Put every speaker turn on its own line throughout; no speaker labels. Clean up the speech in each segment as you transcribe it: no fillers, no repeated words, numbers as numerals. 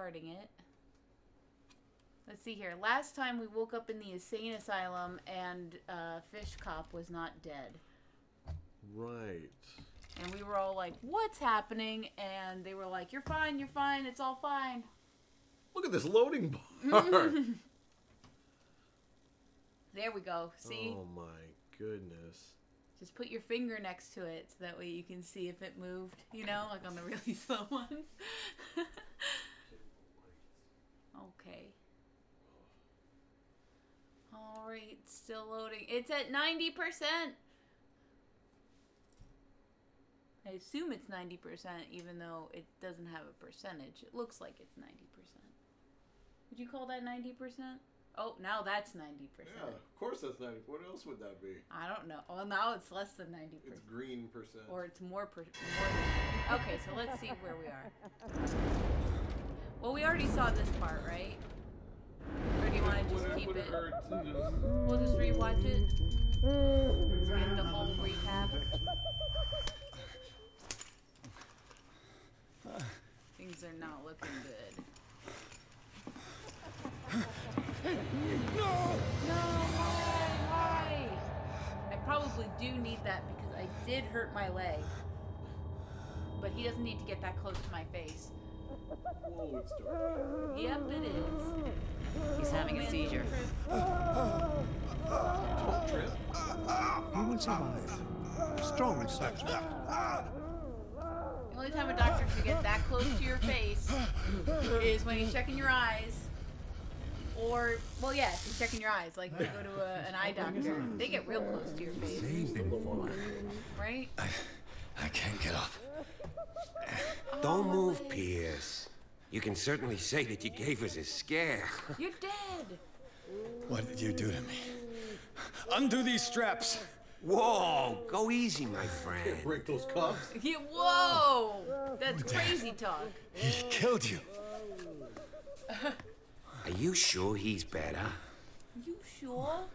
restarting it. Let's see here. Last time we woke up in the insane asylum and Fish Cop was not dead.
Right.
And we were all like, what's happening? And they were like, you're fine, it's all fine.
Look at this loading bar.
There we go. See?
Oh my goodness.
Just put your finger next to it so that way you can see if it moved, you know, like on the really slow ones. Okay. Alright, still loading. It's at 90%. I assume it's 90% even though it doesn't have a percentage. It looks like it's 90%. Would you call that 90%? Oh, now that's 90%.
Yeah, of course that's 90. What else would that be?
I don't know. Well, now it's less than 90%.
It's green percent.
Or it's more than. Okay, so let's see where we are. Well, we already saw this part, right? Or do you want to just keep it? We'll just rewatch it. Get the whole recap. Things are not looking good. No, why? I probably do need that because I did hurt my leg. But he doesn't need to get that close to my face.
Whoa, it's dark.
Yep, it is.
He's having a seizure.
Don't trip.
You will survive. Strong such.
The only time a doctor can get that close to your face is when he's checking your eyes. Or, well, yeah, he's checking your eyes. Like, you go to an eye doctor. They get real close to your face. Right?
I can't get up. Don't move, Pierce. You can certainly say that you gave us a scare.
You're dead.
What did you do to me? Undo these straps.
Whoa, go easy, my friend.
Break those cuffs.
Yeah, whoa! That's crazy talk.
He killed you.
Are you sure he's better?
You sure?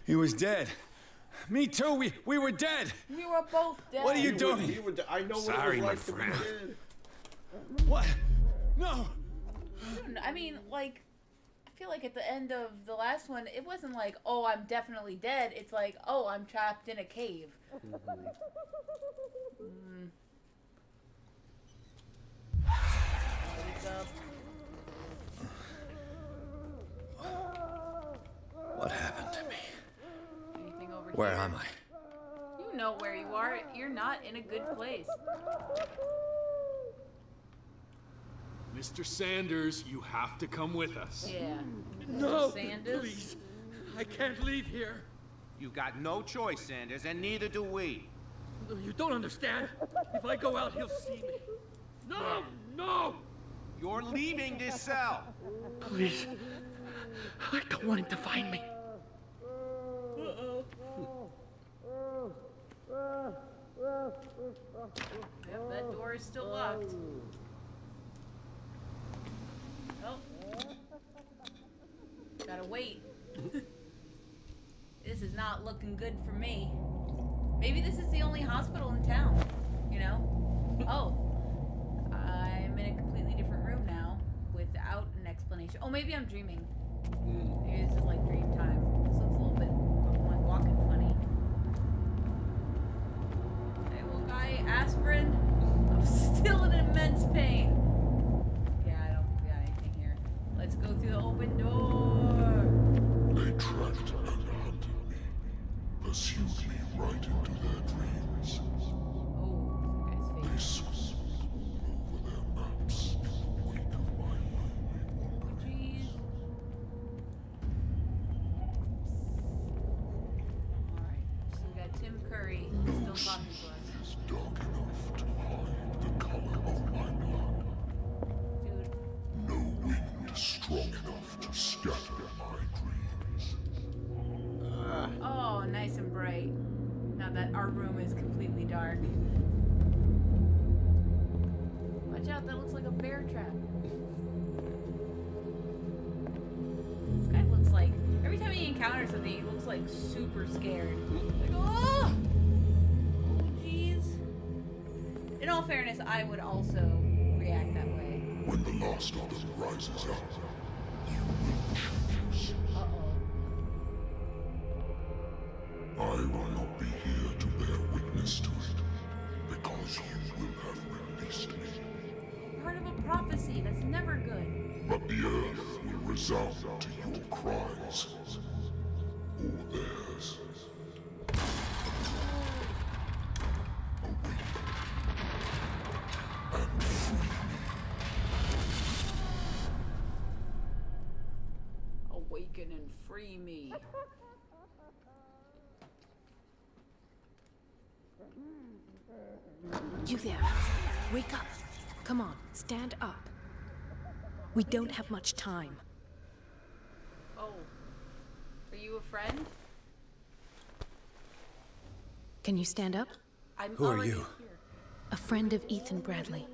He was dead. Me too. We were dead.
We were both dead.
What are you doing?
I know
Sorry,
what it was like
my
to be
friend.
dead.
What? No.
I mean, like, I feel like at the end of the last one, it wasn't like, oh, I'm definitely dead. It's like, oh, I'm trapped in a cave. Wake up.
What happened to me?
Anything over
Where
here?
am I?
You know where you are. You're not in a good place.
Mr. Sanders, you have to come with us.
Yeah.
No,
Sanders?
please. I can't leave here.
You got no choice, Sanders, and neither do we.
You don't understand. If I go out, he'll see me. No! No!
You're leaving this cell.
Please. I don't want him to find me.
Yep, that door is still locked. Oh. Gotta wait. This is not looking good for me. Maybe this is the only hospital in town, you know? Oh. I'm in a completely different room now without an explanation. Oh, maybe I'm dreaming. Maybe this is like dream time. This looks a little bit like walking funny. Hey, little guy, aspirin. I'm still in immense pain. Yeah, I don't got anything here. Let's go through the open door.
They tracked and hunted me, pursued me right into their dreams.
Oh, this
They
guy's face.
swirled all over their maps in the wake of my lonely wanderings.
Jeez. Alright, so we got Tim Curry
No
still talking to
sea
us.
is dark enough to hide the color of my blood.
Dude,
No wind strong enough to scatter my dreams.
oh, nice and bright. Now that our room is completely dark. Watch out, that looks like a bear trap. This guy looks like, every time he encounters something, he looks like super scared. Like, oh! Oh, jeez. In all fairness, I would also react that way.
When the last of them rises up, you will choose. I will not be here to bear witness to it, because you will have released me.
Part of a prophecy. That's never good.
But the earth will resound to your cries, or theirs. Awake and free me.
Awaken and free me.
You there. Wake up. Come on, stand up. We don't have much time.
Oh. Are you a friend?
Can you stand up?
I'm
Who are
already
you?
Here.
A friend of Ethan Bradley.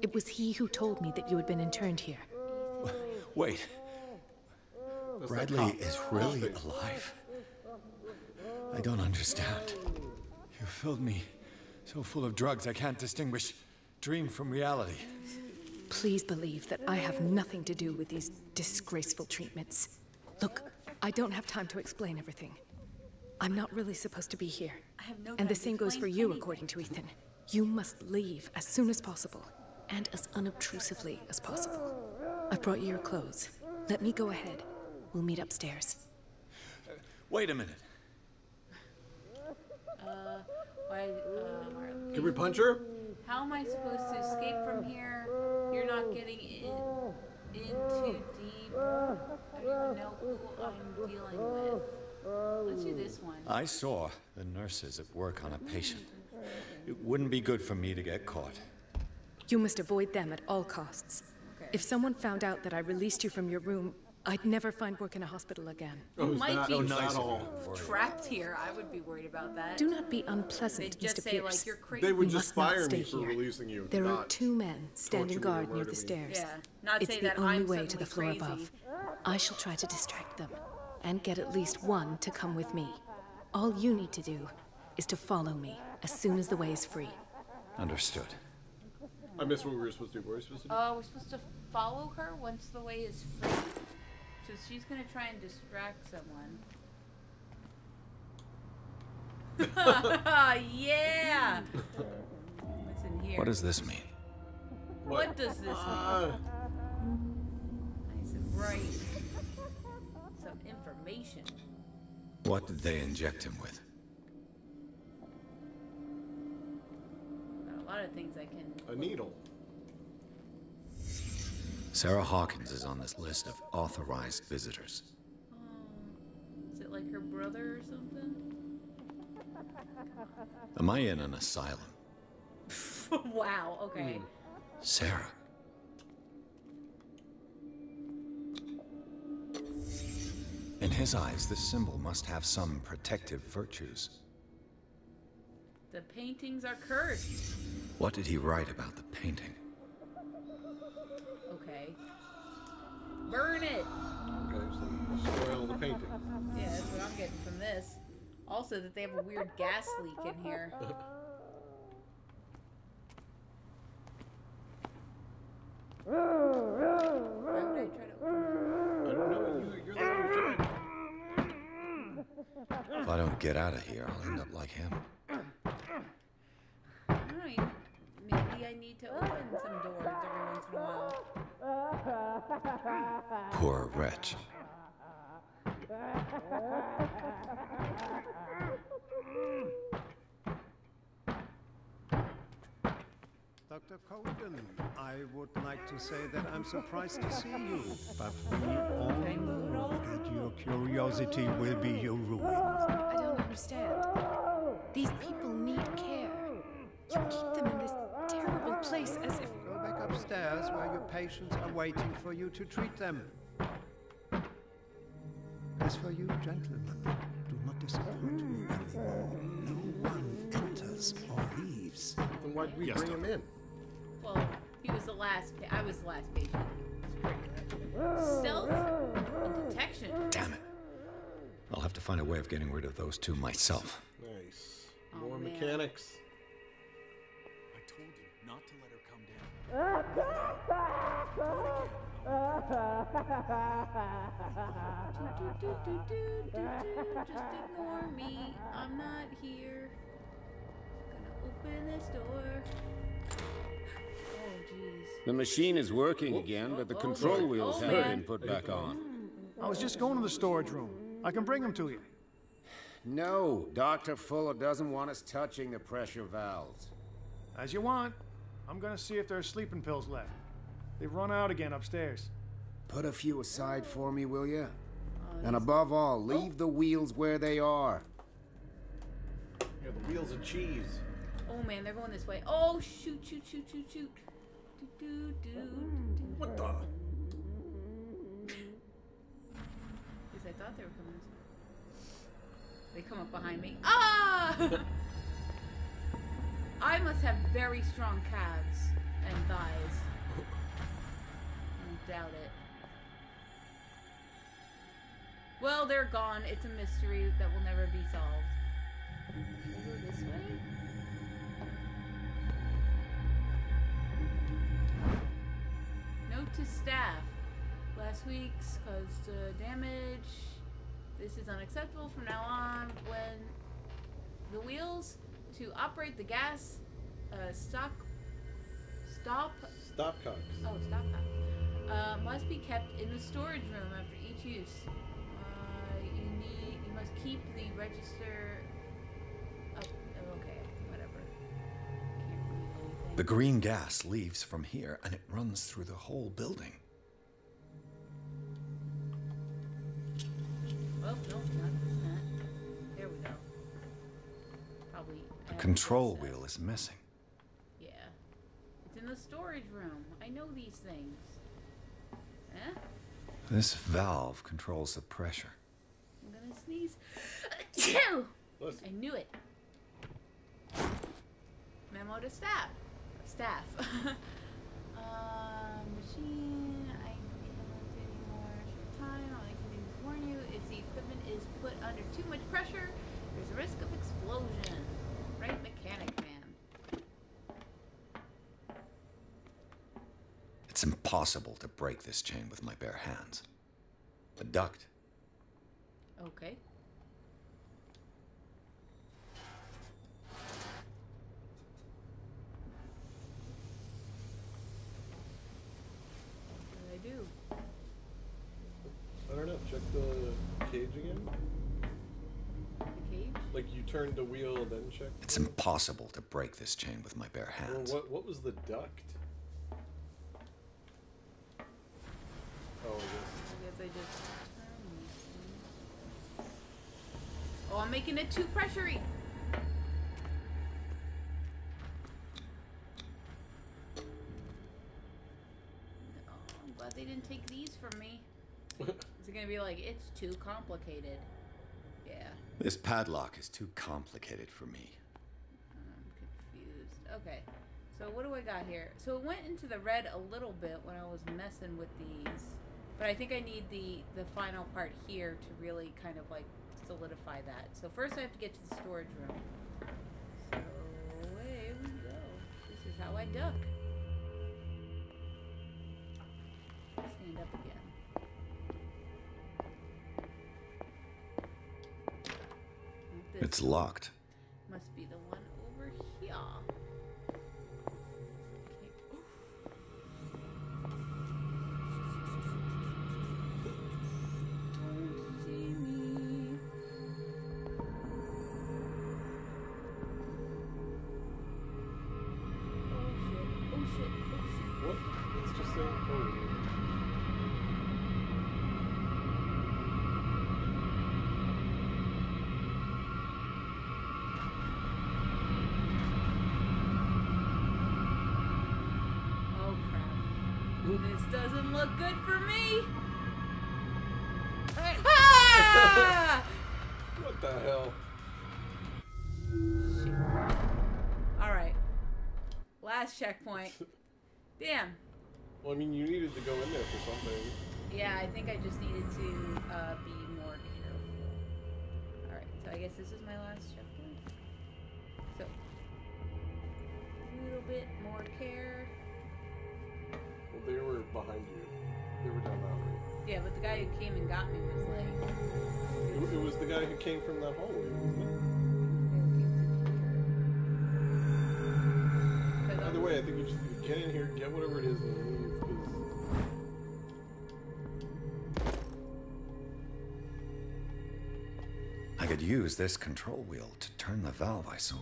It was he who told me that you had been interned here.
Wait. Bradley is really alive? I don't understand. You filled me so full of drugs I can't distinguish dream from reality.
Please believe that I have nothing to do with these disgraceful treatments. Look, I don't have time to explain everything. I'm not really supposed to be here.
I have no
And the
time to
same goes for
explain
you,
anything.
according to Ethan. You must leave as soon as possible, and as unobtrusively as possible. I've brought you your clothes. Let me go ahead. We'll meet upstairs.
Wait a minute.
Can we punch her?
How am I supposed to escape from here? You're not getting in too deep. I don't even know who I'm dealing with. Let's do this one.
I saw the nurses at work on a patient. It wouldn't be good for me to get caught.
You must avoid them at all costs.
Okay.
If someone found out that I released you from your room, I'd never find work in a hospital again.
Oh, is
might
that,
be
is
nice
that
of
all?
you.
Trapped here, I would be worried about that.
Do not be
They'd
unpleasant,
just
Mr.
say
Pierce.
like you're crazy.
They would
You
just
must not
fire
stay
me for
here.
releasing you.
There are
not
2 men standing
torture me or
guard near
murder
the
me.
stairs.
Yeah, not
It's
say
the
that
only
I'm
way to the floor
crazy.
above. I shall try to distract them, and get at least one to come with me. All you need to do is to follow me as soon as the way is free.
Understood.
I missed what we were supposed to do. What were we supposed to do?
We're supposed to follow her once the way is free. So she's gonna try and distract someone. Yeah! What's in here?
What does this mean?
What does this mean? Nice and bright. Some information.
What did they inject him with?
Got a lot of things I can.
A needle.
Sarah Hawkins is on this list of authorized visitors.
Is it like her brother or something?
Am I in an asylum?
Wow, okay.
Sarah. In his eyes, this symbol must have some protective virtues.
The paintings are cursed.
What did he write about the painting?
Okay. Burn it!
Okay, so spoil the painting.
Yeah, that's what I'm getting from this. Also, that they have a weird gas leak in here. Why would I try to open it?
I don't know. You're the one who tried.
If I don't get out of here, I'll end up like him.
I don't know. Maybe I need to open some doors every once in a while.
Poor wretch.
Dr. Colden, I would like to say that I'm surprised to see you, but we all know that your curiosity will be your ruin.
I don't understand. These people need care. You keep them in this terrible place as if...
Go back upstairs where your patients are waiting for you to treat them. As for you, gentlemen, do not disappoint me anymore. No one enters or leaves.
Then why'd we bring him in?
Well, he was the last. I was the last patient. It's pretty good. Stealth and detection.
Damn it. I'll have to find a way of getting rid of those two myself.
Nice.
Oh,
More
man.
mechanics.
I told you not to let her come down.
Just ignore me. I'm not here. Gonna open this door. Oh, jeez.
The machine is working again, but the control wheels haven't been put back on.
I was just going to the storage room. I can bring them to you.
No, Dr. Fuller doesn't want us touching the pressure valves.
As you want. I'm gonna see if there's sleeping pills left. They've run out again upstairs.
Put a few aside for me, will you? And above all, leave the wheels where they are.
Yeah, the wheels of cheese.
Oh man, they're going this way. Oh shoot, shoot, shoot, shoot, shoot.
What the?
At least I thought they were coming this way. They come up behind me. Ah! I must have very strong calves and thighs. I doubt it. Well, they're gone. It's a mystery that will never be solved. Should I go this way? Note to staff. Last week's caused damage. This is unacceptable from now on. When the wheels to operate the gas stopcocks.
Oh,
stopcock. Must be kept in the storage room after each use. You must keep the register up. Okay, whatever. Can't read anything.
The green gas leaves from here, and it runs through the whole building.
Well, no, not that. There we go. Probably.
The control wheel is missing.
Yeah. It's in the storage room. I know these things. Eh?
This valve controls the pressure.
I'm gonna sneeze. I knew it. Memo to staff. Machine. I can't do any more time. All I can do is warn you. If the equipment is put under too much pressure, there's a risk of explosion. Right, mechanic man.
It's impossible to break this chain with my bare hands. A duct.
Okay. What do I do?
I don't know. Check the cage again.
The cage?
Like you turned the wheel, then check.
It's impossible to break this chain with my bare hands.
Well, what was the duct? Oh,
I guess I just turn these things. Oh, I'm making it too pressury. Oh, I'm glad they didn't take these from me. Is it gonna be like, it's too complicated? Yeah.
This padlock is too complicated for me.
I'm confused. Okay. So what do I got here? So it went into the red a little bit when I was messing with these. But I think I need the final part here to really kind of like solidify that. So first I have to get to the storage room. So away we go. This is how I duck. Stand up again.
It's locked.
Must be the one over here. Don't see me. Oh shit, oh shit.
What? It's just saying. Oh.
This doesn't look good for me. Hey. Ah!
What the hell?
All right. Last checkpoint. Damn.
Well, I mean, you needed to go in there for something.
Yeah, I think I just needed to be more careful. All right. So I guess this is my last checkpoint. So a little bit more care.
Well, they were behind you. They were down that
Yeah, but the guy who came and got me was like...
It was the guy who came from that hallway, wasn't it? Either way, I think you just get in here, get whatever it is, and leave, because...
I could use this control wheel to turn the valve I saw.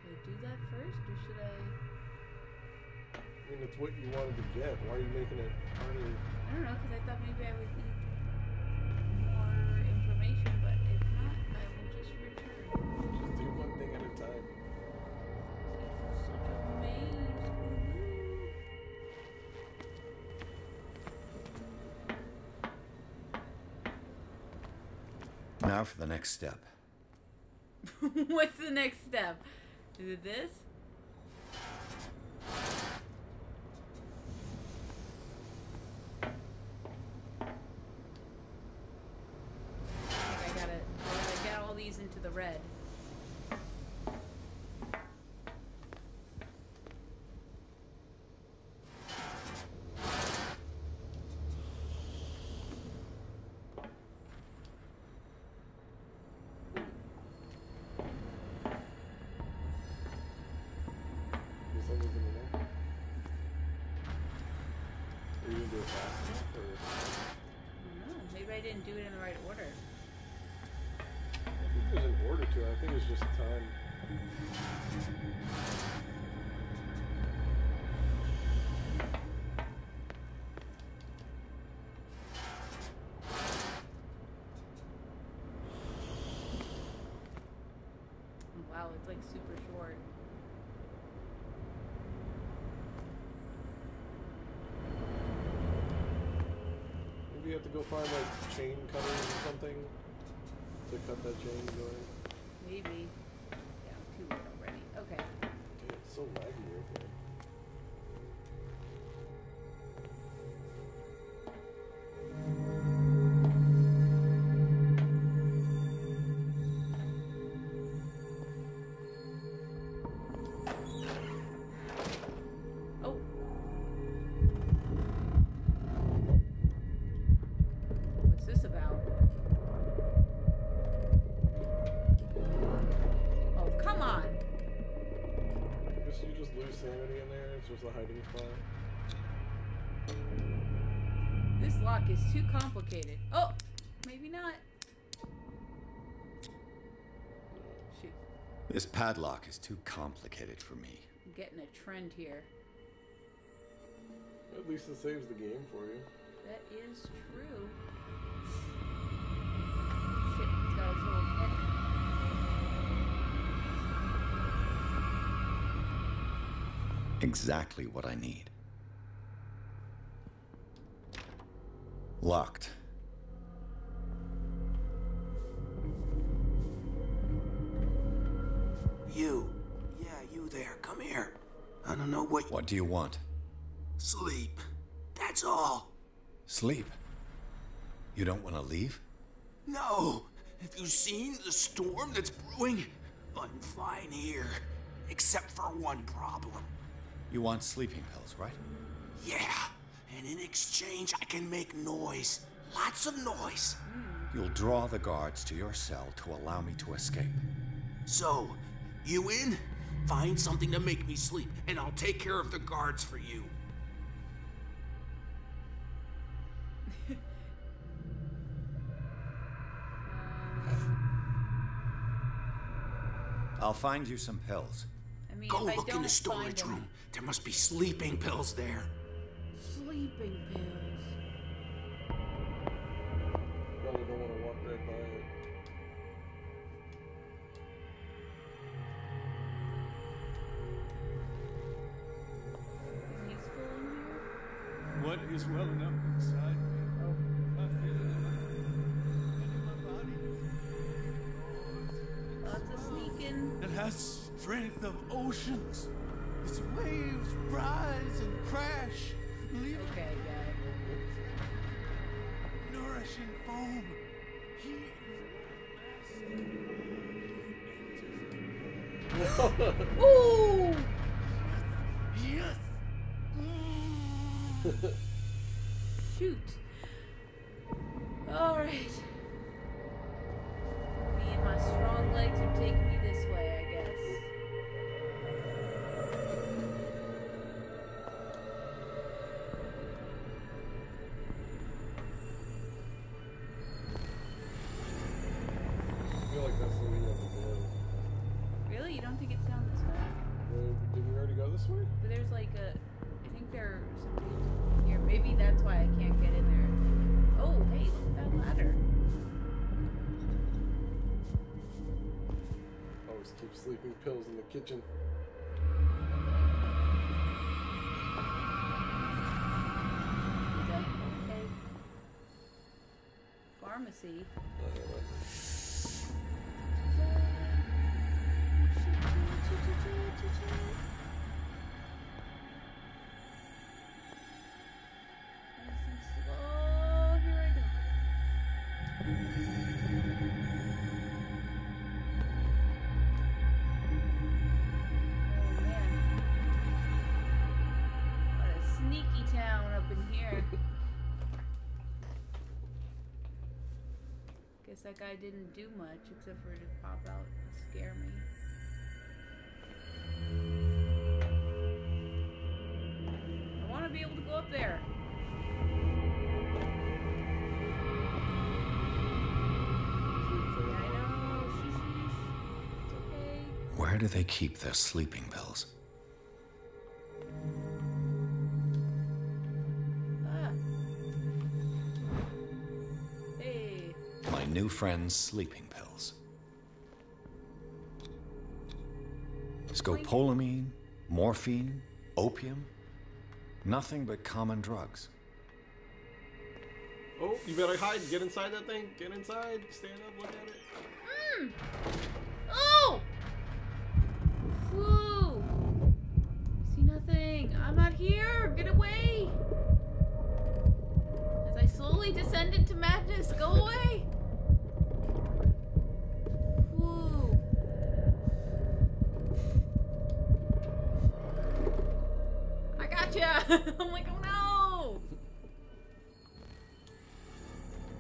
Should I do that first, or should I...
I mean, it's what you wanted to get. Why are you making it harder?
I don't know, because I thought maybe I would need more information, but if not, I will just return.
Just do one thing at a time.
It's such a maze.
Now for the next step.
What's the next step? Is it this? I gotta get all these into the red. I didn't do it in the right order.
I think there's an order to it. I think it's just time.
Wow, it's like super short.
You have to go find like chain cutters or something to cut that chain going.
Maybe. Yeah, I'm too late already. Okay.
Dude, it's so laggy right there. Sanity in there, it's just a hiding spot.
This lock is too complicated. Oh, maybe not. Shoot.
This padlock is too complicated for me.
I'm getting a trend here.
At least it saves the game for you.
That is true. Shit, he's got his little head.
Exactly what I need. Locked.
You. Yeah, you there. Come here. I don't know what...
What do you want?
Sleep. That's all.
Sleep? You don't want to leave?
No. Have you seen the storm that's brewing? I'm fine here. Except for one problem.
You want sleeping pills, right?
Yeah, and in exchange I can make noise. Lots of noise.
You'll draw the guards to your cell to allow me to escape.
So, you in? Find something to make me sleep, and I'll take care of the guards for you.
I'll find you some pills.
I mean,
go look in the storage room. There must be sleeping pills there.
Sleeping pills.
Probably don't want to walk right by it.
Peaceful in here?
What is well enough inside me? I feel it in my body.
Lots of sneaking.
It has strength of oceans. Its waves rise and crash, leaving nourishing foam.
Ooh!
Yes.
Shoot. Alright. Me and my strong legs are taking me this way, I guess.
I feel like that's the way you have to go.
Really? You don't think it's down this way?
Did we already go this way?
But there's like a... I think there are some dudes here. Maybe that's why I can't get in there. Oh, hey, look at that ladder.
Always keep sleeping pills in the kitchen.
Is that okay? Pharmacy. Oh, here I go. Oh man. What a sneaky town up in here. Guess that guy didn't do much except for to pop out and scare me. I want to be able to go up there. I know. Sheesh. It's okay.
Where do they keep their sleeping pills?
Ah. Hey.
My new friend's sleeping pills. Scopolamine, morphine, opium. Nothing but common drugs.
Oh, you better hide. Get inside that thing. Get inside. Stand up. Look at it.
Oh! Woo! See nothing. I'm not here. Get away. As I slowly descend into madness, go away. Woo! I gotcha. I'm like, oh no!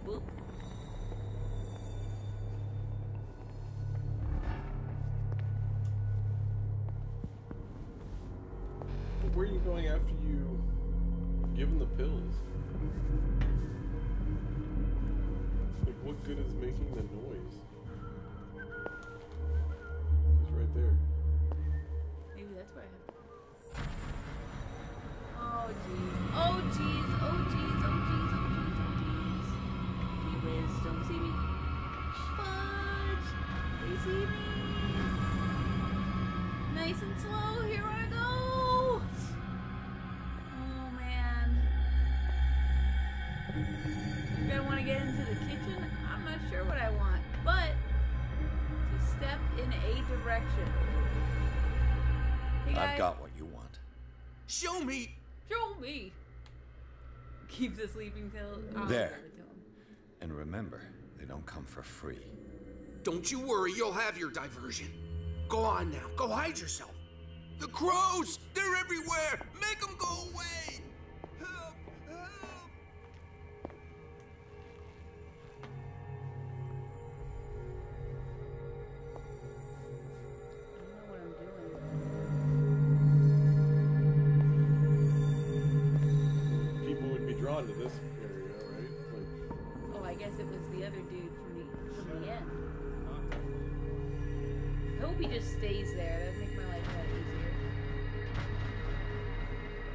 Whoop.
Where are you going after you give him the pills? Like, what good is making the noise? He's right there.
Maybe that's where I have. Oh jeez. Oh jeez. Oh jeez. Oh jeez. Oh jeez. Oh jeez. Gee whiz, don't see me. Fudge. They see me. Nice and slow. Here I go. Oh man. Maybe I want to get into the kitchen. I'm not sure what I want, but to step in a direction. Hey guys.
I've got what you want.
Show me!
Show me! Keep the sleeping pill.
There.
Give it to him.
And remember, they don't come for free.
Don't you worry, you'll have your diversion. Go on now, go hide yourself. The crows! They're everywhere! Make them go away! Help! Help!
I don't know what I'm doing.
People would be drawn to this area, right? Like,
Oh, I guess it was the other dude from the end. I hope he just stays there. That'd make my life a lot easier.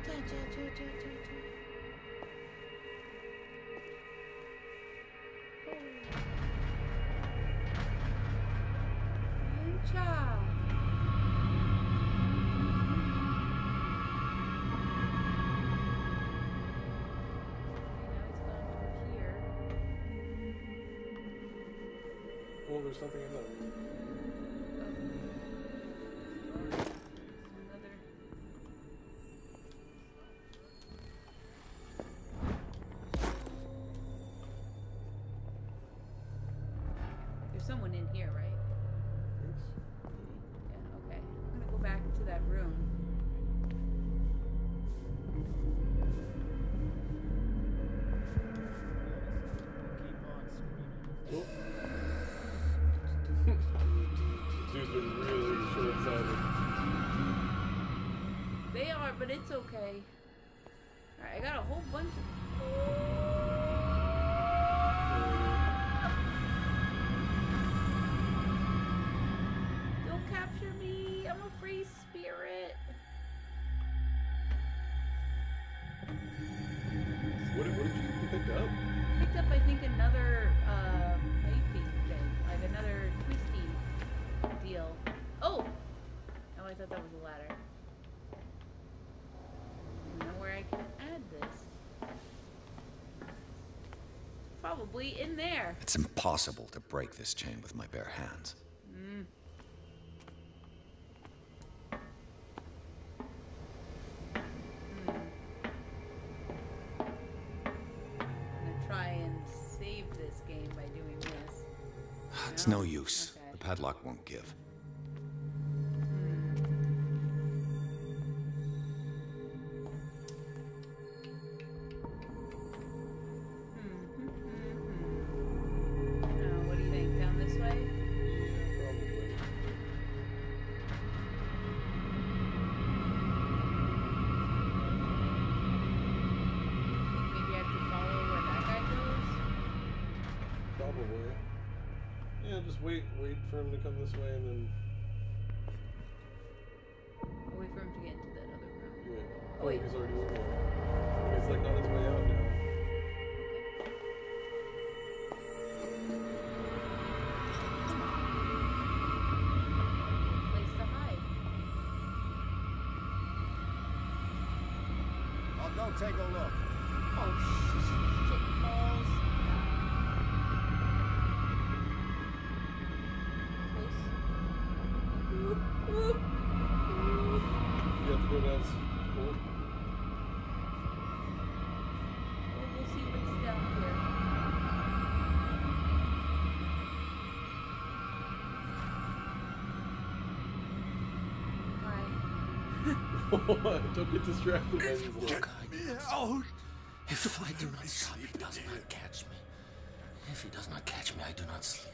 Cha, cha, cha, cha, cha, cha. And cha.
oh, there's something in there.
There's someone in here, right? Yeah, okay. I'm gonna go back to that room. but it's okay. Alright, I got a whole bunch of... Don't capture me. I'm a free spirit.
What did you pick up?
Picked up, I think, another piping thing. Like another twisty deal. Oh! Oh, I thought that was a ladder. I don't know where I can add this. Probably in there.
It's impossible to break this chain with my bare hands.
Mm. Try and save this game by doing this.
It's no use. Okay. The padlock won't give.
What do you think? Down this way?
Wait for him to come this way and then...
Wait for him to get into that other room.
Yeah.
Oh, wait.
He's already in there. He's like on his way out now.
Place to hide.
I'll go take a look.
Oh, shit balls.
You have to go down. Cool.
We'll see what's down here.
Hi. Don't get distracted by these
Get me out!
If I do not stop, he does not catch me. If he does not catch me, I do not sleep.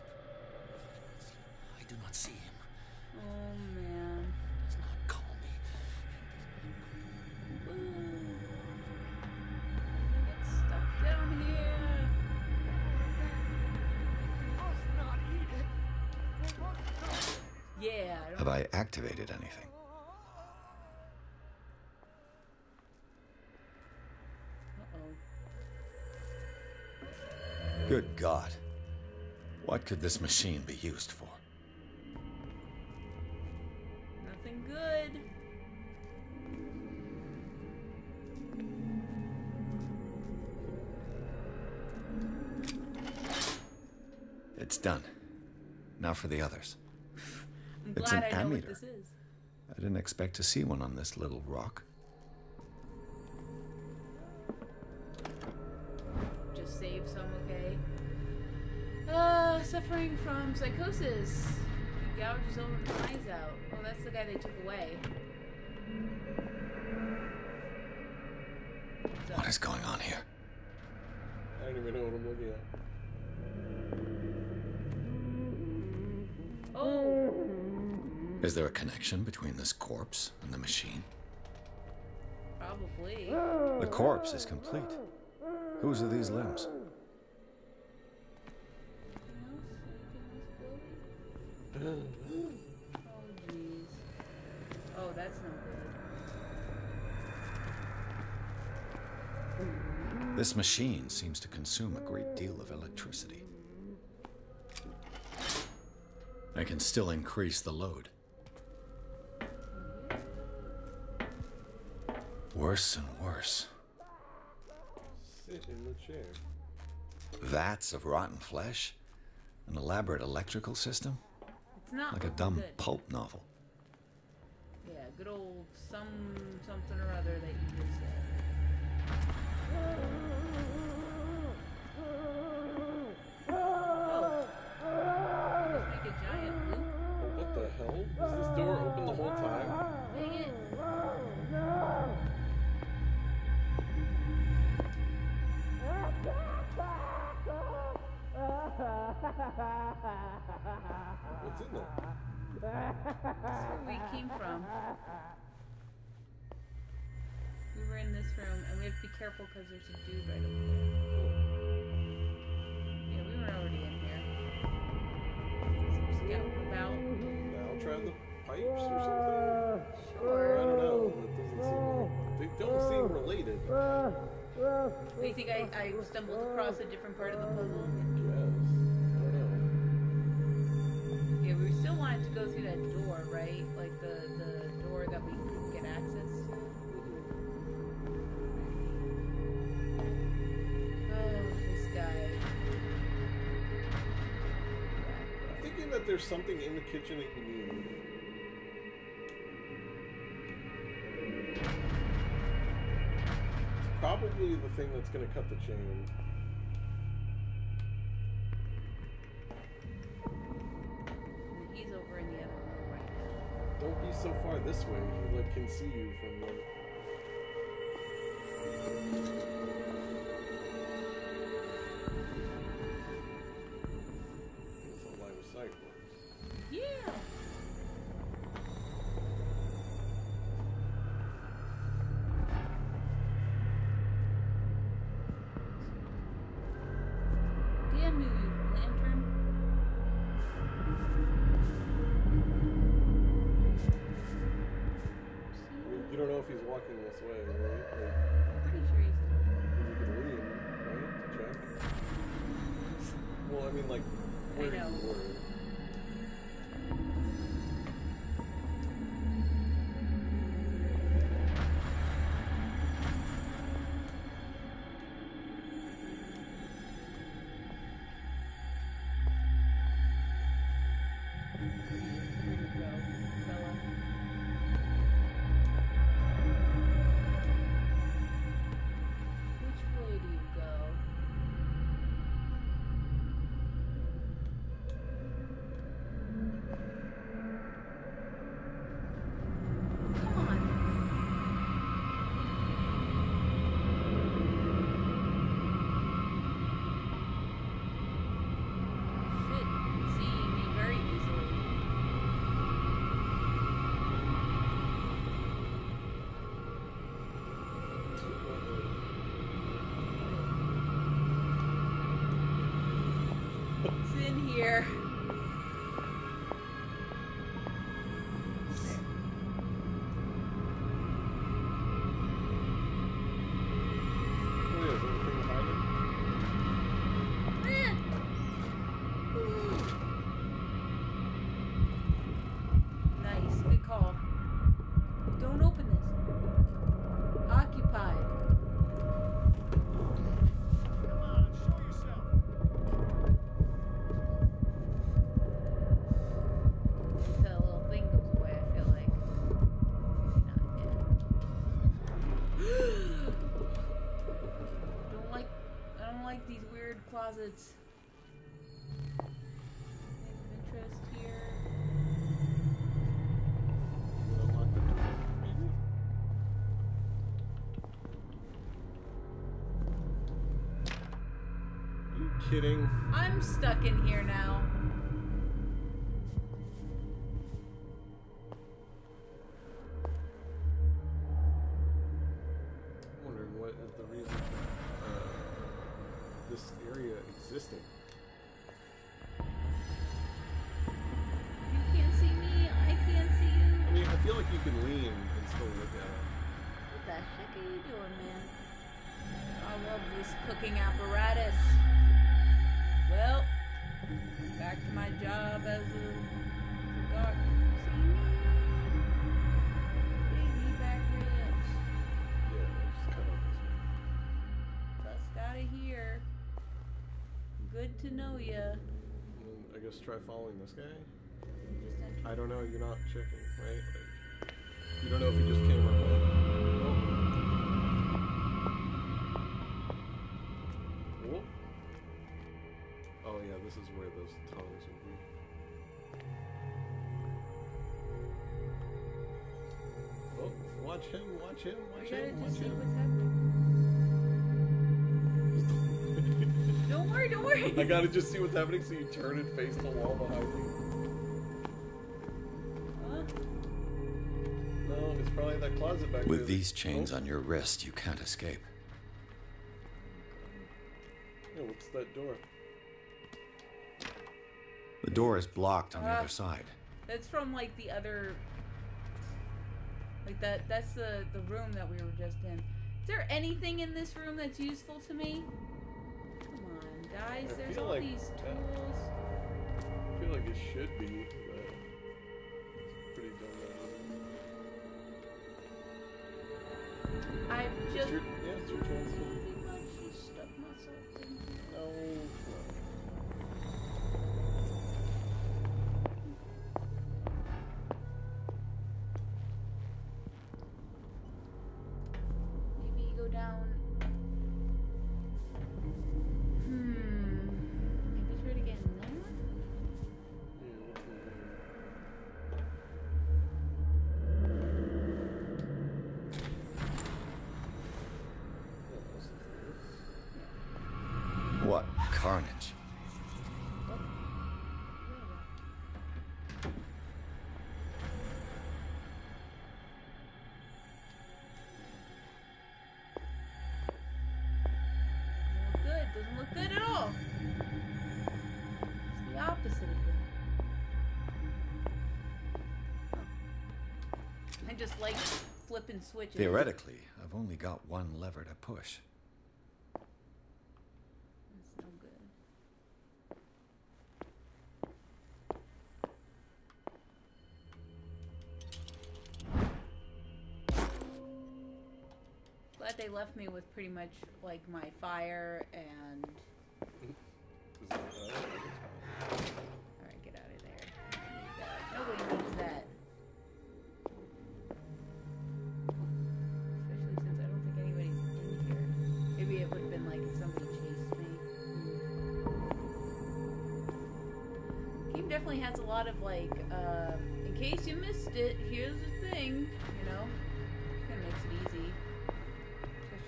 I do not see him.
Oh, man.
He does not call me.
Get stuck down here. Yeah.
Have I activated anything? Good God. What could this machine be used for?
Nothing good.
It's done. Now for the others.
I'm
It's
glad
an
I know what
ammeter.
this is.
I didn't expect to see one on this little rock.
Just save some, okay? Suffering from psychosis. He gouged his own eyes out. Oh, that's the guy they took away.
What is going on here?
I don't even know what I'm looking at.
Oh!
Is there a connection between this corpse and the machine?
Probably.
The corpse is complete. Whose are these limbs?
Oh, jeez. Oh, that's no good.
This machine seems to consume a great deal of electricity. I can still increase the load. Worse and worse.
Sit in the chair.
Vats of rotten flesh? An elaborate electrical system?
It's not
like a dumb
good.
pulp novel.
Yeah, good old something or other that you just said. Oh. Just make a giant loop.
What the hell? Is this door open the whole time?
Dang it.
What's in there?
That's where we came from. We were in this room, and we have to be careful because there's a dude right over there. Yeah, we were already in here. Some scouting about.
Now try the pipes or something?
Sure.
I don't know. It doesn't seem like... They don't seem related.
Do you think I stumbled across a different part of the puzzle?
Yes. I don't know.
Yeah, we still wanted to go through that door, right? Like the door that we couldn't get access to. Oh, this guy.
I'm thinking that there's something in the kitchen that you need. It's probably the thing that's going to cut the chain.
He's over in the other room right now.
Don't be so far this way. He like can see you from the... That's how line of sight works.
Yeah. Damn you, lantern.
You don't know if he's walking this way, right? Like,
I'm pretty sure he's.
you can lean, right? To check. Well, I mean, like, where
I know.
you were.
Which way do you go? Come on. Shit, you can see me very easily. It's in here.
Oh, yeah, is everything hiding?
Nice, good call. Don't open this. Occupied.
Come on, show yourself.
The little thing goes away, I feel like. Maybe not yet. I don't like these weird closets. Anything of interest here?
You unlock the door, maybe? Are you kidding?
I'm stuck in here now.
I'm wondering what is the reason for this area existing.
You can't see me, I can't see you.
I mean, I feel like you can lean and still look at it.
What the heck are you doing, man? I love this cooking apparatus. Well, back to my job as a guard. See me? Baby back ribs.
Yeah, just cut off this one.
Bust out of here. Good to know ya.
And then I guess try following this guy.
Just enter.
I don't know, you're not checking, right? Like, you don't know if he just came right away. Whoa. Oh yeah, this is where those tongues would be. Oh, watch him, watch him,
We
watch
gotta
him,
just
watch
see
him.
what's happening. Don't worry, don't worry.
I gotta just see what's happening, so you turn and face the wall behind you.
Huh?
No, it's probably behind that closet back there.
With these chains on your wrist, you can't escape.
Yeah, what's that door?
The door is blocked on the other side.
That's from like the other, like that's the room that we were just in. Is there anything in this room that's useful to me? Come on, guys. There's all these tools.
I feel like it should be, but it's pretty dumb.
I've just.
It's your chance to.
I stuck myself in.
No.
Maybe go down. Maybe try to get in there.
What carnage?
Doesn't look good at all. It's the opposite of good. I just like flipping switches.
Theoretically, I've only got one lever to push.
That's no good. Glad they left me with pretty much like my fire and. Alright, get out of there. Nobody needs that. Especially since I don't think anybody's in here. Maybe it would have been like if somebody chased me. Game definitely has a lot of like, in case you missed it, here's the thing, you know? Kind of makes it easy.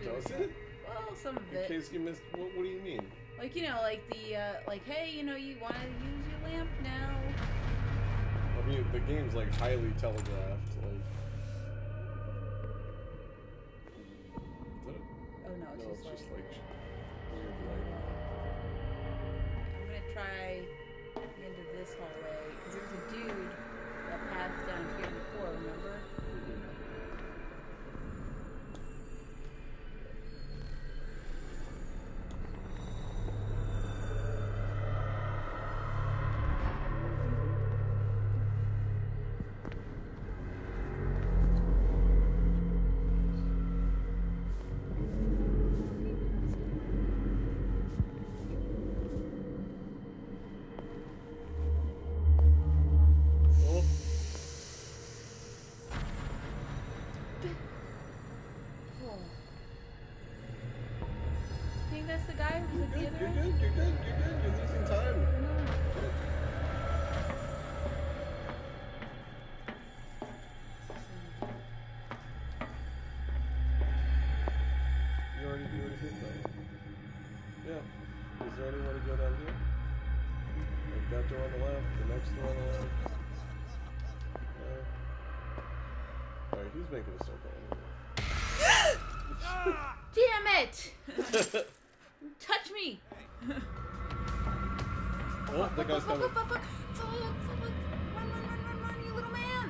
Does it?
Well, some of it.
In case you missed, what do you mean?
Like, you know, like the, like, hey, you know, you want to use your lamp now.
I mean, the game's like highly telegraphed. Like,
oh no, it's
just
just
like weird lighting.
I'm gonna try the end of this hallway because there was a dude that passed down here before. Remember?
Making a circle.
Damn it! Touch me!
Oh, that guy's coming.
Fuck! Run, you little man!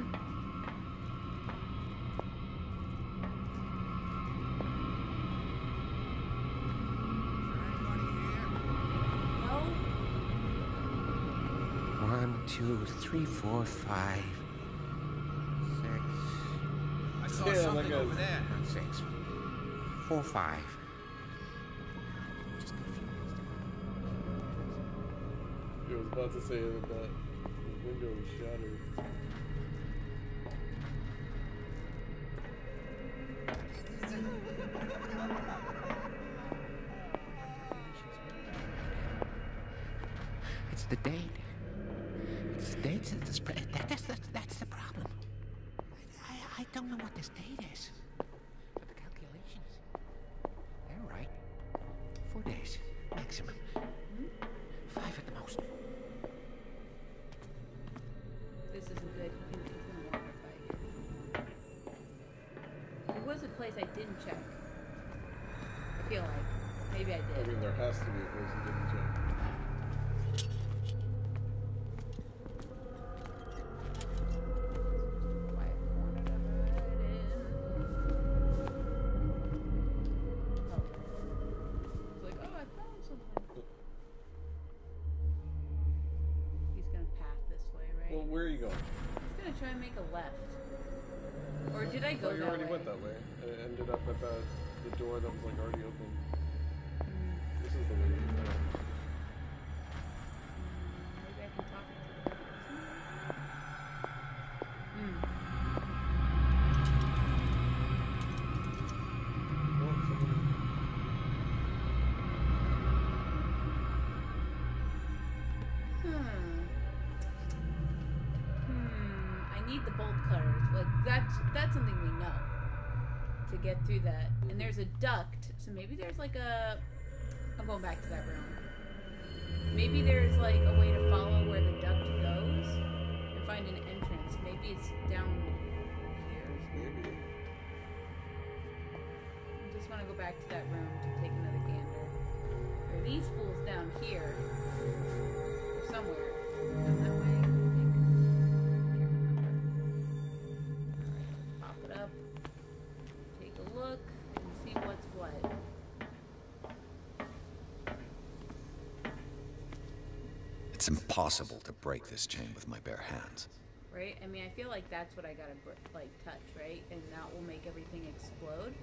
No? 1, 2, 3, 4, 5.
I saw something over there.
6, 4, 5.
I was about to say that that window was shattered.
It's the date. It's the date. That's the problem. I don't know what this date is. But the calculations, they're right. 4 days, maximum. 5 at the most.
This isn't good. He's gonna want to fight. feel like. Maybe I
I
did.
mean, there has to be a place you didn't check.
Quiet corner to hide in. Oh. It's like, oh, I found something. He's gonna path this way, right?
Well, where are you going?
He's gonna try and make a left. Or did I go
you
that
already
way?
went that way. And it ended up at the door that was like already open. This is the way you go.
Maybe I can talk to the I need the bolt cutters. Like that's something we know to get through that. And there's a duct, so maybe there's like a. I'm going back to that room. Maybe there's like a way to follow where the duct goes and find an entrance. Maybe it's down here.
Maybe.
I just want to go back to that room to take another gander. Are these fools down here? Or somewhere. Down that way, I think. Can't remember. Alright, pop it up. Take a look and see what's what.
It's impossible to break this chain with my bare hands.
Right? I mean, I feel like that's what I gotta like touch, right? And that will make everything explode.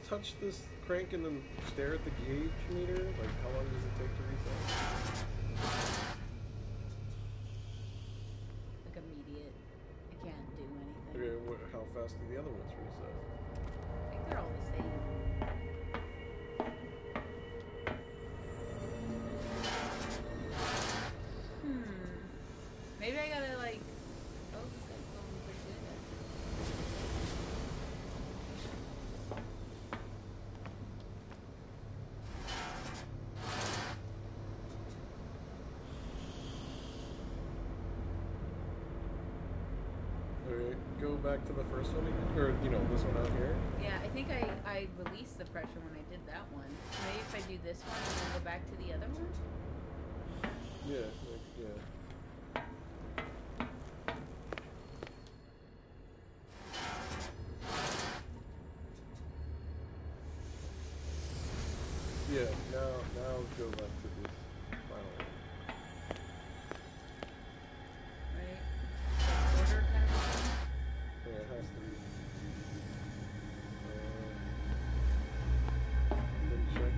Touch this crank and then stare at the gauge meter. Like, how long does it take to reset?
Like immediate. I can't do anything.
Okay, how fast do the other ones reset?
I think they're all the same. Maybe I gotta like. Oh, this guy's going pretty good.
Okay, go back to the first one again, or this one out here.
Yeah, I think I released the pressure when I did that one. Maybe if I do this one and then go back to the other one.
Yeah, yeah. Yeah, now go back to this final one.
Right? Order kind of thing?
Yeah, it has to be. Then check.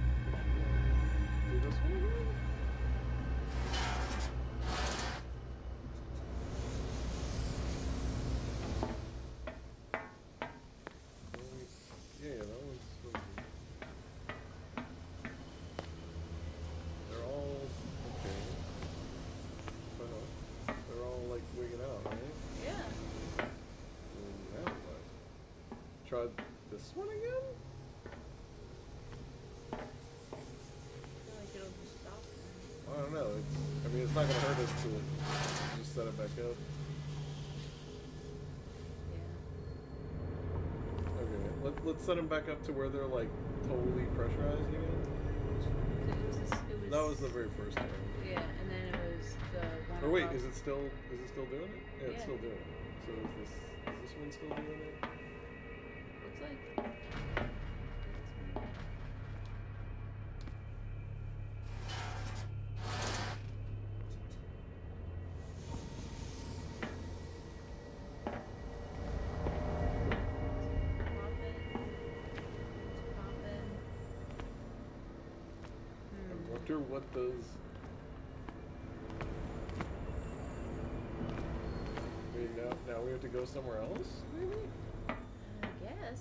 Do this one again? Yeah, that one's supposed to be. They're all okay. They're all like wigging out, right?
Yeah.
Now what? Try this one again?
I feel like it'll just stop.
I don't know. It's not gonna hurt us to just set it back up. Okay, let's set them back up to where they're like totally pressurized again. That was the very first one.
Yeah, and then it was the one.
Or wait,
above.
is it still doing it? Yeah, it's still doing it. So is this one still doing it?
Looks like.
I wonder what those. I mean, now we have to go somewhere else, maybe?
I guess.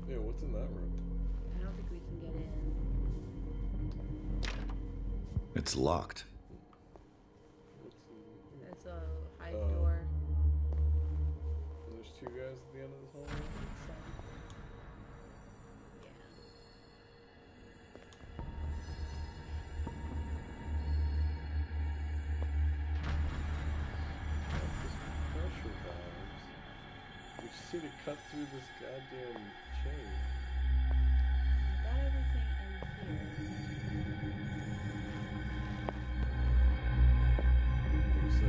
Yeah, what's in that room?
I don't think we can get in.
It's locked.
It's a high door.
There's two guys at the end of this hallway?
So.
Pressure. just need to cut through this goddamn chain.
I got everything in here.
I think so.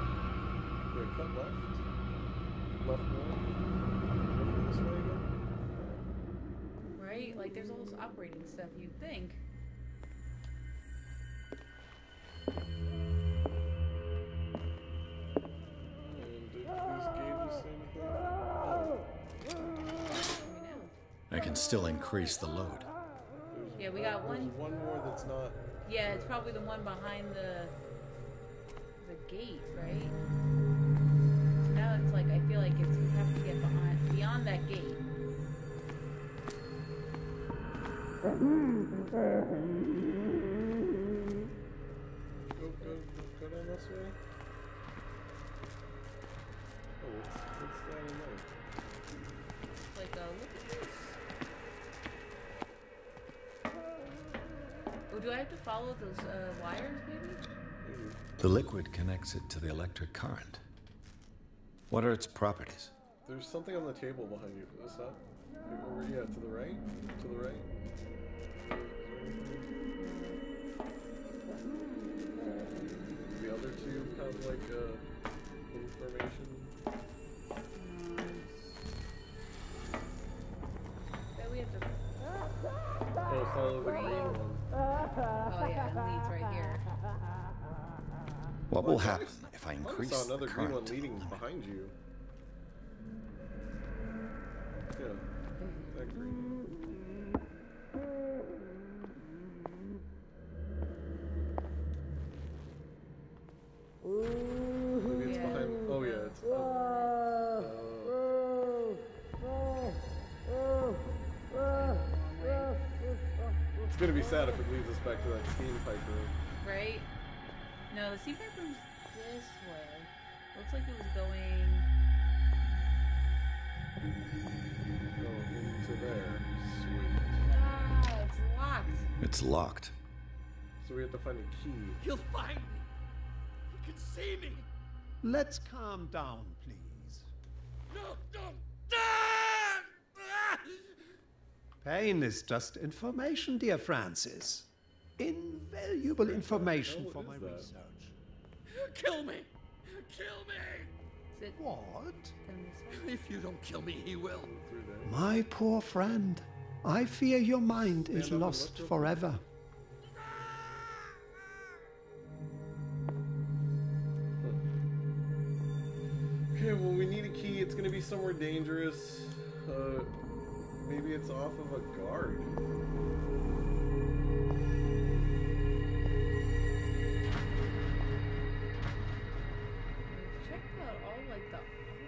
Oh, wait, cut left? Left more? Over this way again?
Right? Like, there's all this operating stuff you'd think.
I can still increase the load.
Yeah, we got one.
There's one more that's not.
Yeah, it's probably the one behind the gate, right? So now it's like I feel like it's we have to get beyond that gate.
Go down this way. Oh, what's that in there?
It's like, look at this. Oh, do I have to follow those wires, maybe?
The liquid connects it to the electric current. What are its properties?
There's something on the table behind you. Is that over? Yeah, to the right. To the right. The other two have like information.
That we have to.
Oh, follow the green one.
Oh yeah, it leads right here.
What will happen if I
I
increase
saw
the
another green one
current?
leading behind you. Yeah, that green. Maybe it's behind. Oh yeah, it's. It's gonna be sad if it leads us back to that steam pipe room.
Right? No, the steam pipe room's this way. Looks like it was going.
Into there. Sweet.
Ah, it's locked.
It's locked.
So we have to find a key.
He'll find me. He can see me.
Let's calm down, please.
No, no. Ah! Ah!
Pain is just information, dear Francis. Invaluable information for my research.
Kill me! Kill me!
What?
If you don't kill me, he will.
My poor friend, I fear your mind is lost forever.
Okay, well, we need a key. It's gonna be somewhere dangerous. Maybe it's off of a guard.
Checked out all like the offices.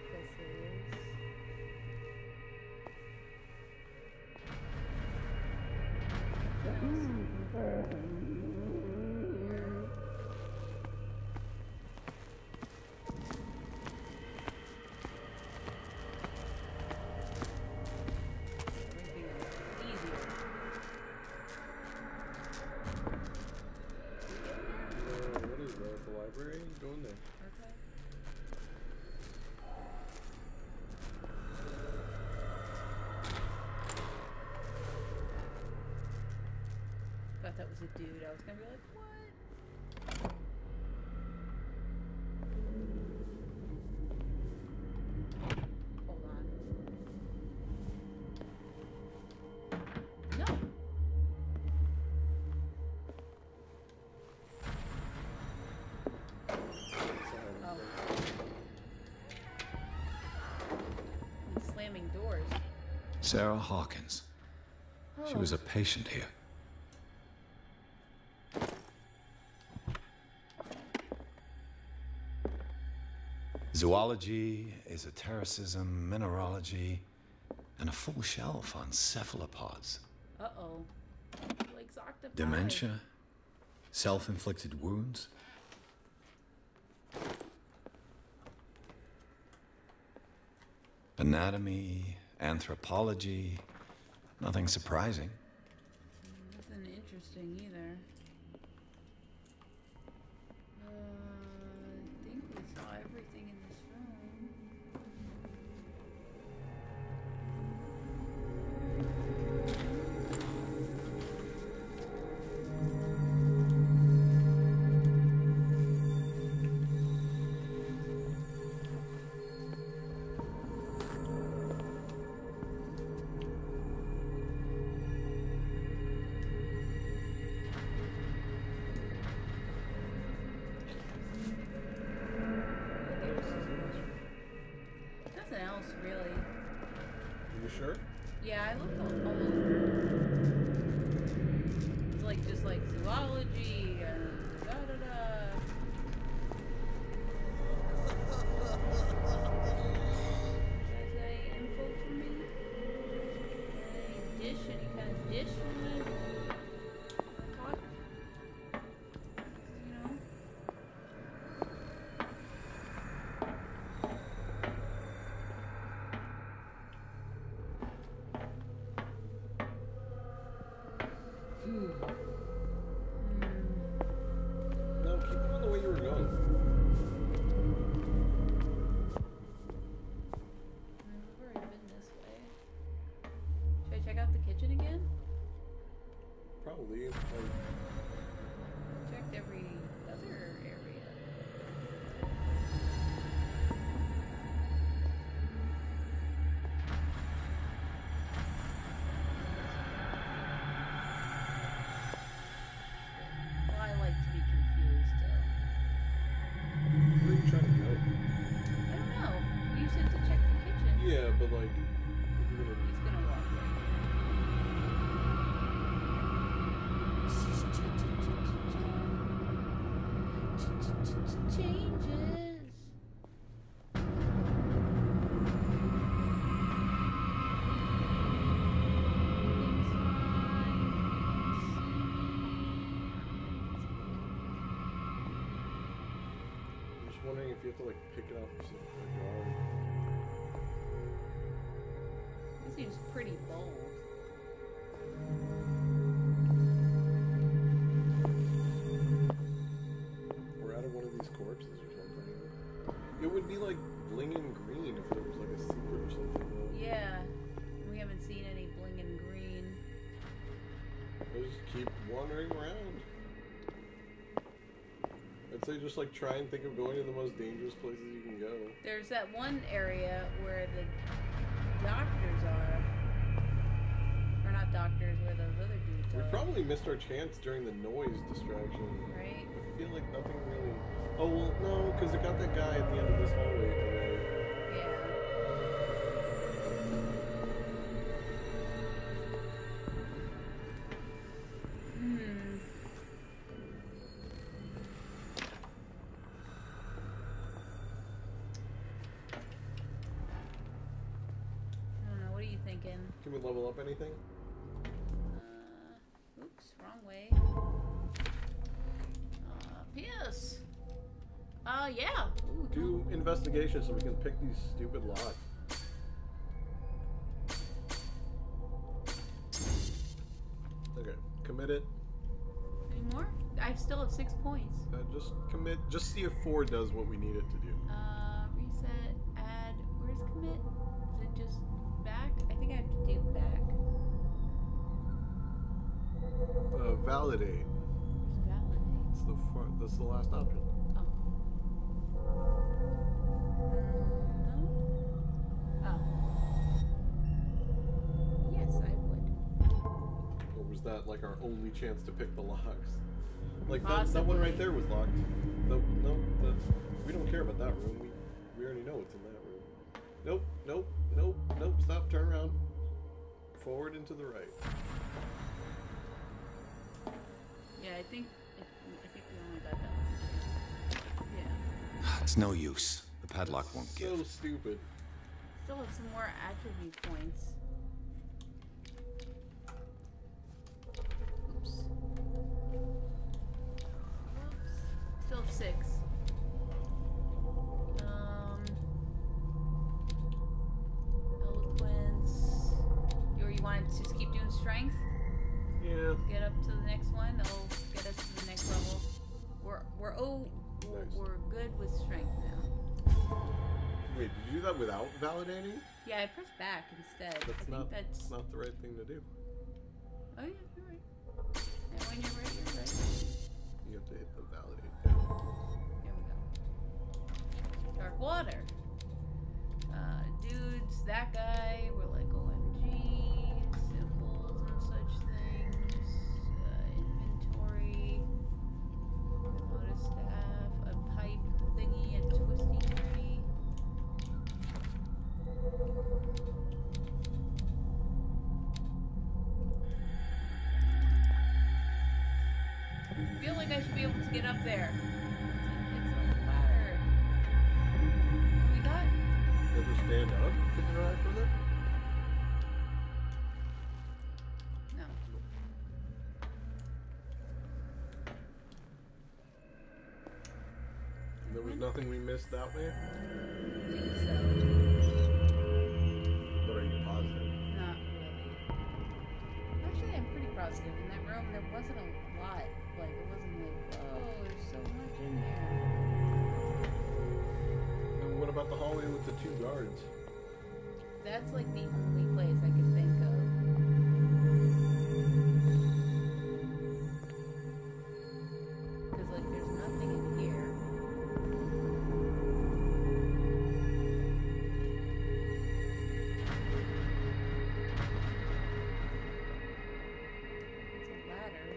What is that? The library? Go in there.
Okay. Thought that was a dude. I was gonna be like, what? Hold on. No. He's slamming doors.
Sarah Hawkins. She was a patient here. Zoology, esotericism, mineralogy, and a full shelf on cephalopods.
Uh-oh. Like octopus.
Dementia, self-inflicted wounds. Anatomy, anthropology, nothing surprising.
Nothing interesting either. I think we saw everything in this room.
sure?
Yeah, I looked all over. It's like just like zoology and da da da. Any info for me? Any kind of dish for me? Talk? You know?
No, keep going the way you were going.
I've already been this way. Should I check out the kitchen again?
Probably.
Checked every other area. Well, I like to be confused still.
Where are you trying to go?
I don't know. You said to check the kitchen.
Yeah, but like, if you're gonna...
He's gonna walk right. Changes.
I'm just wondering if you have to like pick it up or something.
This seems pretty bold.
We're out of one of these corpses or something. It would be like bling and green if there was like a secret or something.
Yeah. We haven't seen any bling and green.
We'll just keep wandering around. I'd say just like try and think of going to the most dangerous places you can go.
There's that one area where the doctors are. Or not doctors, where those other dudes
We
are.
probably missed our chance during the noise distraction.
Right?
I feel like nothing really... Oh, well, no, because it got that guy at the end of this hallway today.
Yeah. I don't know, what are you thinking?
Can we level up anything?
Oops, wrong way. Pierce. Yeah. Ooh,
Do investigation so we can pick these stupid locks. Okay, commit it.
Any more? I still have 6 points.
Just commit. Just see if 4 does what we need it to do.
Reset, add. Where's commit? Is it just back? I think I have to do back.
Validate.
Where's validate?
That's the last option.
Yes, I would.
Or was that like our only chance to pick the locks? Like that one right there was locked. No, we don't care about that room. We already know what's in that room. Nope. Stop. Turn around. Forward and to the right.
Yeah, I think we only got that one. Yeah.
It's no use. The padlock won't give.
So stupid.
Still have some more attribute points. Oops. Still have 6. Eloquence. You want to just keep doing strength?
Yeah.
Get up to the next one. That'll get us to the next level. We're good with strength now.
Wait, did you do that without validating?
Yeah, I pressed back instead.
That's not the right thing to do.
Oh yeah, you're right. And when you're right, you're right.
You have to hit the validate.
Here we go. Dark water. Dudes, that guy. We're like OMG. Symbols and such things. Inventory. Remote staff. A pipe thingy. A twisty tree. be able to get up there. It's a ladder. What we got?
Ever stand up to interact with it?
No.
There was nothing we missed that way?
I think so.
But are you positive?
Not really. Actually, I'm pretty positive. In that room, there wasn't a lot. Like, it wasn't like, oh, there's so much in there.
And what about the hallway with the 2 guards?
That's like the only place I can think of. Because, like, there's nothing in here. It's a ladder.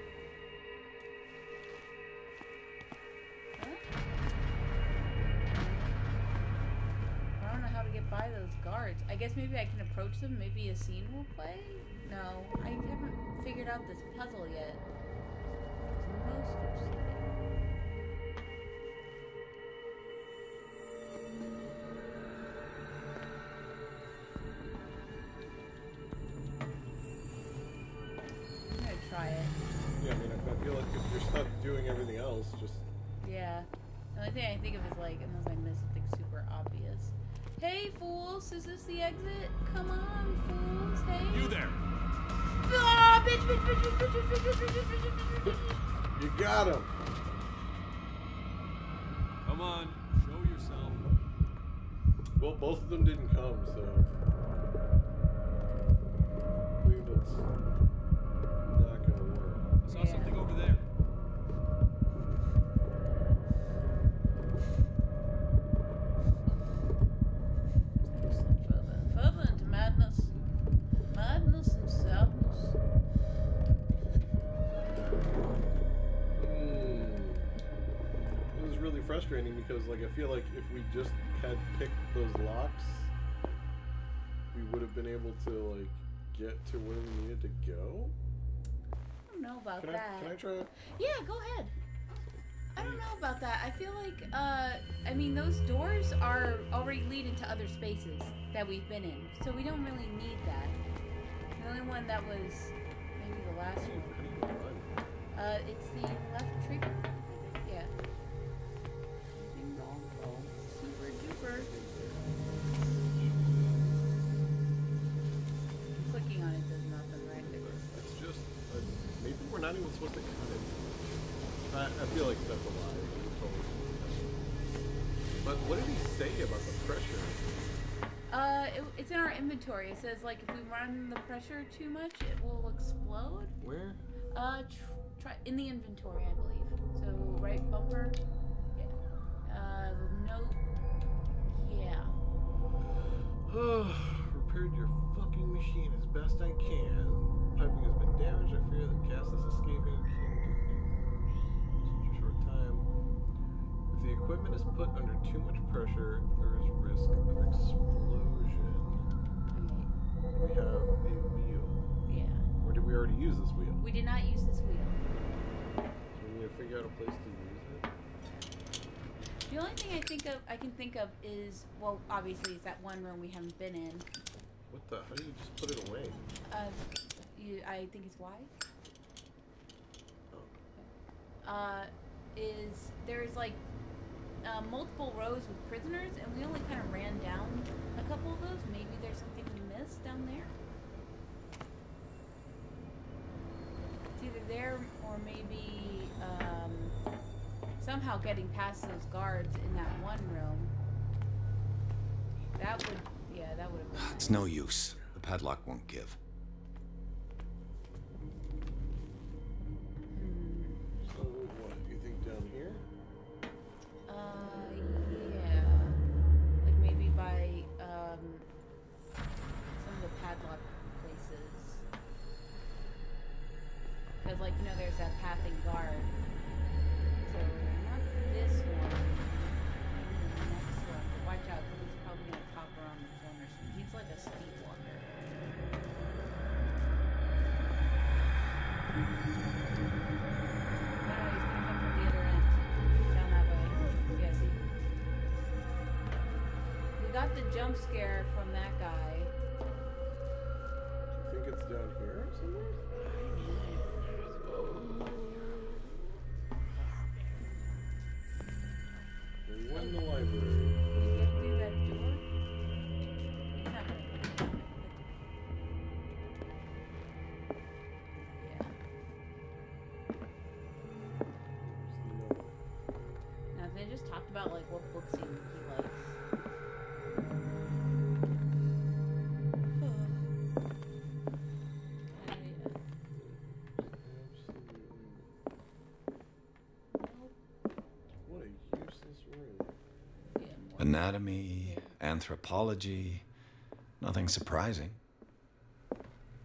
Huh? I don't know how to get by those guards. I guess maybe I can approach them. Maybe a scene will play? No, I haven't figured out this puzzle yet. Most of something. I'm gonna try it.
Yeah, I mean, I feel like if you're stuck doing everything else, just...
Yeah. The only thing I think of is like, unless I miss something super obvious. Hey, fools! Is this the exit? Come on, fools! Hey!
You there!
Ah, bitch, bitch, bitch, bitch, bitch, bitch, bitch, bitch, bitch, bitch, bitch, bitch.
You got him!
Come on, show yourself.
Well, both of them didn't come, so... I think that's not gonna work.
I saw something over there.
Further into madness. Madness and sadness.
It was really frustrating because, like, I feel like if we just had picked those locks, we would have been able to, like, get to where we needed to go.
I don't know about that.
Can I try it?
Yeah, go ahead. I don't know about that. I feel like, I mean, those doors are already leading to other spaces that we've been in, so we don't really need that. The only one that was maybe the last one. It's the left trigger. Yeah. Ding dong dong. Super duper. Clicking on it does nothing, right?
It's just... maybe we're not even supposed to cut it. I feel like that's a lie. But what did he say about the pressure?
It's in our inventory. It says, like, if we run the pressure too much, it will explode.
Where?
Try in the inventory, I believe. So, right bumper. Yeah. Note. Yeah.
Repaired your fucking machine as best I can. Piping has been damaged. I fear that gas is escaping. Such a short time. If the equipment is put under too much pressure, there is risk of explosion. We have a wheel.
Yeah.
Or did we already use this wheel?
We did not use this wheel.
So we need to figure out a place to use it.
The only thing I can think of is, well, obviously it's that one room we haven't been in.
What the? How do you just put it away?
I think it's why.
Oh.
Is there's like multiple rows with prisoners, and we only kind of ran down a couple of those. Maybe there's something we missed down there. It's either there or maybe somehow getting past those guards in that one room. That would, yeah, that would have been nice.
It's no use. The padlock won't give.
So what? You think down here?
Yeah. Like maybe by some of the padlock places. Because, like, you know, there's that pathing guard. So, not this one. Maybe the next one. Watch out, because he's probably going to pop around the corner. He's like a speed walker. I don't know, he's going to come from the other We got the jump scare from that guy.
Do you think it's down here somewhere? We went in the library.
We get through that door? He's not gonna go down there. Yeah. Now, they just talked about like what books he likes.
What a useless room.
Anatomy, anthropology, nothing surprising.
Damn,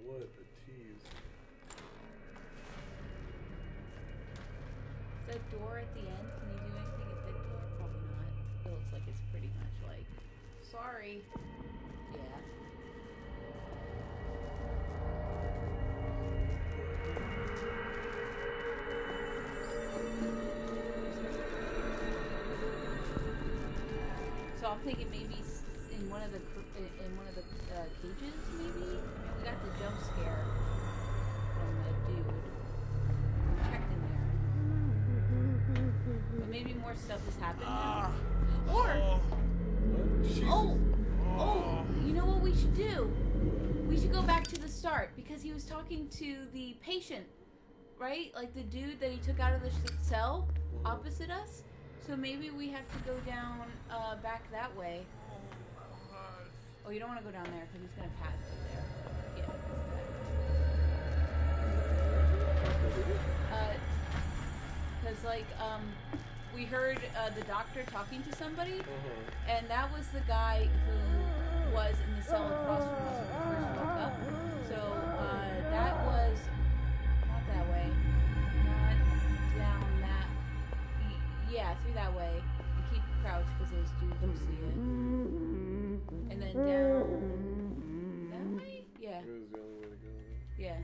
what a tease.
Is that door at the end? Can you do anything at that door? Probably not. It looks like it's pretty much like, sorry. Yeah. So I'm thinking maybe in one of the cages, maybe we got the jump scare from the dude. We checked in there, but maybe more stuff has happened now. Or oh, you know what we should do? We should go back to the start because he was talking to the patient, right? Like the dude that he took out of the cell opposite us. So maybe we have to go down back that way. Oh, you don't want to go down there because he's going to pass through there. Yeah. Because, like, we heard the doctor talking to somebody, and that was the guy who was in the cell across from us when we first woke up. So that was not that way. Not down that. Yeah, through that way. And keep crouched because those dudes will see it. And then down that way? Yeah.
It was the only way to go.
Yeah.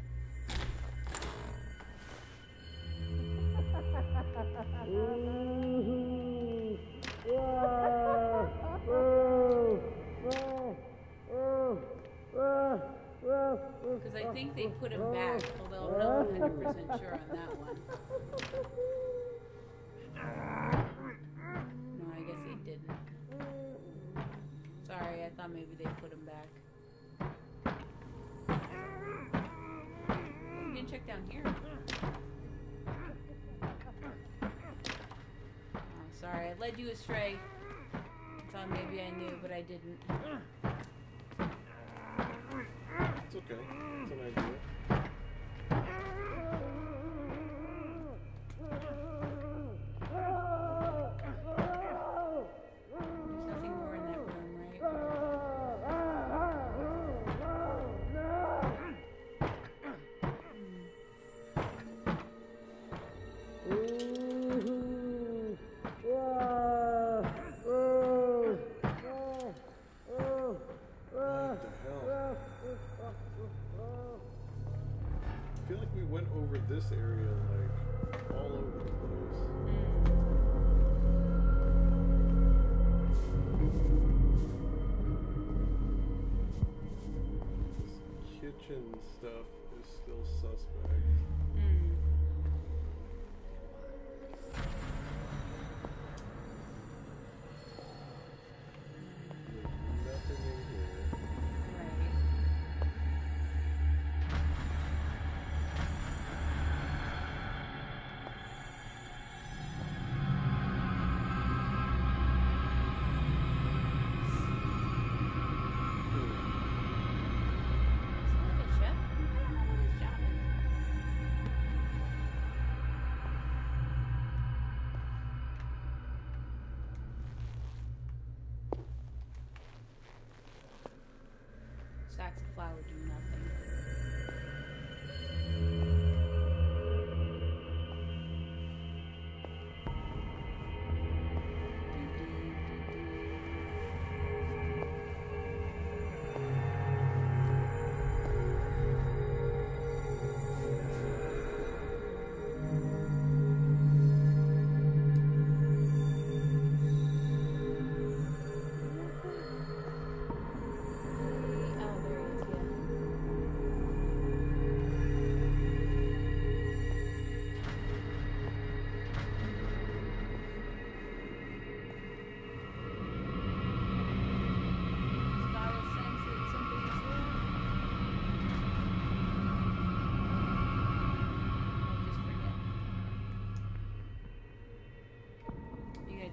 Because I think they put him back, although I'm not 100% sure on that one. No, I guess they didn't. Sorry, I thought maybe they put him back. We didn't check down here. Oh, sorry, I led you astray. I thought maybe I knew, but I didn't.
It's okay. It's an idea.
There's nothing more in that room, right?
What the hell?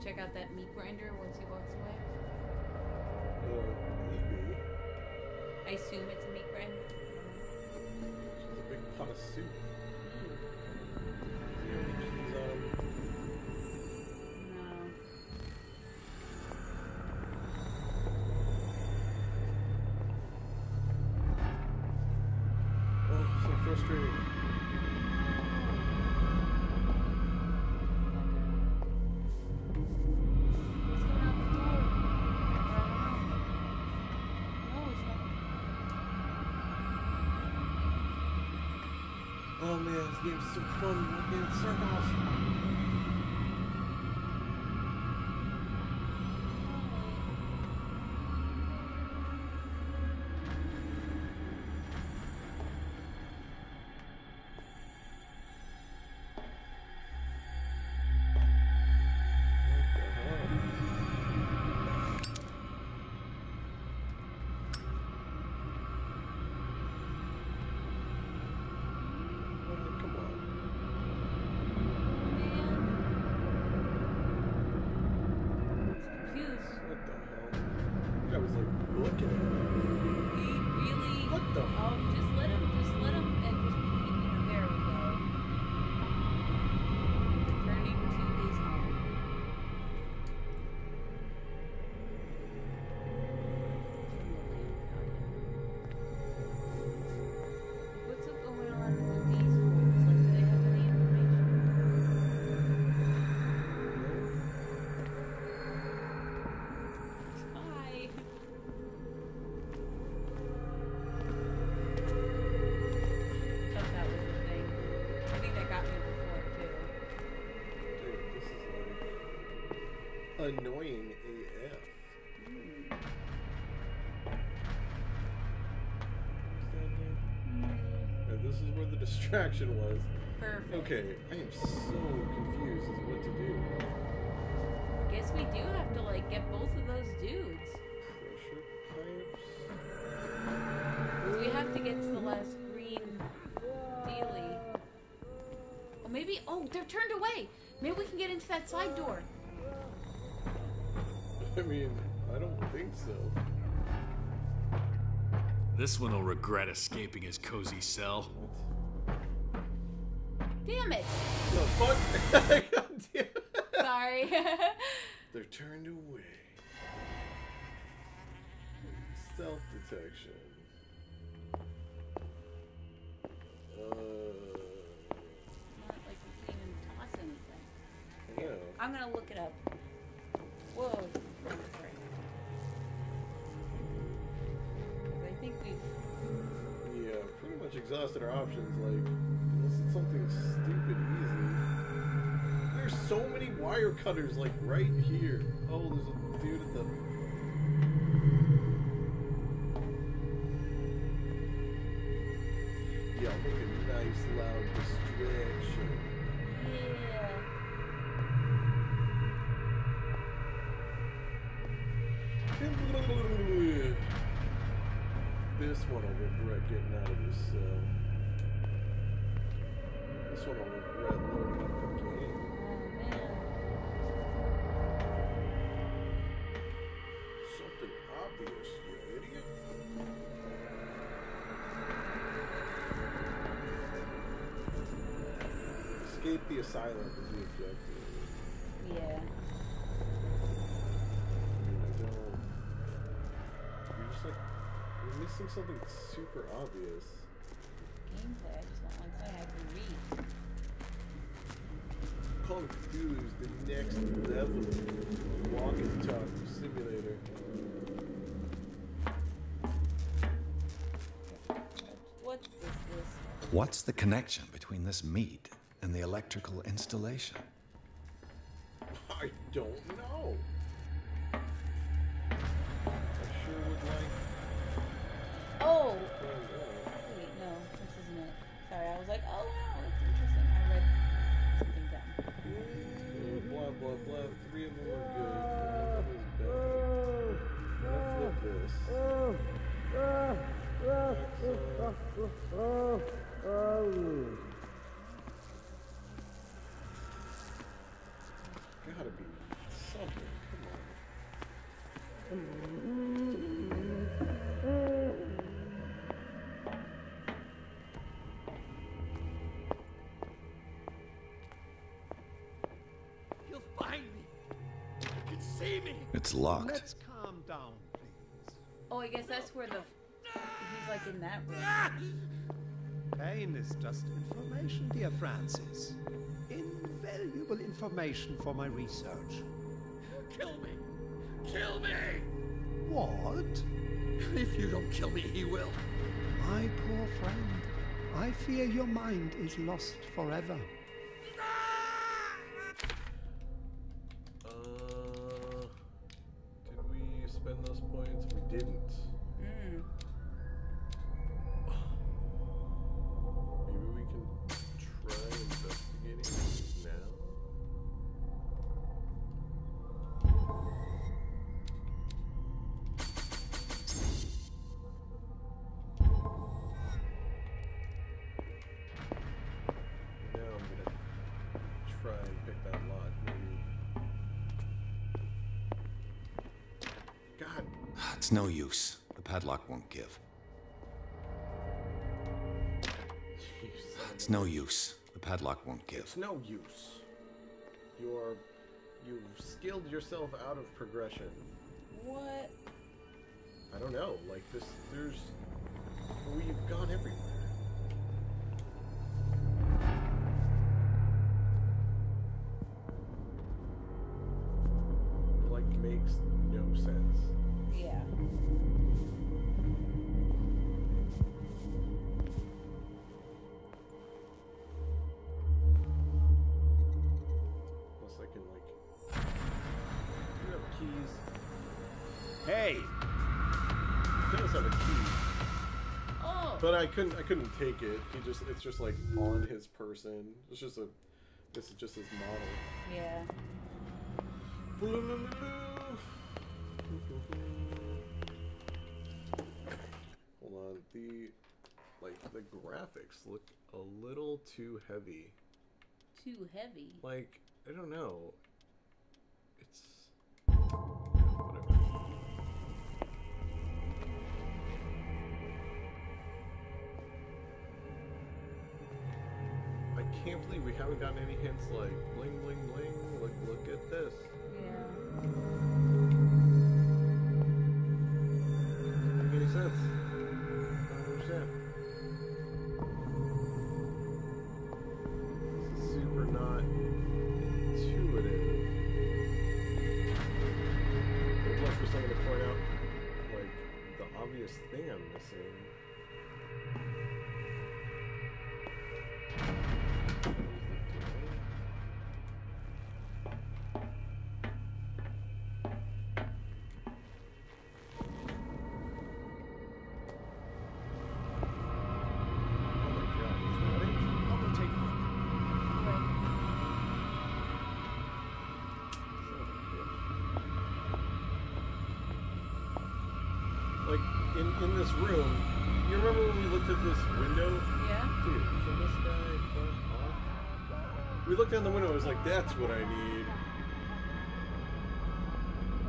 gonna check out that meat grinder once he walks away?
Maybe.
I assume it's a meat grinder.
It's a big pot of soup. Frustrating. Oh man, this game's so fun looking at circles. Annoying AF. And this is where the distraction was.
Perfect.
Okay, I am so confused as to what to do.
I guess we do have to like get both of those dudes.
Pressure
pipes. We have to get to the last green dealie. Oh, maybe. Oh, they're turned away. Maybe we can get into that side door.
I mean, I don't think so.
This one will regret escaping his cozy cell.
Damn it!
No, fuck! God damn it.
Sorry.
They're turned away. Stealth detection.
Not like we can even toss anything.
Yeah.
I'm gonna look it up. Whoa. I think we've...
Yeah, pretty much exhausted our options, like, unless it's something stupid easy. There's so many wire cutters, like, right here. Oh, there's a dude at the... Yeah, I'll make a nice, loud distraction.
Yeah.
This one I'll regret getting out of this cell. This one I'll regret loading up the game.
Oh man.
Something obvious, you idiot. Escape the asylum is the objective.
Yeah.
We're missing something super obvious.
Gameplay, I just want one thing I can read.
Call of Cthulhu is the next level walk and talk simulator.
What is this?
What's the connection between this meat and the electrical installation?
I don't know. I sure would like...
Oh! Wait, no, this isn't it. Sorry, I was like, oh wow, that's interesting. I read something down.
Blah, blah, blah. 3 of them are good. 1 of them is bad. I'm gonna flip this. Gotta be something. Come on.
He'll find me. You can see me.
It's locked.
Let's calm down, please.
Oh, I guess that's where he's like in that room.
Pain is just information, dear Francis. Invaluable information for my research.
Kill me. Kill me.
What?
If you don't kill me, he will.
My poor friend, I fear your mind is lost forever.
Did we spend those points? We didn't. Maybe we can try investigating now. Now I'm gonna try and pick that lock. Maybe. God.
It's no use. The padlock won't give. It's no use. The padlock won't give.
It's no use. You've skilled yourself out of progression.
What?
I don't know. Like this, we've gone everywhere. Like makes no sense.
Yeah.
Unless I can like. Do you have keys?
Hey!
He does have a key.
Oh.
But I couldn't take it. It's just like on his person. This is just his model.
Yeah.
Hold on. The graphics look a little too heavy.
Too heavy.
Like, I don't know. It's whatever. I can't believe we haven't gotten any hints like bling bling bling. Look at this.
Yeah.
Doesn't make any sense. I don't understand. This is super not intuitive. I'd love for someone to point out like the obvious thing I'm missing. In this room, you remember when we looked at this window?
Yeah.
Dude, can this guy fuck off? We looked down the window, I was like, that's what I need.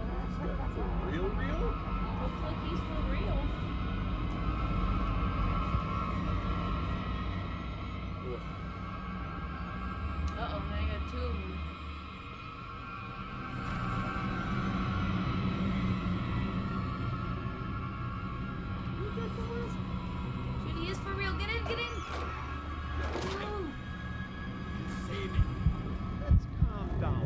This guy for real?
Looks like he's for real. Uh-oh, now you got two of them. Shit, he is for real. Get in, get in. Woo.
Save me.
Let's calm down.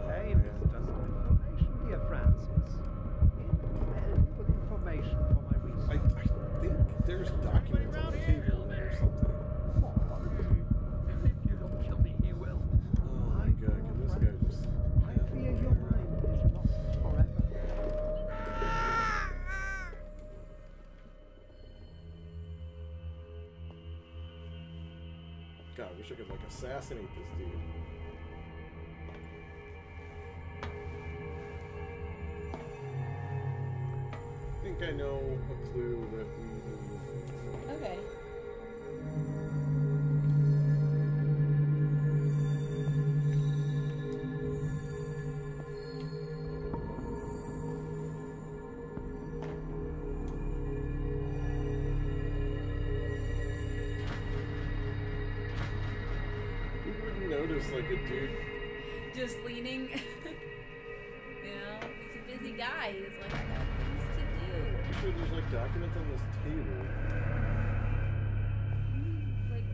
Pain is just information, dear Francis. Invaluable information for my research.
I think there's documents on the table or something.
If you don't kill me, he will.
Oh my god, can this guy just...
I fear your mind is lost forever.
God, I wish I could like assassinate this dude. I think I know a clue that we need.
Okay.
noticed like a dude
just leaning. You know, he's a busy guy. He's like, I got things to do.
I'm sure there's like documents on this table.
Like,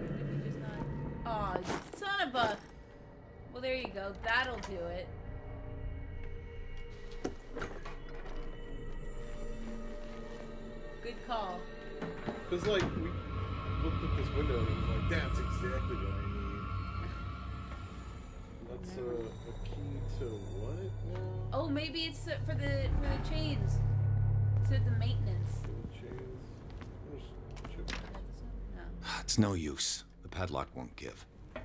did we just not? Oh, son of a. Well, there you go. That'll do it. Good call.
Cause like we looked at this window and it was like, that's exactly what I need. That's a key to what now?
Oh, maybe it's for the chains. To the maintenance.
Chains.
No.
It's no use. The padlock won't give.
Yeah,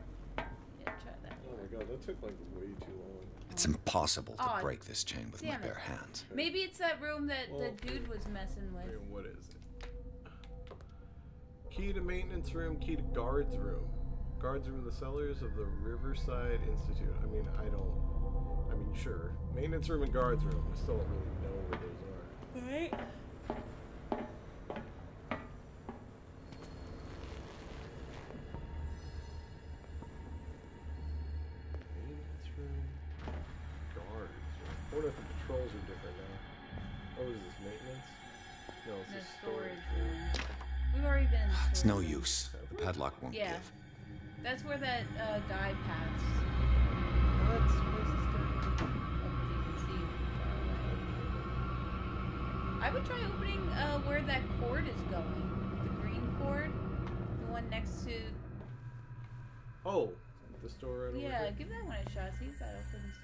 try that.
Oh my god, that took like way too long.
It's impossible to
Aw,
break this chain with my
damn it.
bare hands.
Maybe it's that room that the dude was messing with.
Okay, what is it? Key to maintenance room, key to guards room. Guards room in the cellars of the Riverside Institute. I mean, sure. Maintenance room and guards room. I still don't really know where those are.
Right?
Maintenance room, guards room. I wonder if the patrols are different now. Oh, is this maintenance? No, it's
The
a storage
room.
room.
We've already been in the
It's
storage
no
room.
use. The padlock won't
Yeah.
give.
That's where that guy passed.
What? Where's this guy?
Oh, 'cause you can see far away. I would try opening where that cord is going. The green cord. The one next to...
Oh, the store right over
Yeah,
here?
give that one a shot. See if that opens.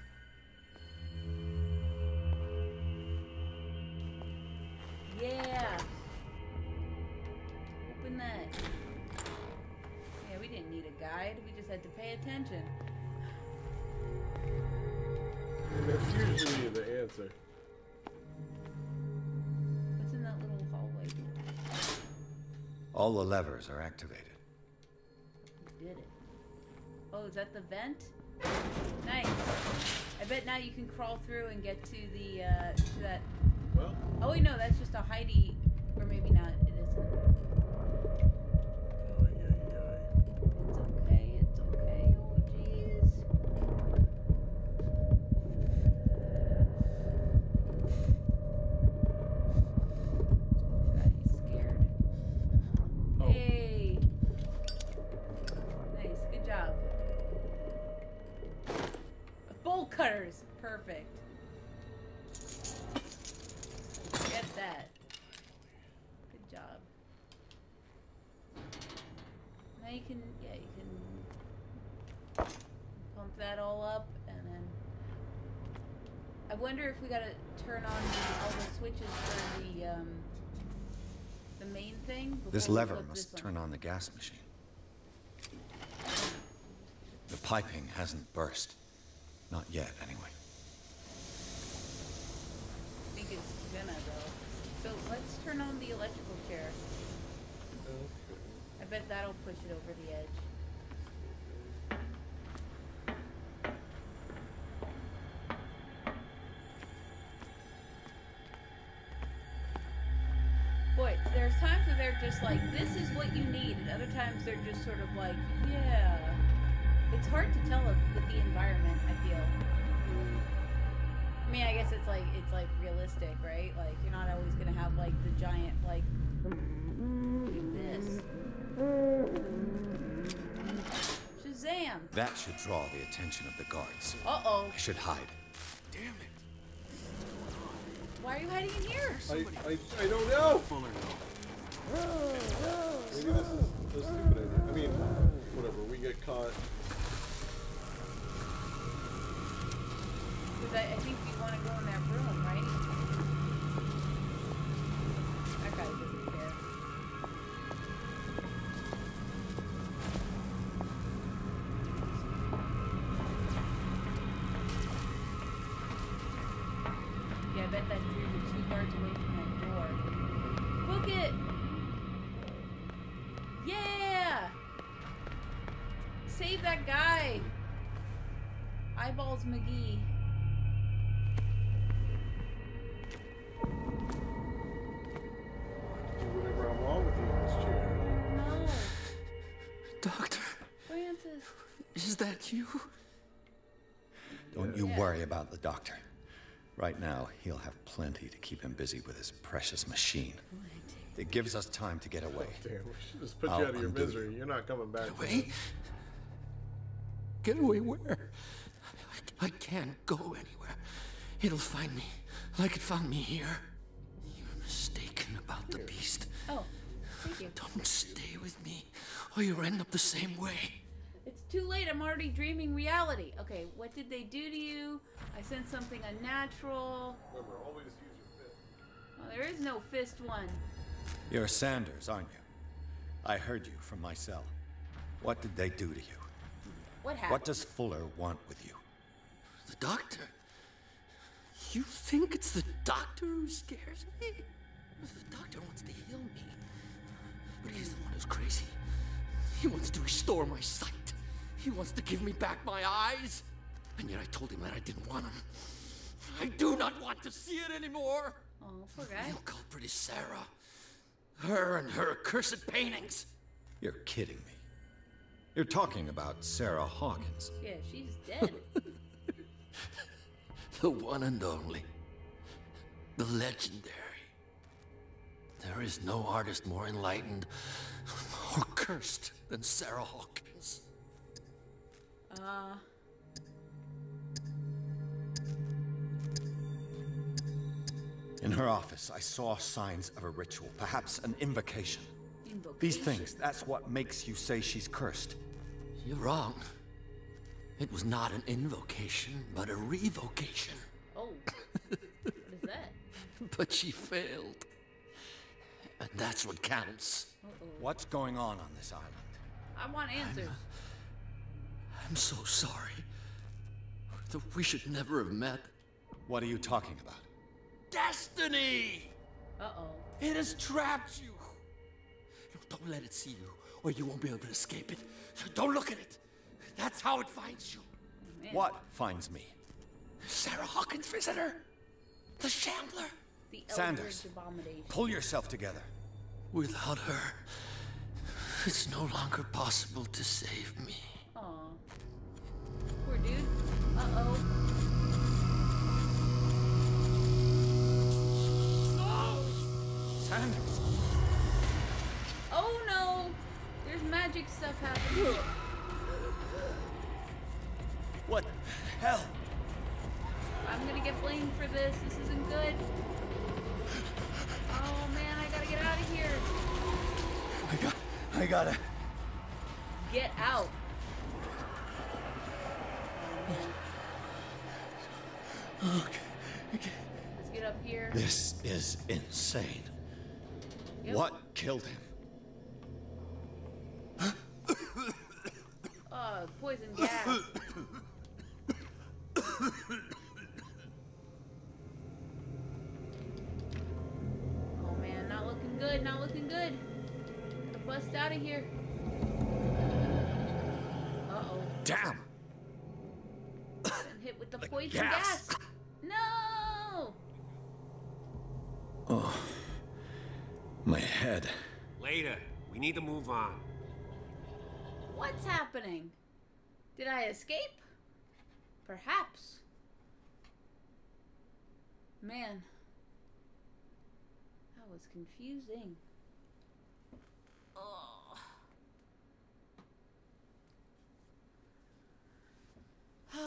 Yeah. Open that. Yeah, we didn't need a guide. We just had to pay attention.
And that's usually the answer.
What's in that little hallway?
All the levers are activated.
We did it. Oh, is that the vent? Nice. I bet now you can crawl through and get to the to that.
Well.
Oh wait, no, that's just a hidey, or maybe not. It isn't. It's okay. It's okay. Oh jeez. He's scared.
Oh.
Hey. Nice. Good job. Bolt cutters. Perfect. Get that. Good job. Now you can, yeah, you can pump that all up, and then I wonder if we gotta turn on all the switches for the main thing.
This
before we
lever
flip
must
this one.
turn on the gas machine. The piping hasn't burst. Not yet, anyway.
I think it's gonna though. So let's turn on the electrical chair.
Okay.
I bet that'll push it over the edge. Boy, there's times where they're just like, this is what you need, and other times they're just sort of like, yeah. It's hard to tell with the environment, I feel. I mean, I guess it's like realistic, right? Like, you're not always gonna have like the giant, like this. Shazam!
That should draw the attention of the guards.
Uh-oh.
I should hide.
Damn it.
Why are you hiding in here?
I don't know. Maybe this is a stupid idea. I mean, whatever. We get caught.
Because I think you want to go in that room, right? That guy doesn't care. Yeah, I bet that drew the 2 guards away from that door. Book it! Yeah! Save that guy! Eyeballs McGee.
Do whatever I want with you in this chair.
No.
Doctor.
Francis.
Is that you?
Don't you worry about the doctor. Right now, he'll have plenty to keep him busy with his precious machine. It gives us time to get away.
Damn, we should just put you out of your misery. You're not coming back.
Get away? Get away where? I can't go anywhere. It'll find me, like it found me here. You're mistaken about the beast.
Oh, thank you.
Don't stay with me, or you'll end up the same way.
It's too late. I'm already dreaming reality. Okay, what did they do to you? I sent something unnatural.
Remember, always use your fist.
Oh, there is no fist one.
You're Sanders, aren't you? I heard you from my cell. What did they do to you?
What happened?
What does Fuller want with you?
The doctor? You think it's the doctor who scares me? The doctor wants to heal me. But he's the one who's crazy. He wants to restore my sight. He wants to give me back my eyes. And yet I told him that I didn't want them. I do not want to see it anymore.
Oh, poor guy.
The real culprit is Sarah. Her and her accursed paintings.
You're kidding me. You're talking about Sarah Hawkins.
Yeah, she's dead.
The one and only. The legendary. There is no artist more enlightened or cursed than Sarah Hawkins.
In her office, I saw signs of a ritual, perhaps an invocation. These things, that's what makes you say she's cursed.
You're wrong. It was not an invocation, but a revocation.
Oh, what is that?
But she failed. And that's what counts.
What's going on this island?
I want answers.
I'm so sorry. We should never have met.
What are you talking about?
Destiny!
Uh-oh.
It has trapped you. Don't let it see you, or you won't be able to escape it. Don't look at it. That's how it finds you.
Man.
What finds me?
Sarah Hawkins' visitor. The Shambler.
The
Sanders,
abomination.
pull yourself together.
Without her, it's no longer possible to save me.
Aw. Poor dude. Uh-oh.
Sanders!
Oh no! There's magic stuff happening.
What the hell?
I'm gonna get blamed for this. This isn't good. Oh man, I gotta get out of here.
I gotta...
Get out.
Okay.
Let's get up here.
This is insane.
Yep.
What killed him?
Poison gas. Oh man, not looking good, not looking good. Gotta bust out of here. Uh-oh.
Damn!
Been hit with the poison gas. No!
Oh, my head.
Later. We need to move on.
What's happening? Did I escape? Perhaps. Man. That was confusing. Oh.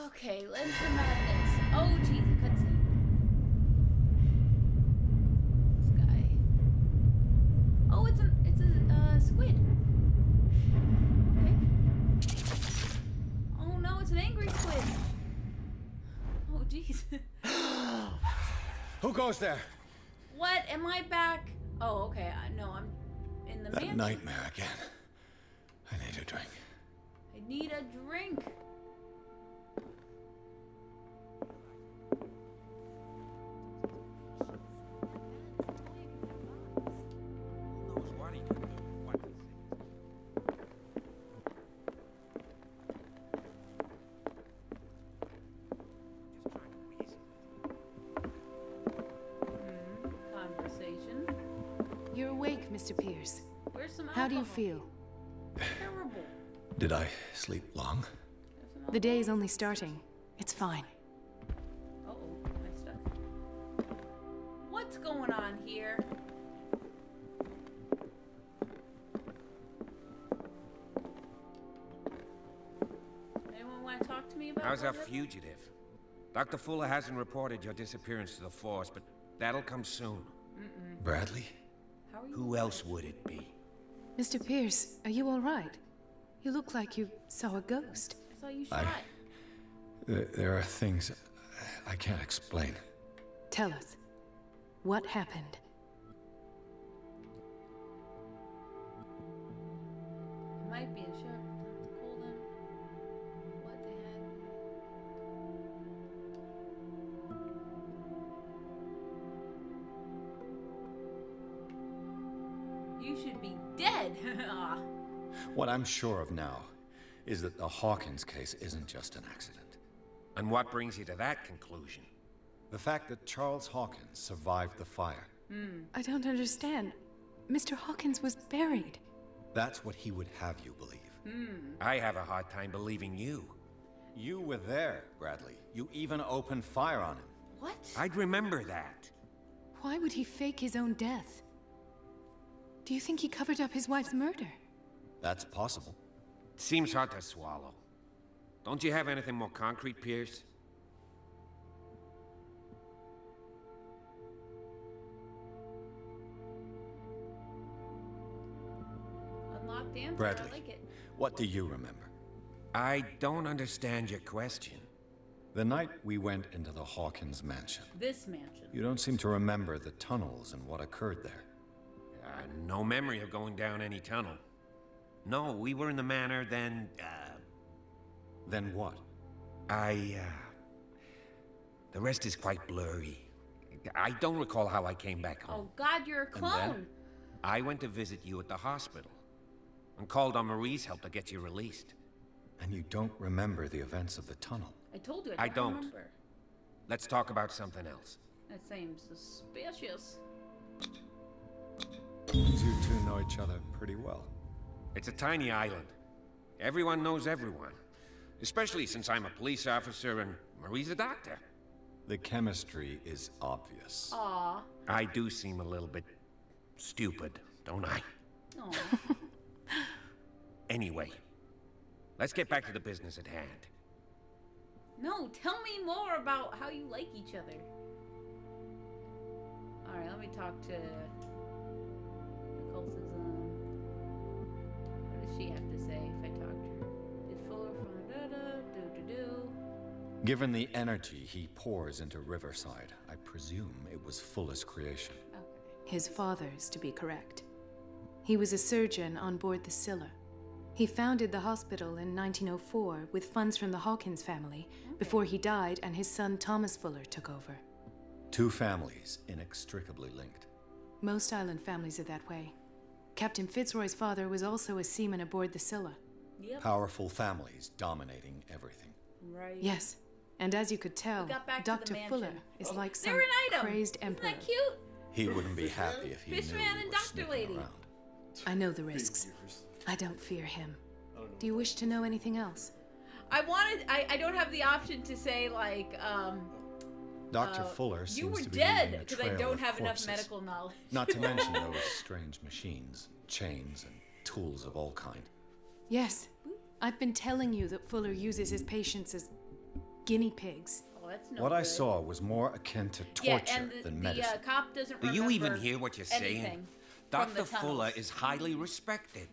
Okay, Lantern Madness. Oh, geez, a cutscene. This guy. Oh, it's a squid. Okay. Oh no, it's an angry squid. Oh, jeez.
Who goes there?
What? Am I back? Oh, okay. No, I'm in the
That nightmare again. I need a drink.
I need a drink.
You're awake, Mr. Pierce.
Where's some
How do you
alcohol?
feel?
Terrible.
Did I sleep long?
The day is only starting. It's fine.
Uh-oh, my stuff. What's going on here? Anyone want to talk to me about
How's our
whatever?
fugitive? Dr. Fuller hasn't reported your disappearance to the force, but that'll come soon.
Bradley?
How are you?
Who else would it be?
Mr. Pierce, are you all right? You look like you saw a ghost.
I saw you shot.
There are things I can't explain.
Tell us, what happened?
It might be a sharp time to call them. What they had. You should be dead.
What I'm sure of now is that the Hawkins case isn't just an accident.
And what brings you to that conclusion?
The fact that Charles Hawkins survived the fire.
I don't understand. Mr. Hawkins was buried.
That's what he would have you believe.
I have a hard time believing you.
You were there, Bradley. You even opened fire on him.
What?
I'd remember that.
Why would he fake his own death? Do you think he covered up his wife's murder?
That's possible.
Seems hard to swallow. Don't you have anything more concrete, Pierce?
Unlocked answer.
Bradley,
I like it.
what do you remember?
I don't understand your question.
The night we went into the Hawkins mansion.
This mansion.
You don't seem to remember the tunnels and what occurred there.
No memory of going down any tunnel. No, we were in the manor, then,
Then what?
The rest is quite blurry. I don't recall how I came back home.
Oh God, you're a clone.
I went to visit you at the hospital and called on Marie's help to get you released.
And you don't remember the events of the tunnel?
I told you
I
I
don't.
remember.
Let's talk about something else.
That seems suspicious.
You two know each other pretty well.
It's a tiny island. Everyone knows everyone. Especially since I'm a police officer and Marie's a doctor.
The chemistry is obvious.
Aw.
I do seem a little bit stupid, don't I?
Aw.
Anyway, let's get back to the business at hand.
No, tell me more about how you like each other. Alright, let me talk to Nicholas's, what does she have to say if I talk to her? Did Fuller find do-do-do?
Given the energy he pours into Riverside, I presume it was Fuller's creation.
Okay.
His father's, to be correct. He was a surgeon on board the Scylla. He founded the hospital in 1904 with funds from the Hawkins family before he died and his son Thomas Fuller took over.
Two families inextricably linked.
Most island families are that way. Captain Fitzroy's father was also a seaman aboard the Scylla.
Yep.
Powerful families dominating everything.
Right.
Yes, and as you could tell,
We got back to the
Dr.
mansion.
Fuller is like some
They're an item.
crazed emperor.
Isn't that cute?
He wouldn't be happy if he knew
Fishman
we
and
were
Doctor
sniffing
Lady.
around.
I know the risks. I don't fear him. Do you wish to know anything else?
I don't have the option to say like,
Dr. Fuller seems
you were
to be
dead
leaving a
because I
trail
don't
of
have enough
corpses.
medical knowledge.
Not to mention those strange machines, chains, and tools of all kind.
Yes, I've been telling you that Fuller uses his patients as guinea pigs.
Oh, that's no
What I
good.
saw was more akin to
Yeah,
torture
and
than
the
medicine.
cop doesn't
Do
remember
you even hear what you're saying?
anything from the
Dr. Fuller
tunnels.
is highly respected.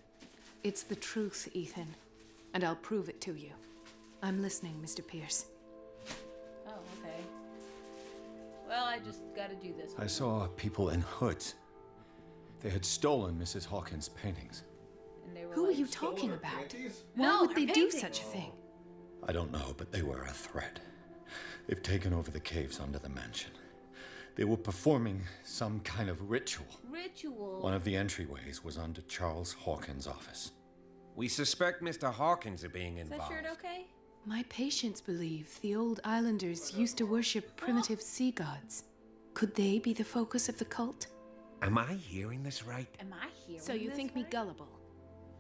It's the truth, Ethan, and I'll prove it to you. I'm listening, Mr. Pierce.
Oh, okay. Well, I just gotta do this.
I saw people in hoods. They had stolen Mrs. Hawkins' paintings.
And they were
Who are
like,
you talking about? Why
No,
would
they're
they do
paintings.
such a thing?
I don't know, but they were a threat. They've taken over the caves under the mansion. They were performing some kind of ritual.
Ritual.
One of the entryways was under Charles Hawkins' office.
We suspect Mr. Hawkins of being
Is that
involved.
shirt okay?
My patients believe the old islanders used to worship primitive sea gods. Could they be the focus of the cult?
Am I hearing this right?
Am I hearing
So you
this
think me
right?
gullible?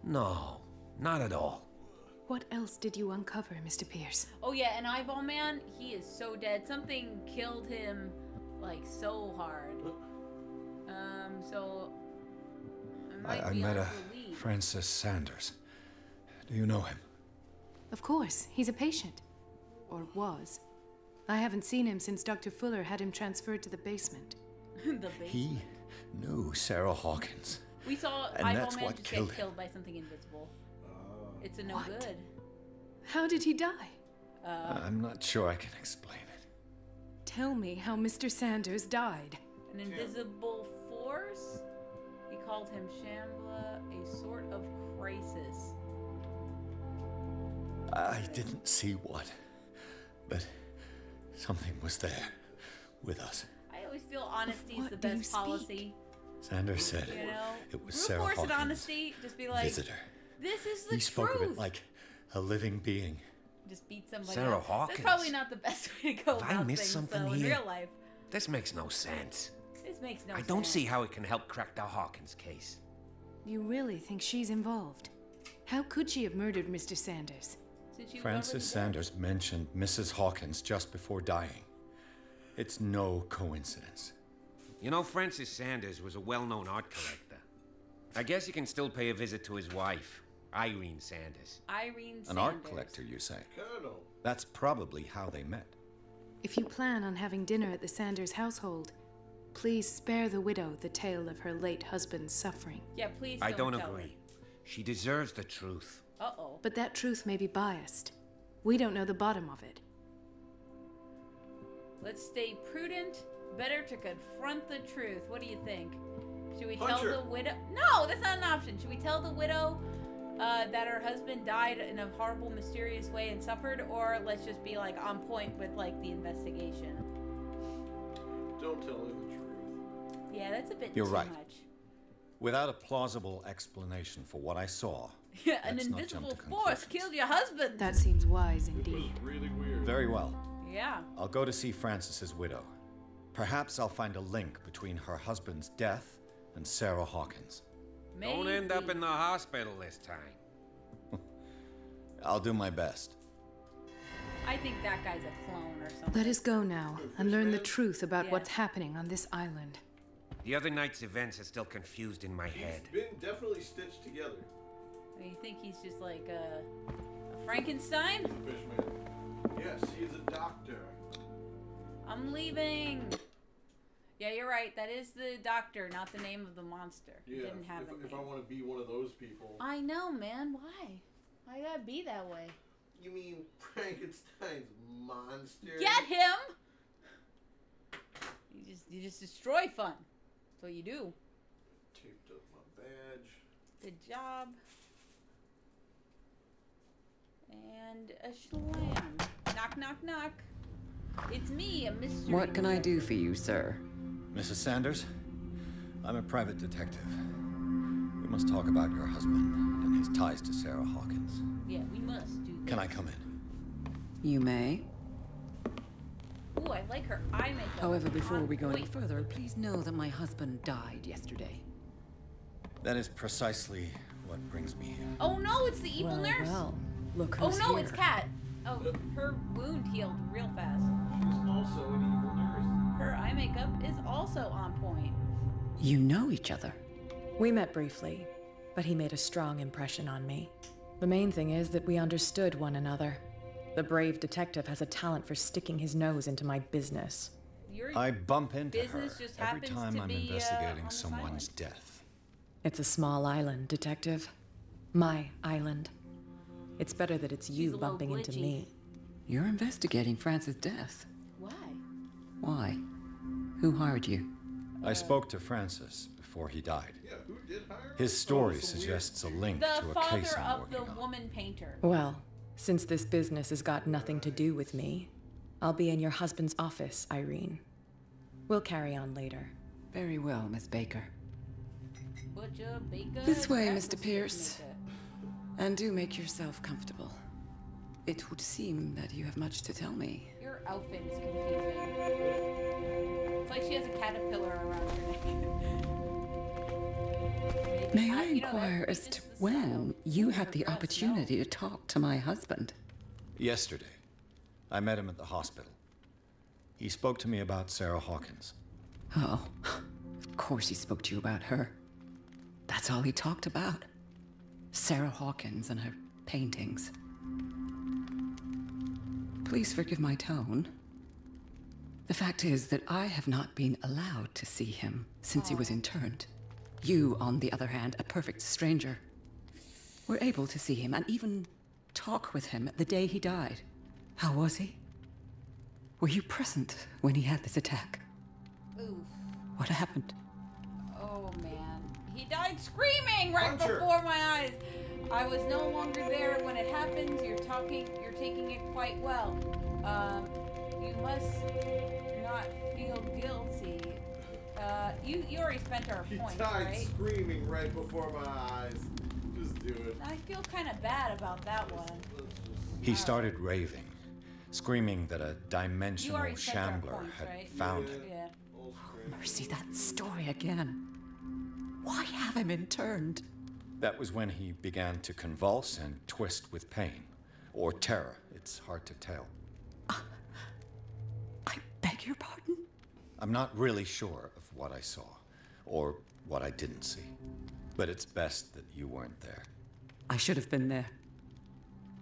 No, not at all.
What else did you uncover, Mr. Pierce?
Oh yeah, and Eyeball Man, he is so dead. Something killed him, like, so hard. So...
I met a Francis Sanders. Do you know him?
Of course, he's a patient. Or was. I haven't seen him since Dr. Fuller had him transferred to the basement.
The basement.
He knew Sarah Hawkins.
We saw
and
Eyeball
that's
Man
what
just
killed
get
him.
killed by something invisible. It's a no
What?
good.
How did he die?
I'm not sure I can explain it.
Tell me how Mr. Sanders died.
An invisible force? He called him Shambhala, a sort of crisis.
I didn't see what, but something was there with us.
I always feel honesty is the
do you
best policy.
Sanders said
You know?
it was
Brute
Sarah
force
Hawkins,
and honesty, just be like,
visitor.
this is the
He spoke
truth.
of it like a living being.
Just beat somebody
Sarah
up.
Hawkins?
That's probably not the best way to go
Have I
about
missed
things,
something
though, in
here?
real life.
This makes no sense.
This makes no
I
sense.
don't see how it can help crack the Hawkins case.
You really think she's involved? How could she have murdered Mr. Sanders?
Since you
Francis Sanders mentioned Mrs. Hawkins just before dying. It's no coincidence.
You know, Francis Sanders was a well-known art collector. I guess you can still pay a visit to his wife, Irene Sanders.
Irene Sanders.
An art collector, you say?
Colonel.
That's probably how they met.
If you plan on having dinner at the Sanders household, please spare the widow the tale of her late husband's suffering.
Yeah, please
I don't
tell
agree. She deserves the truth.
Her. Uh-oh.
But that truth may be biased. We don't know the bottom of it.
Let's stay prudent. Better to confront the truth. What do you think? Should we
Punch
tell
her.
the widow? No, that's not an option. Should we tell the widow that her husband died in a horrible, mysterious way and suffered? Or let's just be, like, on point with, like, the investigation?
Don't tell her the truth.
Yeah, that's a bit
You're
too
right.
much.
Without a plausible explanation for what I saw,
Yeah, an
let's not jump
invisible
to
force
conclusions.
killed your husband.
That seems wise indeed.
Really weird.
Very well.
Yeah.
I'll go to see Francis's widow. Perhaps I'll find a link between her husband's death and Sarah Hawkins.
Don't end up in the hospital this time.
I'll do my best.
I think that guy's a clone or something.
Let us go now and learn the truth about what's happening on this island.
The other night's events are still confused in my head.
Been definitely stitched together.
You think he's just like a Frankenstein?
Fishman. Yes, he's a doctor.
I'm leaving. Yeah, you're right. That is the doctor, not the name of the monster. It
Yeah,
didn't have a
if
name.
I want to be one of those people.
I know, man. Why? Why gotta be that way?
You mean Frankenstein's monster?
Get him! You just destroy fun. That's what you do.
Taped up my badge.
Good job. And a slam. Knock, knock, knock. It's me, a mystery.
What can I do for you, sir?
Mrs. Sanders, I'm a private detective. We must talk about your husband and his ties to Sarah Hawkins.
Yeah, we must do this.
Can I come in?
You may.
Ooh, I like her eye makeup.
However, before we go any
Wait.
further, please know that my husband died yesterday.
That is precisely what brings me here.
Oh no, it's the evil nurse.
Well, look
Oh
who's
no,
here.
it's Kat. Oh, her wound healed real fast.
She's also an evil nurse.
Her eye makeup is also on point.
You know each other.
We met briefly, but he made a strong impression on me. The main thing is that we understood one another. The brave detective has a talent for sticking his nose into my business.
I bump into her
business just
every
happens
time
to
I'm
be,
investigating
on this
someone's death.
It's a small island, detective. My island. It's better that it's you bumping into me.
You're investigating Francis' death.
Why?
Why? Who hired you?
I spoke to Francis before he died.
Yeah, who did hire her?
His story suggests a link
The
to a
father
case I'm
of
working
the
on.
woman painter.
Well, since this business has got nothing to do with me, I'll be in your husband's office, Irene. We'll carry on later.
Very well, Miss Baker.
Butcher, baker,
This way,
cat
Mr.
was
Pierce.
maker.
And do make yourself comfortable. It would seem that you have much to tell me.
Your outfit is confusing. It's like she has a caterpillar around her neck.
May I inquire as to when you had the opportunity to talk to my husband?
Yesterday. I met him at the hospital. He spoke to me about Sarah Hawkins.
Oh, of course he spoke to you about her. That's all he talked about. Sarah Hawkins and her paintings. Please forgive my tone. The fact is that I have not been allowed to see him since he was interned. You, on the other hand, a perfect stranger, were able to see him and even talk with him the day he died. How was he? Were you present when he had this attack?
Oof.
What happened?
Oh man, he died screaming right before my eyes. I was no longer there when it happened. You're taking it quite well. You must not feel guilty. You already spent our points, right?
He died screaming right before my eyes. Just do it.
I feel kind of bad about that one.
He started raving, screaming that a dimensional shambler had found him.
Yeah.
Oh, mercy, that story again. Why have him interned?
That was when he began to convulse and twist with pain. Or terror. It's hard to tell.
I beg your pardon?
I'm not really sure of what I saw. Or what I didn't see. But it's best that you weren't there.
I should have been there.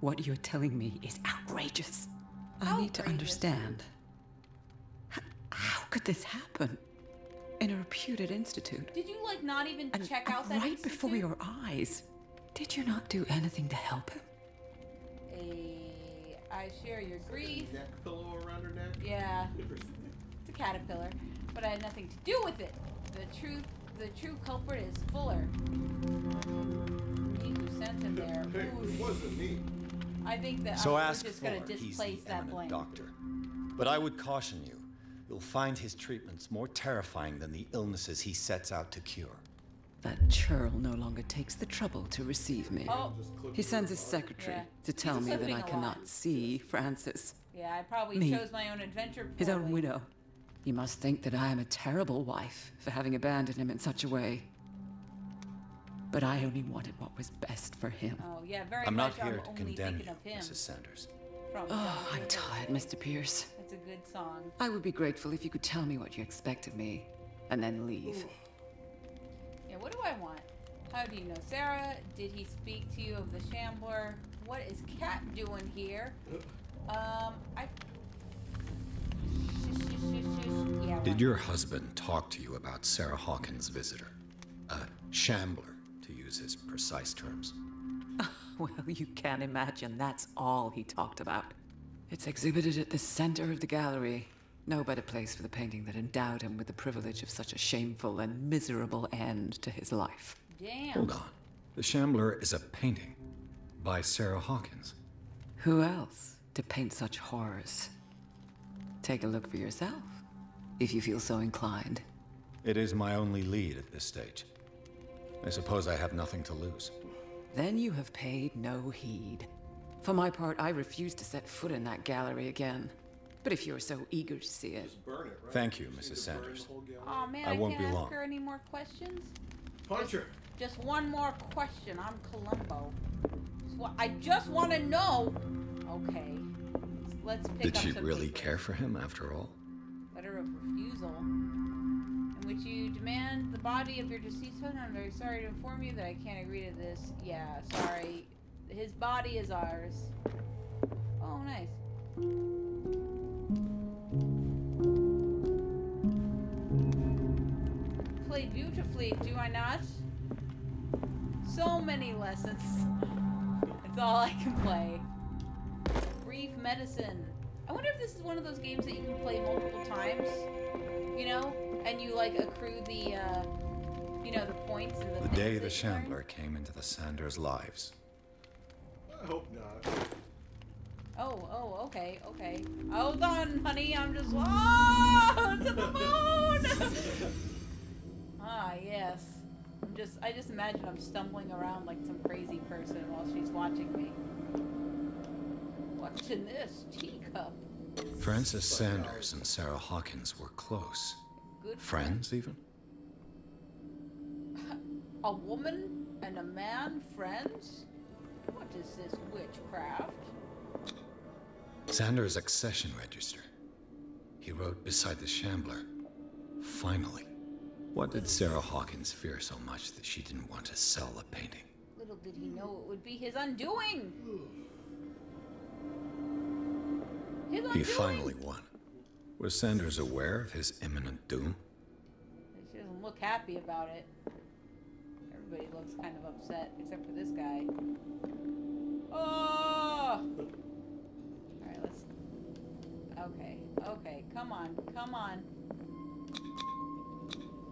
What you're telling me is outrageous. I need to understand. How could this happen? In a reputed institute.
Did you, like, not even check out that
right
institute?
Before your eyes. Did you not do anything to help him?
I share your grief.
Neck pillow around her neck?
Yeah. It's a caterpillar. But I had nothing to do with it. The true culprit is Fuller. He who sent him there.
Hey, it wasn't me.
I think that
so
we're
ask
just going
Fuller.
to displace
He's the
that
eminent
blame.
doctor. But I would caution you. You'll find his treatments more terrifying than the illnesses he sets out to cure.
That churl no longer takes the trouble to receive me.
Oh.
He sends his secretary to tell me that I cannot see Francis.
Yeah, I probably
Me.
chose my own adventure.
His own
poorly.
widow. He must think that I am a terrible wife for having abandoned him in such a way. But I only wanted what was best for him.
Oh, yeah, very
I'm
much.
not here
I'm
to
only
condemn
thinking
you,
of him.
Mrs. Sanders.
Oh, I'm tired, Mr. Pierce.
That's a good song.
I would be grateful if you could tell me what you expect of me, and then leave.
Ooh. Yeah, what do I want? How do you know Sarah? Did he speak to you of the Shambler? What is Kat doing here? Yeah,
Did your husband talk to you about Sarah Hawkins' visitor? A shambler, to use his precise terms.
Well, you can imagine that's all he talked about. It's exhibited at the center of the gallery. No better place for the painting that endowed him with the privilege of such a shameful and miserable end to his life.
Damn.
Hold on. The Shambler is a painting by Sarah Hawkins.
Who else to paint such horrors? Take a look for yourself, if you feel so inclined.
It is my only lead at this stage. I suppose I have nothing to lose.
Then you have paid no heed. For my part, I refuse to set foot in that gallery again. But if you're so eager to see it...
Burn it, right?
Thank you, Mrs. Sanders.
Oh man,
I won't
can't
be
ask
long.
her any more questions.
Punch her.
Just one more question. I'm Columbo. I just want to know. Okay. Let's pick
Did
up
she
some
really
paper.
care for him after all?
Letter of refusal. In which you demand the body of your deceased husband. I'm very sorry to inform you that I can't agree to this. Yeah, sorry. His body is ours. Oh, nice. Played beautifully, do I not? So many lessons. It's all I can play. Brief medicine. I wonder if this is one of those games that you can play multiple times, you know, and you like accrue the, you know, the points and
The day the Shambler came into the Sanders' lives.
I hope not.
Oh, okay. Hold on, honey, I'm just, oh, to the moon! Ah, yes. I just imagine I'm stumbling around like some crazy person while she's watching me. What's in this teacup?
Francis Sanders and Sarah Hawkins were close.
Good
Friends, even?
A woman and a man friends? What is this witchcraft?
Xander's accession register. He wrote beside the Shambler, "Finally." What did Sarah Hawkins fear so much that she didn't want to sell the painting?
Little did he know it would be his undoing.
He finally won. Was Sanders aware of his imminent doom?
She doesn't look happy about it. Everybody looks kind of upset, except for this guy. Oh! Alright, let's... Okay, come on.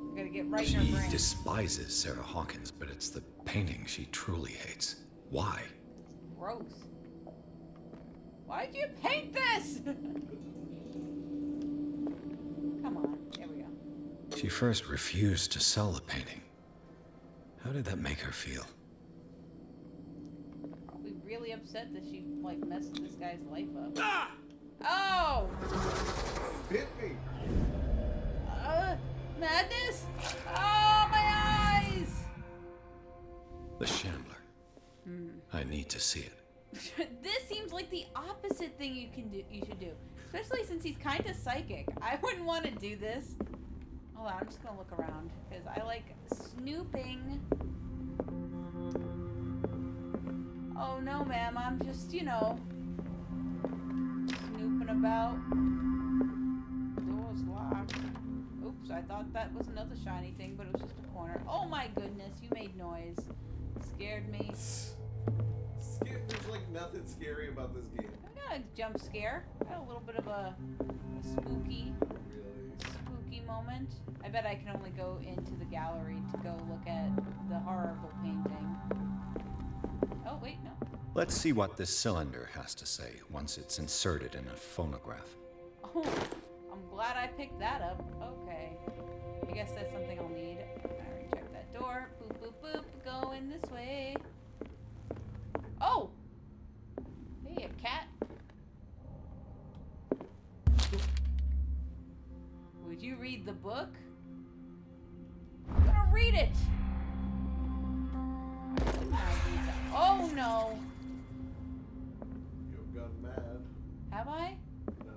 We gotta get right in her brain.
She despises Sarah Hawkins, but it's the painting she truly hates. Why?
It's gross. Why'd you paint this? Come on, there we go.
She first refused to sell the painting. How did that make her feel?
Probably really upset that she, like, messed this guy's life up. Ah! Oh!
Hit me!
Madness? Oh, my eyes!
The Shambler. I need to see it.
This seems like the opposite thing you should do. Especially since he's kind of psychic. I wouldn't want to do this. Hold on, I'm just gonna look around. Because I like snooping. Oh no, ma'am. I'm just, you know, snooping about. Door's locked. Oops, I thought that was another shiny thing, but it was just a corner. Oh my goodness, you made noise. Scared me.
There's like nothing scary about this game.
I got a jump scare. I got a little bit of a spooky moment. I bet I can only go into the gallery to go look at the horrible painting. Oh, wait, no.
Let's see what this cylinder has to say once it's inserted in a phonograph.
Oh, I'm glad I picked that up. Okay. I guess that's something I'll need. I already checked that door. Boop, boop, boop. Going this way. Oh! Hey, a cat. Would you read the book? I'm gonna read it! Oh no!
You've gone mad.
Have I?
No.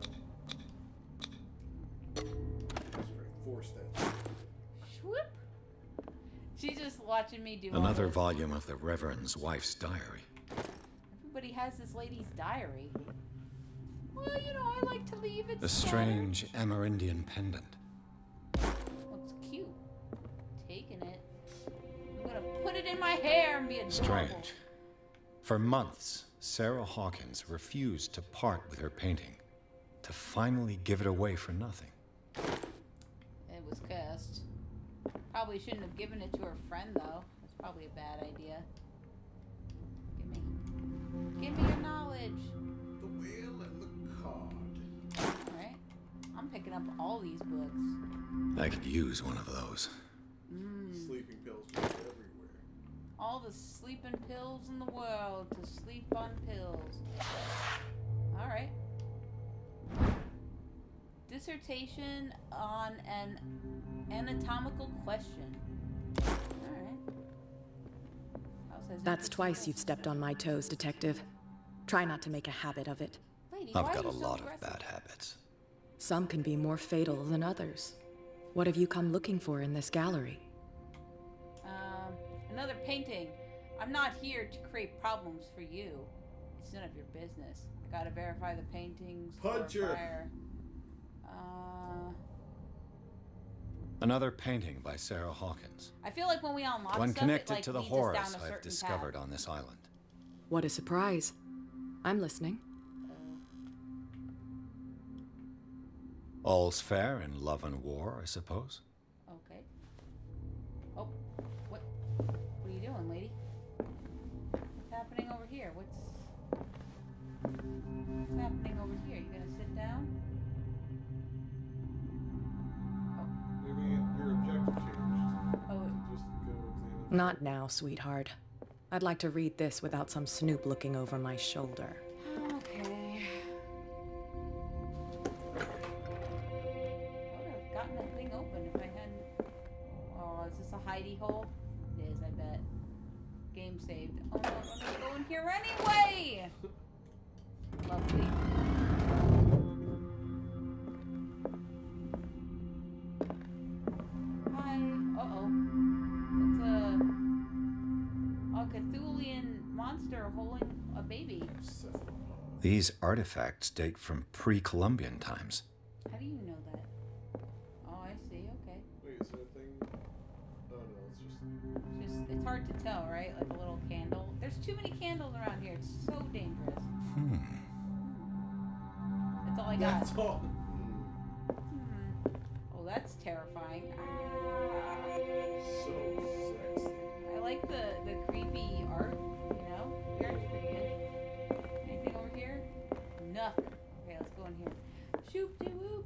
Strength 4 stats.
Swoop! She's just watching me do
another volume of the Reverend's wife's diary.
Everybody has this lady's diary. Well, you know, I like to leave it.
A strange Amerindian pendant.
Looks cute. Taking it. I'm gonna put it in my hair and be adorable.
Strange. For months, Sarah Hawkins refused to part with her painting, to finally give it away for nothing.
It was cursed. Probably shouldn't have given it to her friend, though. That's probably a bad idea. Give me your knowledge.
The whale and the cod.
Alright. I'm picking up all these books.
I could use one of those.
Sleeping pills just everywhere.
All the sleeping pills in the world to sleep on pills. Alright. Dissertation on an anatomical question. Alright.
That's twice you've stepped on my toes, Detective. Try not to make a habit of it.
Lady,
I've got a lot of bad habits.
Some can be more fatal than others. What have you come looking for in this gallery?
Another painting. I'm not here to create problems for you. It's none of your business. I gotta verify the paintings.
Punch her.
Another painting by Sarah Hawkins.
I feel like when we unlock
one
stuff,
connected
it, like,
to the
leads us
horrors
down a
I've
certain
discovered
path.
on this island.
What a surprise. I'm listening.
All's fair in love and war, I suppose.
Okay. Oh, what are you doing, lady? What's happening over here? What's happening over here? You gonna sit down?
Maybe your objective changed.
Oh,
just go examine.
Not now, sweetheart. I'd like to read this without some snoop looking over my shoulder.
Okay. I would have gotten that thing open if I hadn't. Oh, is this a hidey hole? It is. I saved. Oh no, I'm gonna go in here anyway! Lovely. Hi. Uh-oh. That's a Cthulhu monster holding a baby.
These artifacts date from pre-Columbian times.
How do you know that? Oh, I see. Okay.
Wait, is there a thing? Oh no, it's
it's hard to tell, right? Like a little candle. There's too many candles around here. It's so dangerous. That's all I got.
That's all.
Oh, that's terrifying.
So sexy.
I like the creepy art, you know? The art's pretty good. Anything over here? Nothing. Okay, let's go in here. Shoop-de-whoop.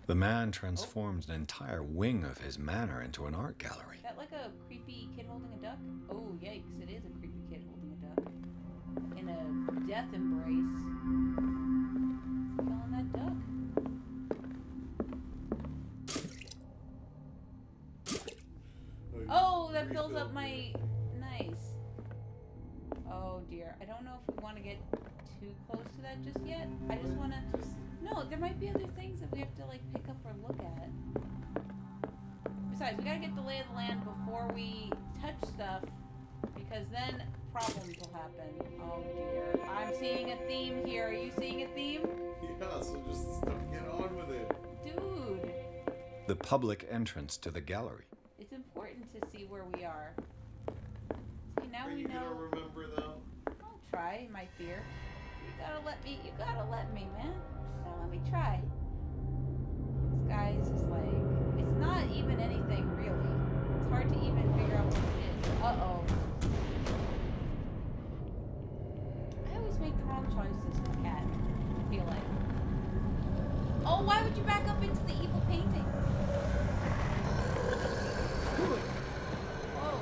The man transforms an entire wing of his manor into an art gallery.
Is that like a creepy kid holding a duck? Oh, yikes, it is a creepy kid holding a duck. In a death embrace. Killing that duck. Oh, that fills up my... Nice. Oh dear. I don't know if we want to get too close to that just yet. I just want to... No, there might be other things that we have to like pick up or look at. Besides, we gotta get the lay of the land before we touch stuff, because then problems will happen. Oh dear. I'm seeing a theme here. Are you seeing a theme?
Yeah, so just get on with it.
Dude.
The public entrance to the gallery.
It's important to see where we are. See, now we know.
Are you gonna remember though?
I'll try, my fear. You gotta let me, man. Let me try. This guy is just like, it's not even anything really. It's hard to even figure out what it is. Uh-oh. I always make the wrong choices with cat, I feel like. Oh, why would you back up into the evil painting? Whoa.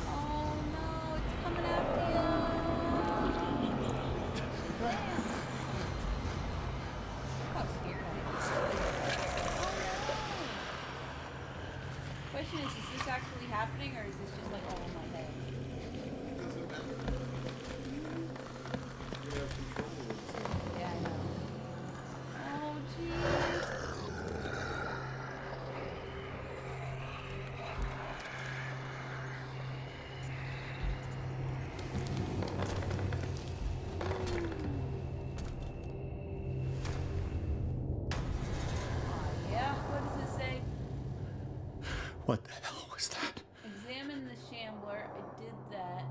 Oh no, it's coming after you. Question is this actually happening, or is this just like all in my head?
Doesn't matter. You have control of it.
Yeah, I know. Oh, jeez. Yeah, what does it say?
What the hell was that?
Examine the shambler. I did that.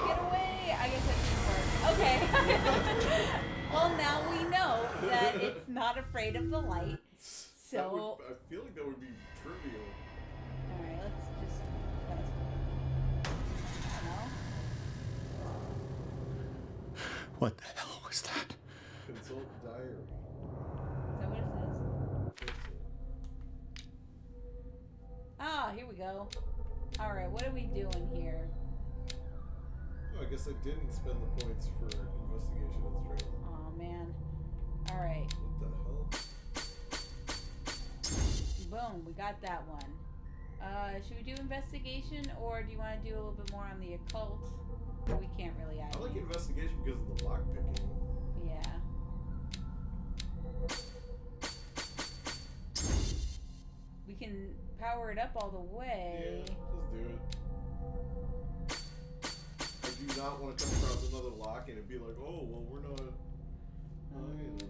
Get away! I guess that didn't work. Okay. Well, now we know that it's not afraid of the light. So.
I feel like that would be trivial.
Alright, let's just fast forward.
What the hell was that?
Consult diary.
Is that what it says? Ah, here we go. Alright, what are we doing here?
Oh, I guess I didn't spend the points for investigation and strength.
Oh man. Alright.
What the hell?
Boom, we got that one. Should we do investigation, or do you want to do a little bit more on the occult? Or we can't really add.
I like investigation because of the lock picking.
Yeah. We can power it up all the way.
Yeah, let's do it. I do not want to come across another lock and it'd be like, oh, well, we're not. You know.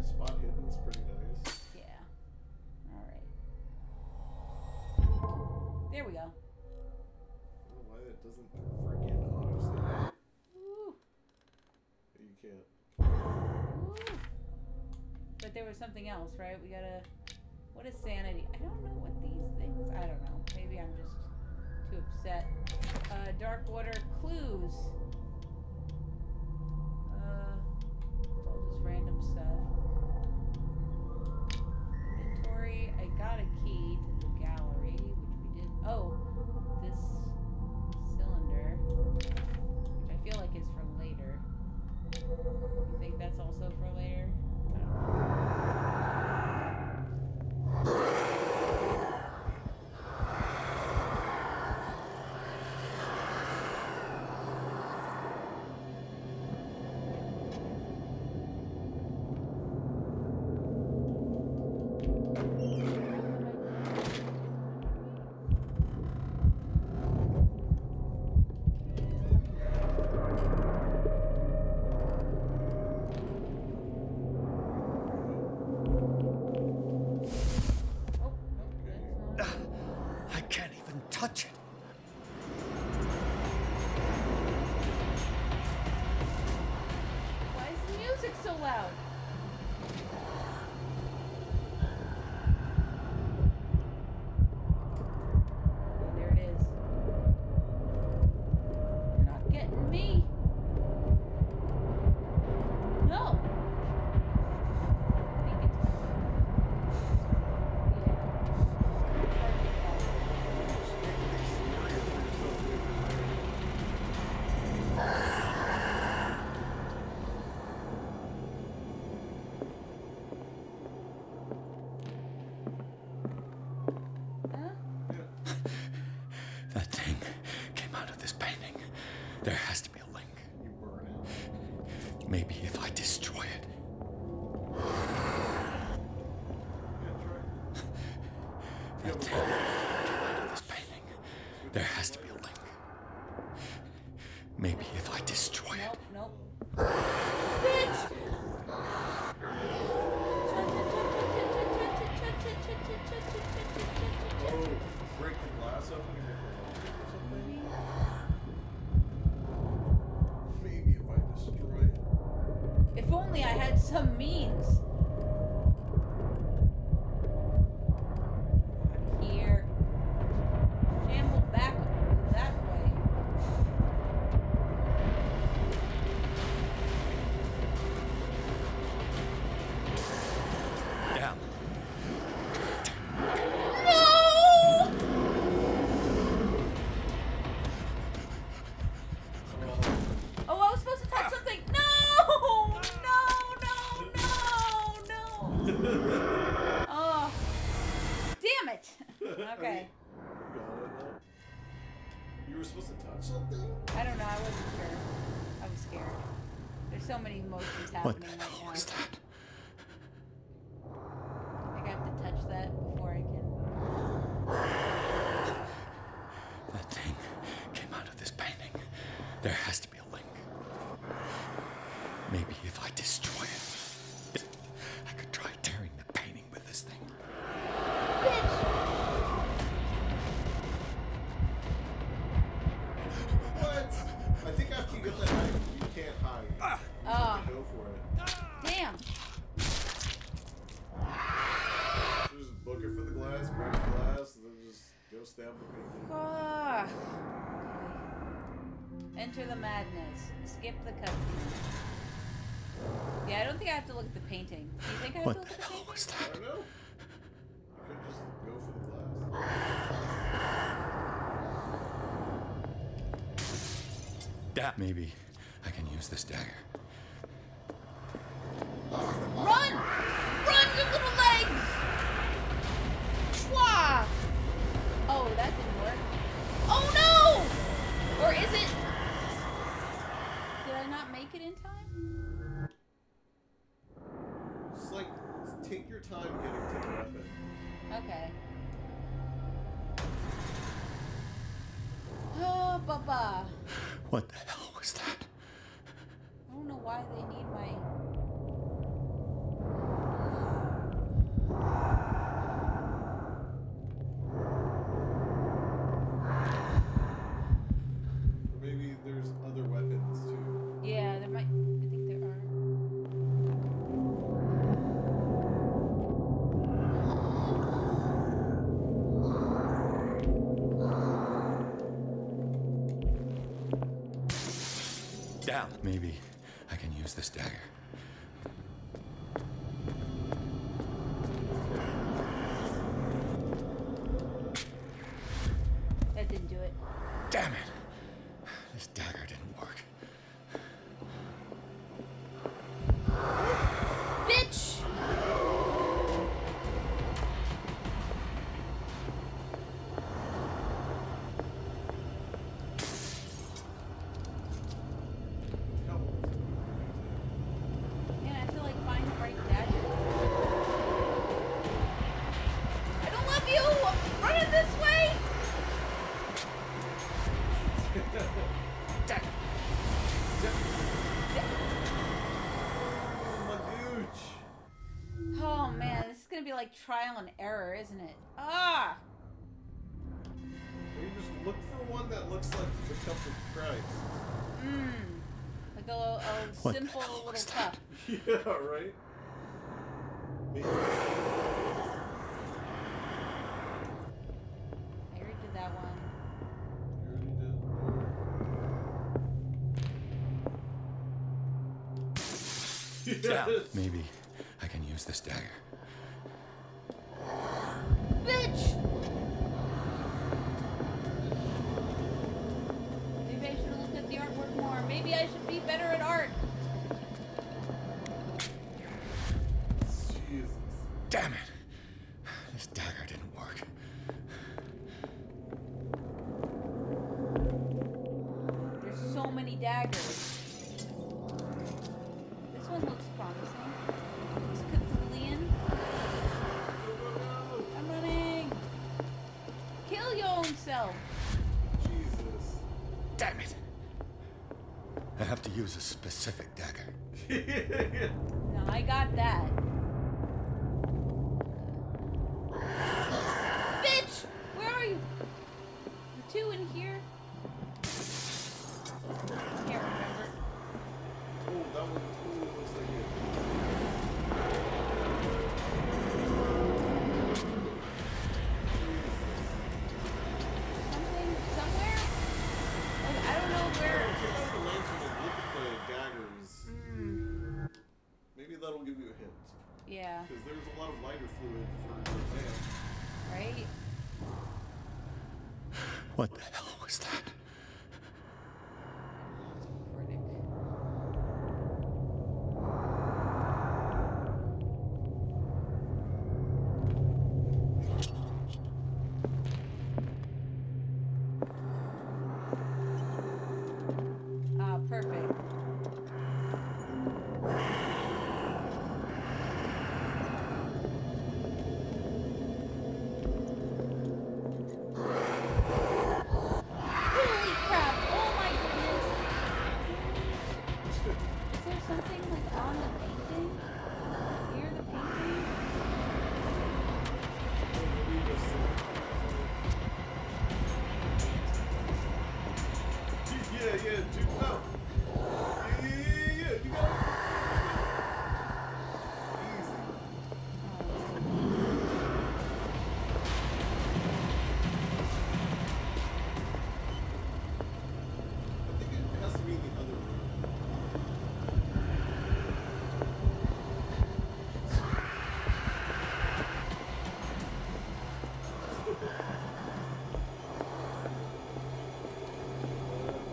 Spot hidden's pretty nice.
Yeah. Alright. There we go.
I don't know why that doesn't freaking auto-save.
Woo.
You can't.
Woo. But there was something else, right? We gotta... What is sanity? I don't know what these things... I don't know. Maybe I'm just too upset. Dark water clues. It's all just random stuff. Inventory. I got a key to the gallery, which we did Oh, this cylinder, which I feel like is for later. You think that's also for later? I don't know.
Touch it.
Why is the music so loud? There it is. You're not getting me. No. I think it's...
That thing came out of this painting. There has to be a link.
You burn it.
Maybe if I destroy it. That thing came out of this painting. There has to be a link. Maybe if I destroy it.
Nope. Bitch!
Oh, break the glass open and make a lock or something? Maybe if I destroy it.
If only I had some means. Out of here. Shamble back that way.
Down.
Oh, I was supposed to touch something. No! Oh. Damn it. Okay.
You were supposed to touch something?
I don't know. I wasn't sure. I was scared. There's so many emotions happening right now.
What is that?
I think I have to touch that before I can.
That thing came out of this painting. There has to be a link. Maybe if I destroy it, I could try tearing the painting with this thing.
What? I think after you get that knife, you can't hide. You have to go for it.
Damn.
So just book it for the glass, break the glass, and then just go stab the painting.
Ah. Enter the madness. Skip the cutscene. Yeah, I don't think I have to look at the painting. Do you think I have to look at the painting?
What was that?
I don't know. You could just go for the glass.
Maybe I can use this dagger.
Run! Run, you little legs! Schwa! Oh, that didn't work. Oh no! Or is it? Did I not make it in time?
Just like, take your time getting to the weapon.
Okay. Oh, Baba.
What the hell was that?
I don't know why they need my...
Or maybe there's other weapons too.
Yeah, there might... I think there are.
Down. Maybe I can use this dagger.
This dagger didn't work.
Bitch! Man, I have to like find the right dagger. I don't love you! I'm running this way! Oh man, this is gonna be like trial and error, isn't it? Ah!
You just look for one that looks like the cup of Christ.
Like a simple little cup.
Yeah, right? Maybe.
I already did that one.
Yes.
Maybe I can use this dagger.
Bitch! Maybe I should have looked at the artwork more. Maybe I should be better at art.
Jesus.
Damn it! This dagger didn't work.
There's so many daggers. This one looks promising. It's Cthulhian. I'm running. Kill your own self.
Jesus.
Damn it! I have to use a specific dagger.
No, I got that. Bitch! Where are you? The two in here? I can't remember.
Oh, that one looks like it.
Something somewhere? Like, I don't know where.
Take out the lantern and look at the daggers. Maybe that'll give you a hint.
Yeah.
Because there's a lot of lighter fluid for the lamp.
Right?
What the hell was that?
Ah, perfect. Holy crap! Oh my goodness! Is there something like on the painting? Near the painting?
Yeah, dude, no. Yeah, you got it. Easy. I think it has to be in the other room.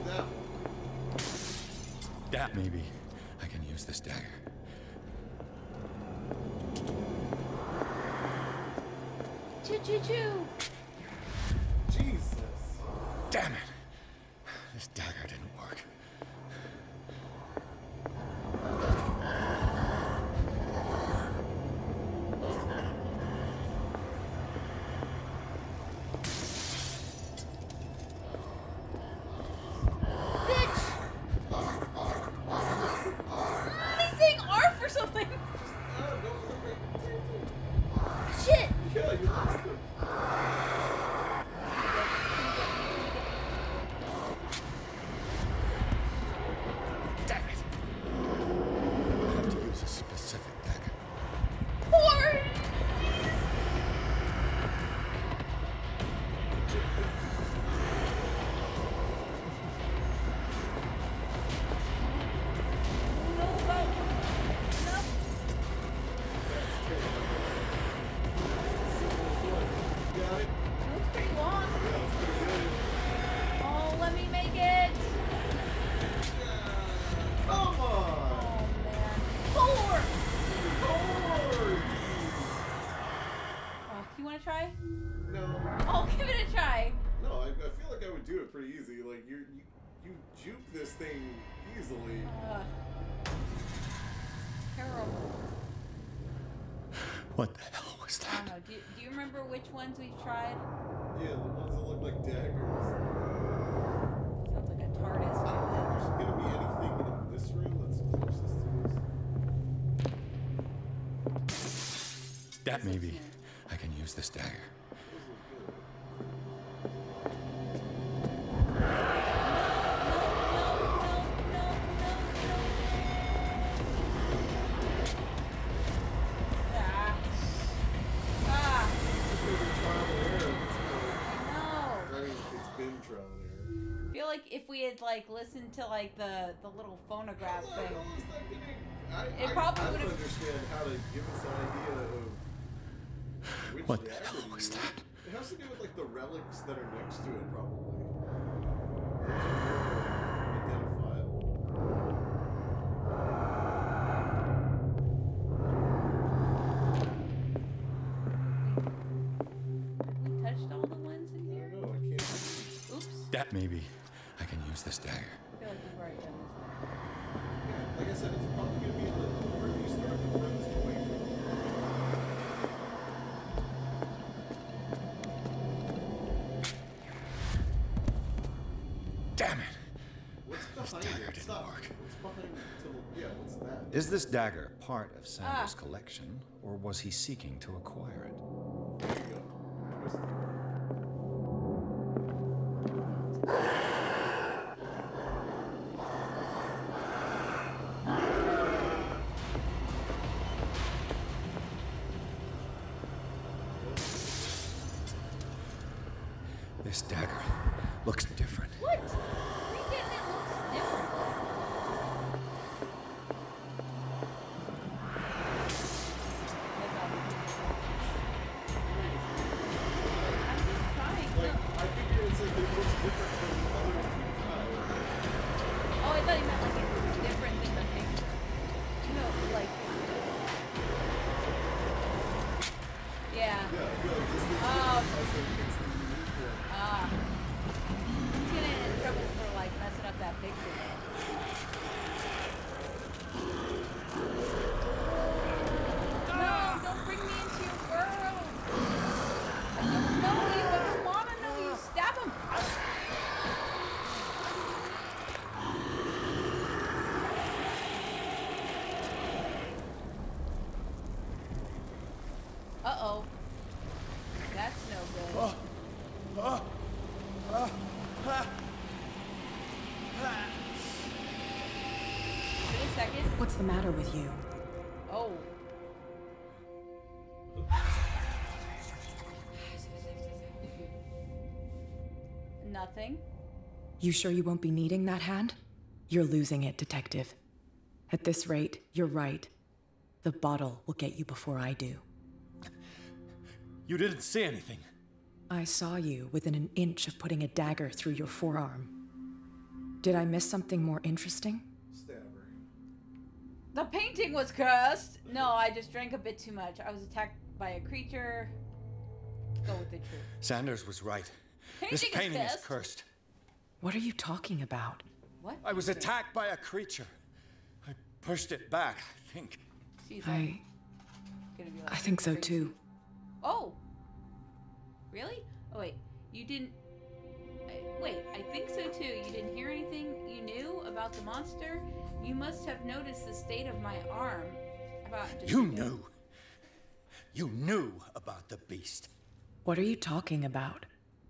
That one.
That maybe I can use this dagger.
Choo-choo-choo!
Jesus.
Damn it! This dagger didn't work.
Saying R for something. Shit.
Yeah, you lost him. You juke this thing easily.
Terrible.
What the hell was that?
I don't know. Do you remember which ones we've tried?
Yeah, the ones that look like daggers.
Sounds like a TARDIS.
There's gonna be anything in this room that's closest to this.
That maybe I can use this dagger.
If we had like listened to like the little phonograph thing,
I
probably would have.
Understand how to give us an idea of which
what the hell was that?
It has to do with like the relics that are next to it, probably.
We touched all the ones in here.
No, I can't.
Oops.
That maybe I can use this dagger.
I feel like we've already done this one.
Yeah, like I said, it's probably going to be where you start the furthest away from.
Damn it!
What's behind
this dagger
it?
didn't
Stop.
work.
What's behind it? Yeah, what's that?
Is this dagger part of Sanders' collection, or was he seeking to acquire it?
There you go.
This dagger looks different.
What? What are you getting? It looks different. I'm just trying.
Like, I figure it's like it looks different from the other ones we tried.
Oh, I thought you meant like it was different than the picture. No, like. Yeah.
Yeah, no, this looks it's the unique one.
He's getting in trouble for like messing up that picture. No, don't bring me into your world. I don't know you. I don't want to know you. Stab him. Uh-oh. That's no good. Wait a second.
What's the matter with you?
Oh. Nothing.
You sure you won't be needing that hand? You're losing it, Detective. At this rate, you're right. The bottle will get you before I do.
You didn't see anything.
I saw you within an inch of putting a dagger through your forearm. Did I miss something more interesting?
Stabber.
The painting was cursed. No, I just drank a bit too much. I was attacked by a creature. Go with the truth.
Sanders was right. This painting is cursed.
What are you talking about?
What?
I was attacked by a creature. I pushed it back, I think.
I think so too.
Oh. Really? Oh wait, you didn't. Wait, I think so too. You didn't hear anything you knew about the monster? You must have noticed the state of my arm.
You knew. You knew about the beast.
What are you talking about?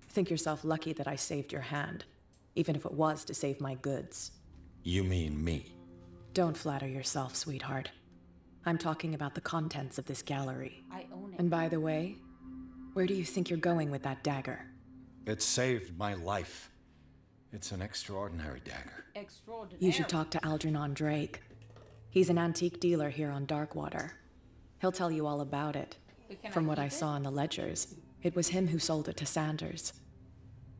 Think yourself lucky that I saved your hand, even if it was to save my goods.
You mean me?
Don't flatter yourself, sweetheart. I'm talking about the contents of this gallery.
I own it.
And by the way, where do you think you're going with that dagger?
It saved my life. It's an extraordinary dagger.
Extraordinary.
You should talk to Algernon Drake. He's an antique dealer here on Darkwater. He'll tell you all about it. From what I saw in the ledgers, it was him who sold it to Sanders.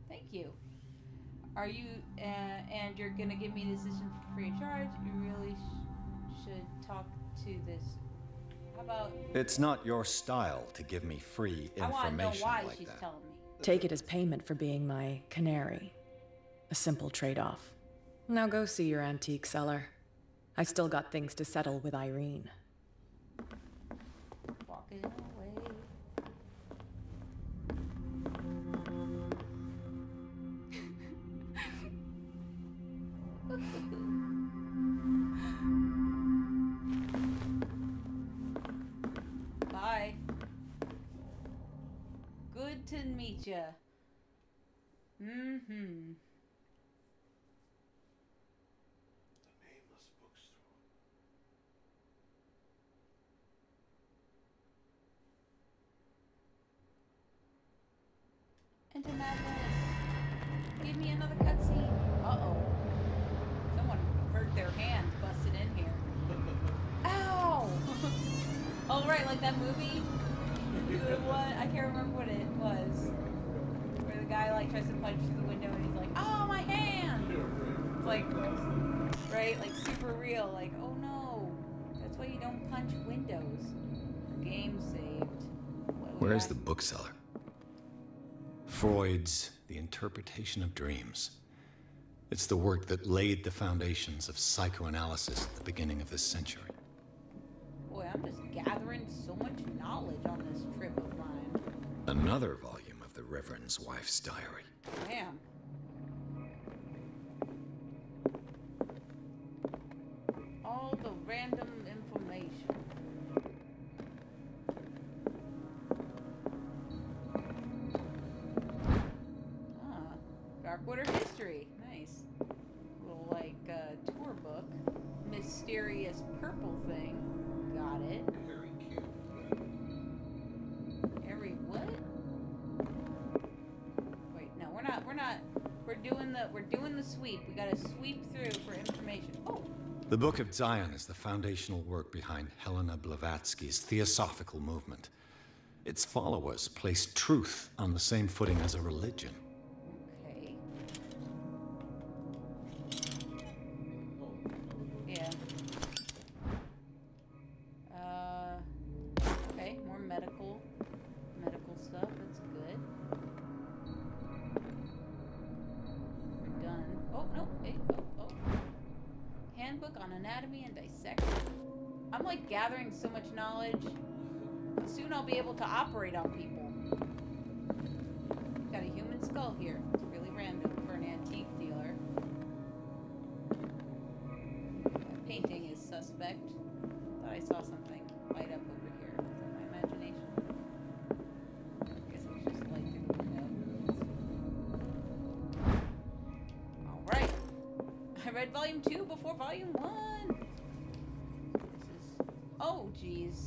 Thank you. Are you, and you're gonna give me this for free of charge? You really should talk to this. How about...
It's not your style to give me free information
I want to know why
like
she's
that.
telling me.
Take it as payment for being my canary. A simple trade-off. Now go see your antique seller. I still got things to settle with Irene.
Walking away. Bye. Good to meet ya. Mm-hmm. Into madness. Give me another cutscene. Uh-oh. Someone hurt their hand busted in here. Ow! Oh, right, like that movie? The one, I can't remember what it was. Where the guy, like, tries to punch through the window and he's like, oh, my hand! It's like, right? Like, super real. Like, oh, no. That's why you don't punch windows. Game saved.
Where's the bookseller? Freud's The Interpretation of Dreams. It's the work that laid the foundations of psychoanalysis at the beginning of this century.
Boy, I'm just gathering so much knowledge on this trip of mine.
Another volume of the Reverend's wife's diary.
Damn. All the random information. Darkwater history. Nice. Little, like, tour book. Mysterious purple thing. Got it.
Very cute.
Harry what? Wait, no, we're not. We're doing the sweep. We gotta sweep through for information. Oh!
The Book of Zion is the foundational work behind Helena Blavatsky's Theosophical movement. Its followers placed truth on the same footing as a religion.
Okay. Yeah. Okay, more medical stuff. That's good. We're done. Oh, no. Hey, oh. Handbook on anatomy and dissection. I'm like gathering so much knowledge. Soon I'll be able to operate on people. Got a human skull here. It's really random for an antique dealer. That painting is suspect. Thought I saw something light up over here. Is that my imagination? I guess it was just light through the window. Alright. I read volume 2 before volume 1. This is... Oh, jeez.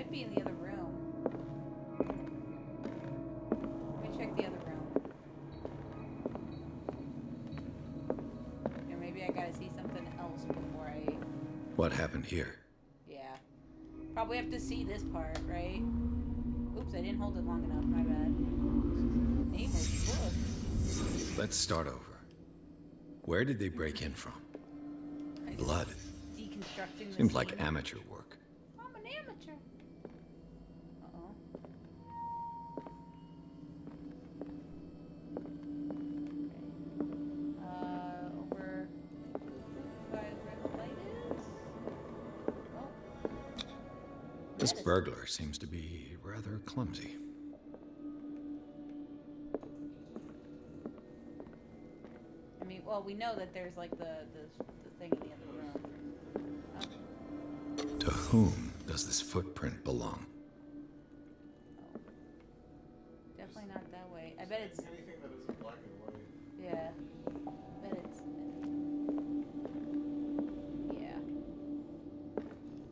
Be in the other room. Let me check the other room. Yeah, maybe I gotta see something else before I...
What happened here?
Yeah. Probably have to see this part, right? Oops, I didn't hold it long enough. My bad. Name of books.
Let's start over. Where did they break in from? Blood.
Deconstructing
Seems like amateur work.
I'm an amateur. Over by where the light is. Oh.
This burglar seems to be rather clumsy.
I mean, well, we know that there's like the thing in the other room. Oh.
To whom does this footprint belong?
Oh. Definitely not that way. I bet it's
anything that isn't black and white.
Yeah. I bet it's yeah.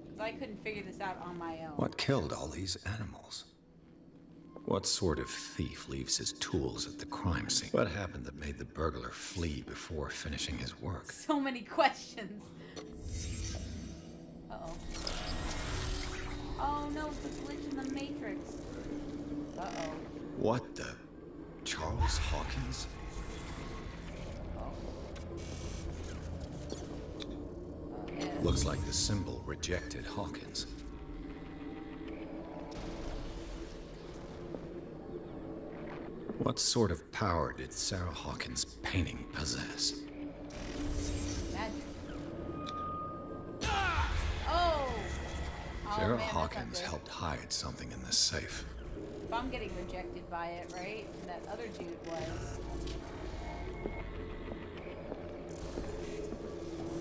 'Cause I couldn't figure this out on my own.
What killed all these animals?
What sort of thief leaves his tools at the crime scene? What happened that made the burglar flee before finishing his work?
So many questions. Uh-oh. Oh no, it's a glitch in the Matrix. Uh-oh.
What the? Charles Hawkins? Looks like the symbol rejected Hawkins. What sort of power did Sarah Hawkins' painting possess?
Magic. Oh!
Sarah Hawkins helped hide something in this safe.
If I'm getting rejected by it, right? And that other dude was.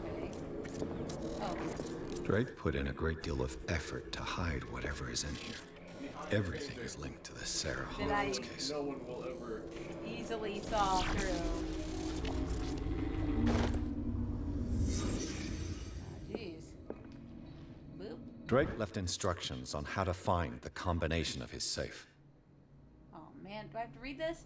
Okay. Oh.
Drake put in a great deal of effort to hide whatever is in here. Everything is linked to the Sarah Hawkins case.
No one will ever
easily saw through. Jeez. Boop.
Drake left instructions on how to find the combination of his safe.
Oh man, do I have to read this?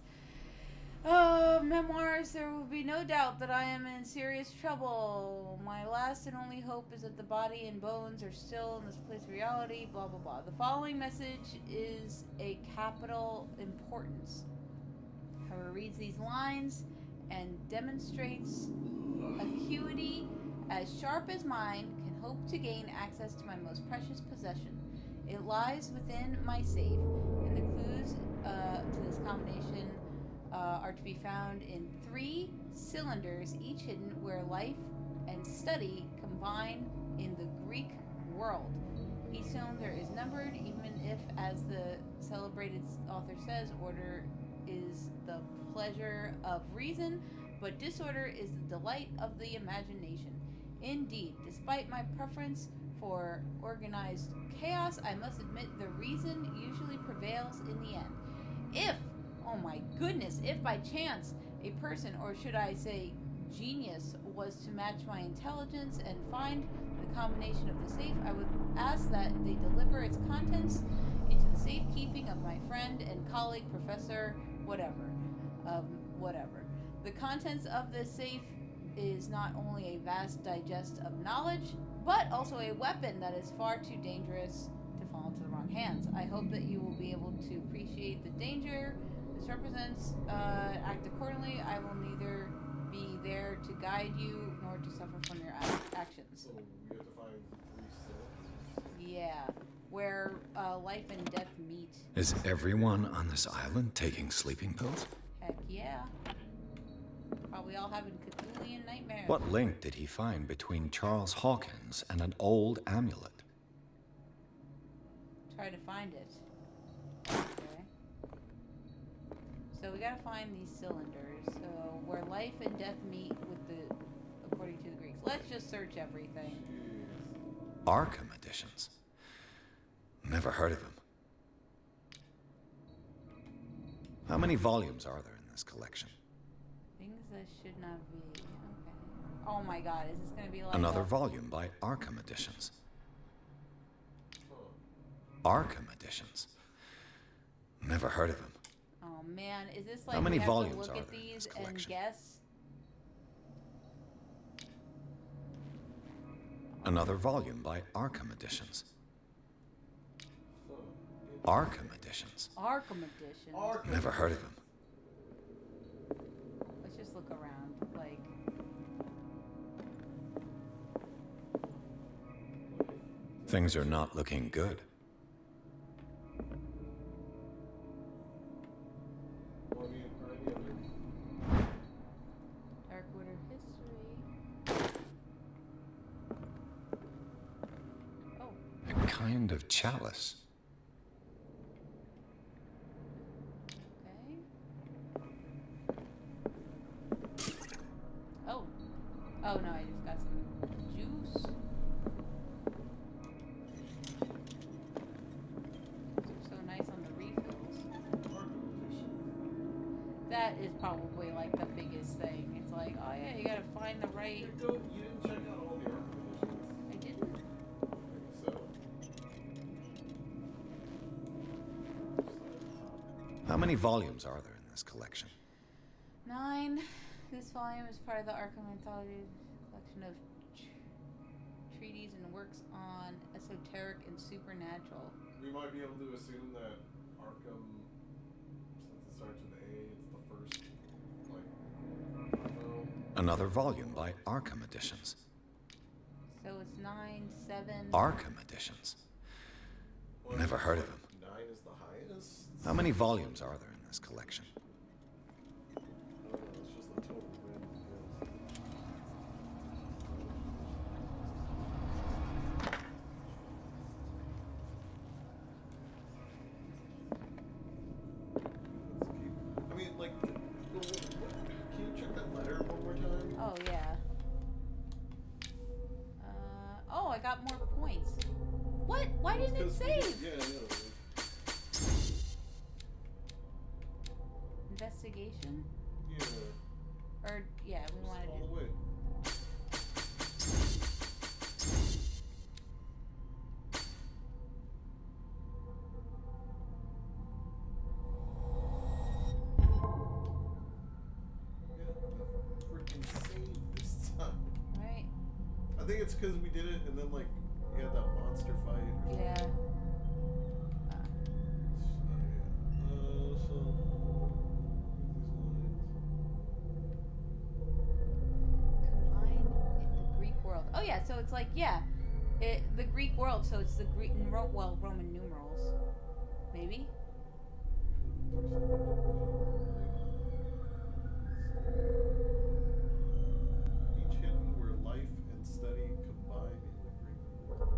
Memoirs, there will be no doubt that I am in serious trouble. My last and only hope is that the body and bones are still in this place of reality, blah blah blah. The following message is a capital importance. Whoever reads these lines and demonstrates acuity as sharp as mine can hope to gain access to my most precious possession. It lies within my safe, and the clues to this combination are to be found in 3 cylinders, each hidden where life and study combine in the Greek world. Each cylinder is numbered, even if, as the celebrated author says, order is the pleasure of reason, but disorder is the delight of the imagination. Indeed, despite my preference for organized chaos, I must admit the reason usually prevails in the end. If, oh my goodness, if by chance a person, or should I say genius, was to match my intelligence and find the combination of the safe, I would ask that they deliver its contents into the safekeeping of my friend and colleague, Professor whatever. The contents of this safe is not only a vast digest of knowledge, but also a weapon that is far too dangerous to fall into the wrong hands. I hope that you will be able to appreciate the danger this represents. Act accordingly. I will neither be there to guide you nor to suffer from your actions.
So we have to find 3 cylinders.
Yeah, where life and death meet.
Is everyone on this island taking sleeping pills?
Heck yeah. Probably all having Cthulhu nightmares.
What link did he find between Charles Hawkins and an old amulet?
Try to find it. Okay. So we gotta find these cylinders. So where life and death meet with the, according to the Greeks. Let's just search everything.
Arkham editions. Never heard of him. How many volumes are there in this collection?
Things that should not be. Okay. Oh my god, is this gonna be like
another volume by Arkham Editions. Arkham Editions. Never heard of him.
Oh man, is this like
how many
we have
volumes
to look
are
at
there in
these
this
and
collection?
guess?
Another volume by Arkham Editions. Arkham Editions.
Arkham Edition.
Never heard of him.
Let's just look around. Like,
Things are not looking good.
Dark Order history. Oh.
A kind of chalice.
Oh. Oh no, I just got some juice. Those are so nice on the refills. That is probably like the biggest thing. It's like, oh yeah, you gotta find the right.
You didn't check out all the Arkham editions.
I didn't.
So.
How many volumes are there in this collection?
9. This volume is part of the Arkham Anthology collection of treatises and works on esoteric and supernatural.
We might be able to assume that Arkham, since it starts with A, it's the first, like, Arkham.
Another volume by Arkham Editions.
So it's 9, 7.
Arkham Editions. Never heard of them.
9 is the highest?
How many volumes are there in this collection?
Oh, it's just the total win. I mean, like, can you check that letter one more time?
Oh, yeah. Oh, I got more points. What? Why didn't it save?
Yeah, I know.
Investigation?
Yeah.
Or, yeah, we wanted
all the way. Freaking save this time.
Right.
I think it's because we did it and then, like, we had that monster fight or something.
Yeah. Combine in the Greek world. Oh yeah, so it's like, yeah, the Greek world, so it's the Greek, well, Roman numerals. Maybe?
Each hidden where life and study combine in the Greek world.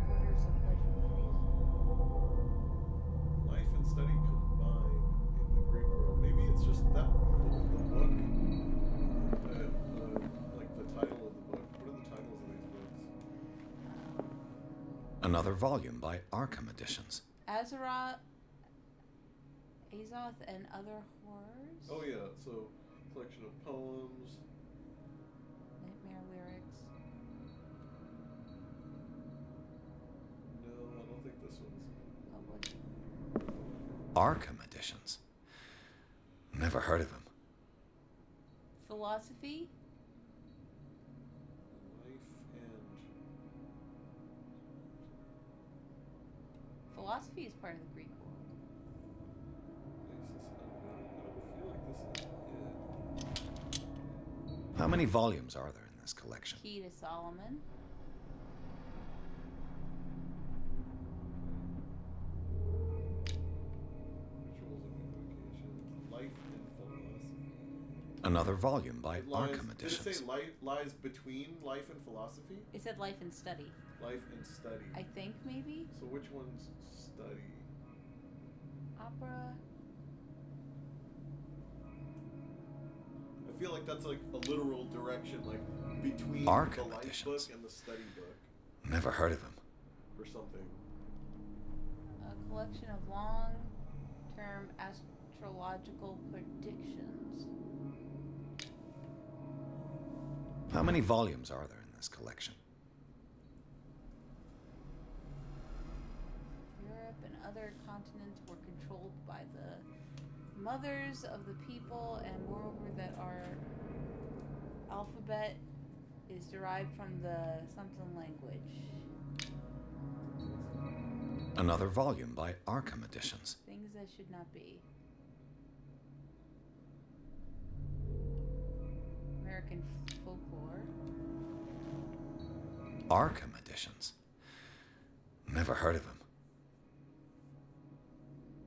Orders of legend.
Life and study combine in the Greek world. Maybe it's just that the book, like the title of the book. What are the titles of these books?
Another volume by Arkham Editions.
Azeroth, Azoth, and other horrors.
Oh yeah, so collection of poems.
Nightmare lyrics.
No, I don't think this one's.
Arkham Editions. Never heard of them.
Philosophy. Philosophy is part of the Greek world.
How many volumes are there in this collection?
Key to Solomon.
Rituals of invocation. Life and philosophy.
Another volume by
It lies,
Arkham Editions.
Did it say lies between life and philosophy?
It said life and study.
Life and study.
I think maybe.
So which one's study?
Opera.
I feel like that's like a literal direction, like between
Arkham
the life
Editions.
book and the study book,
Never heard of them.
or something.
A collection of long-term astrological predictions.
How many volumes are there in this collection?
Europe and other continents were controlled by the mothers of the people, and moreover that our alphabet is derived from the something language.
Another volume by Arkham Editions.
Things that should not be. American folklore.
Arkham Editions. Never heard of them.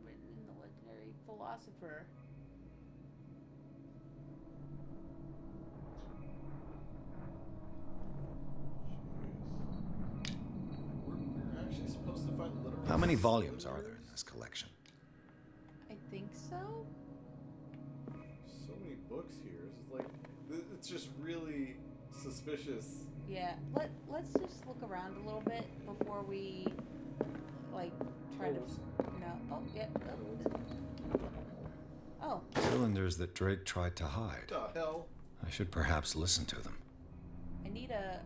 Written in the legendary philosopher.
We're actually supposed to find literal.
How many volumes are there in this collection?
I think so.
So many books here. It's like it's just really suspicious.
Yeah, let's just look around a little bit before we like try to. No. Oh, yeah. Oh.
Cylinders that Drake tried to hide.
What the hell?
I should perhaps listen to them.
I need a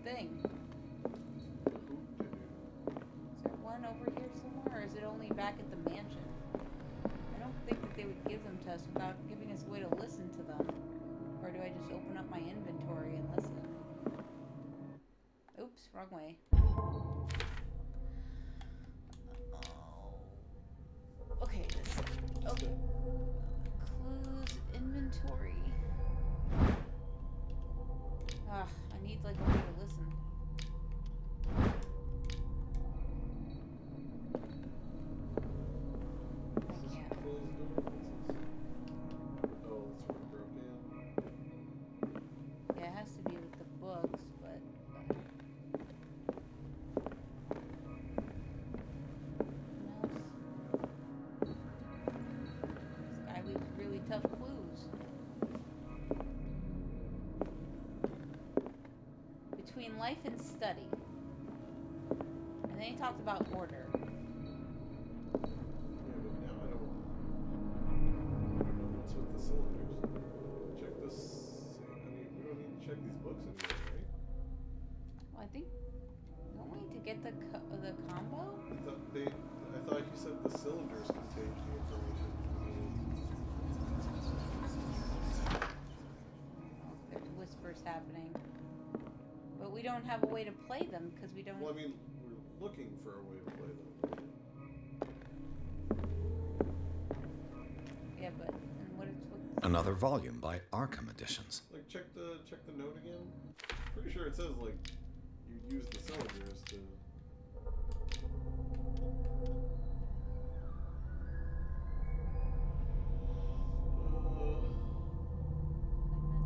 thing. is it only back at the mansion? I don't think that they would give them to us without giving us a way to listen to them. Or do I just open up my inventory and listen? Oops, wrong way. Okay, this. Okay. Clues, inventory. Ah, I need like a way to listen. Tough clues. Between life and study. And then he talked about order.
Yeah, but now I don't know what's with the cylinders. Check this. I mean, we don't need to check these books anymore, right?
Well, I think don't we need to get the combo?
I thought you said the cylinders contained the information.
There's whispers happening. But we don't have a way to play them because we don't...
Well, I mean, we're looking for a way to play them.
Yeah, but... And what
Another volume by Arkham Editions.
Like, check the note again. Pretty sure it says, like, you use the cylinders to...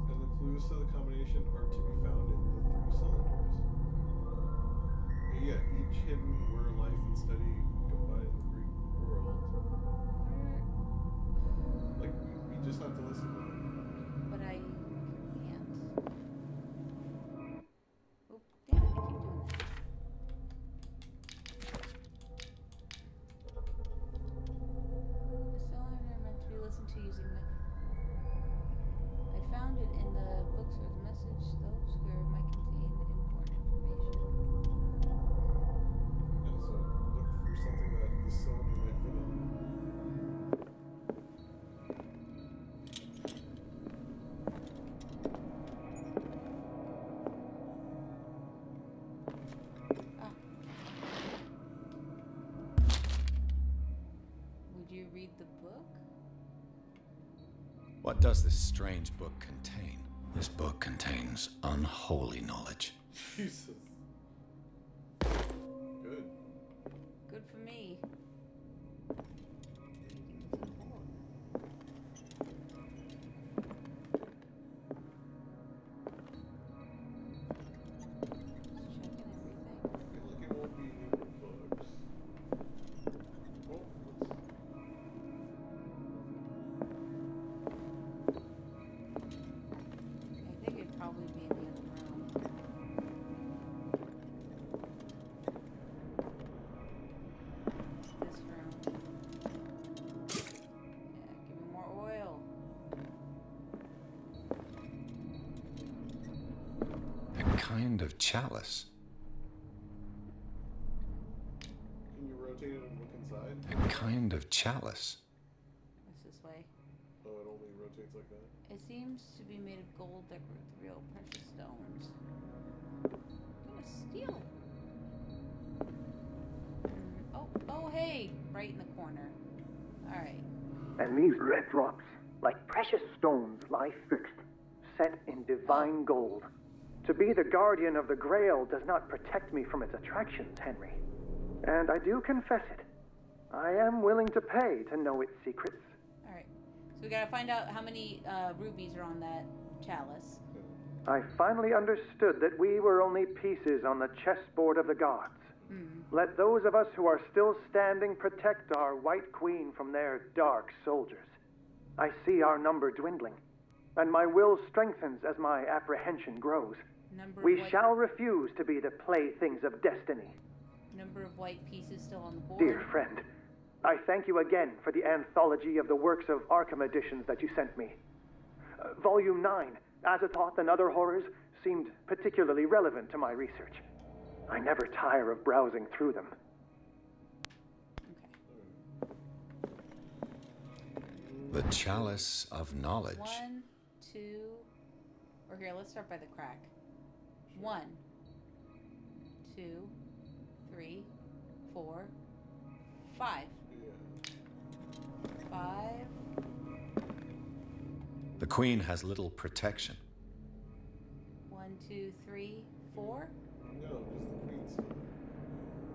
And the clues to the combination are to be found in the 3 cylinders. Yeah, each hidden where life and study combine in the Greek world. Like, we just have to listen to them.
But I can't. Oh, damn it, I keep doing that. The cylinder meant to be listened to using the... I found it in the books with a message. Those where might contain important information.
Yeah, so look for something that the cylinder might fit in.
Would you read the book?
What does this strange book contain? This book contains unholy knowledge.
Jesus. Good.
Good for me. I think it'd probably be in the other room. This room. Yeah, give me more oil.
A kind of chalice.
Can you rotate it and look inside?
A kind of chalice.
What's this way?
Oh, it only rotates like that?
It seems to be made of gold decorated with real precious stones. I'm gonna steal it. Oh, hey! Right in the corner. Alright.
And these red drops, like precious stones, lie fixed, set in divine gold. To be the guardian of the Grail does not protect me from its attractions, Henry. And I do confess it. I am willing to pay to know its secrets.
Alright. So we gotta find out how many rubies are on that chalice.
I finally understood that we were only pieces on the chessboard of the gods. Let those of us who are still standing protect our White Queen from their dark soldiers. I see our number dwindling, and my will strengthens as my apprehension grows. We shall refuse to be the playthings of destiny.
Number of white pieces still on the board.
Dear friend, I thank you again for the anthology of the works of Arkham editions that you sent me. Volume 9, Azathoth and Other Horrors, seemed particularly relevant to my research. I never tire of browsing through them.
Okay.
The chalice of knowledge.
1, 2, or here, let's start by the crack. 1, 2, 3, 4, 5. 5.
The queen has little protection.
1, 2, 3, 4.
No, because the queen's still there.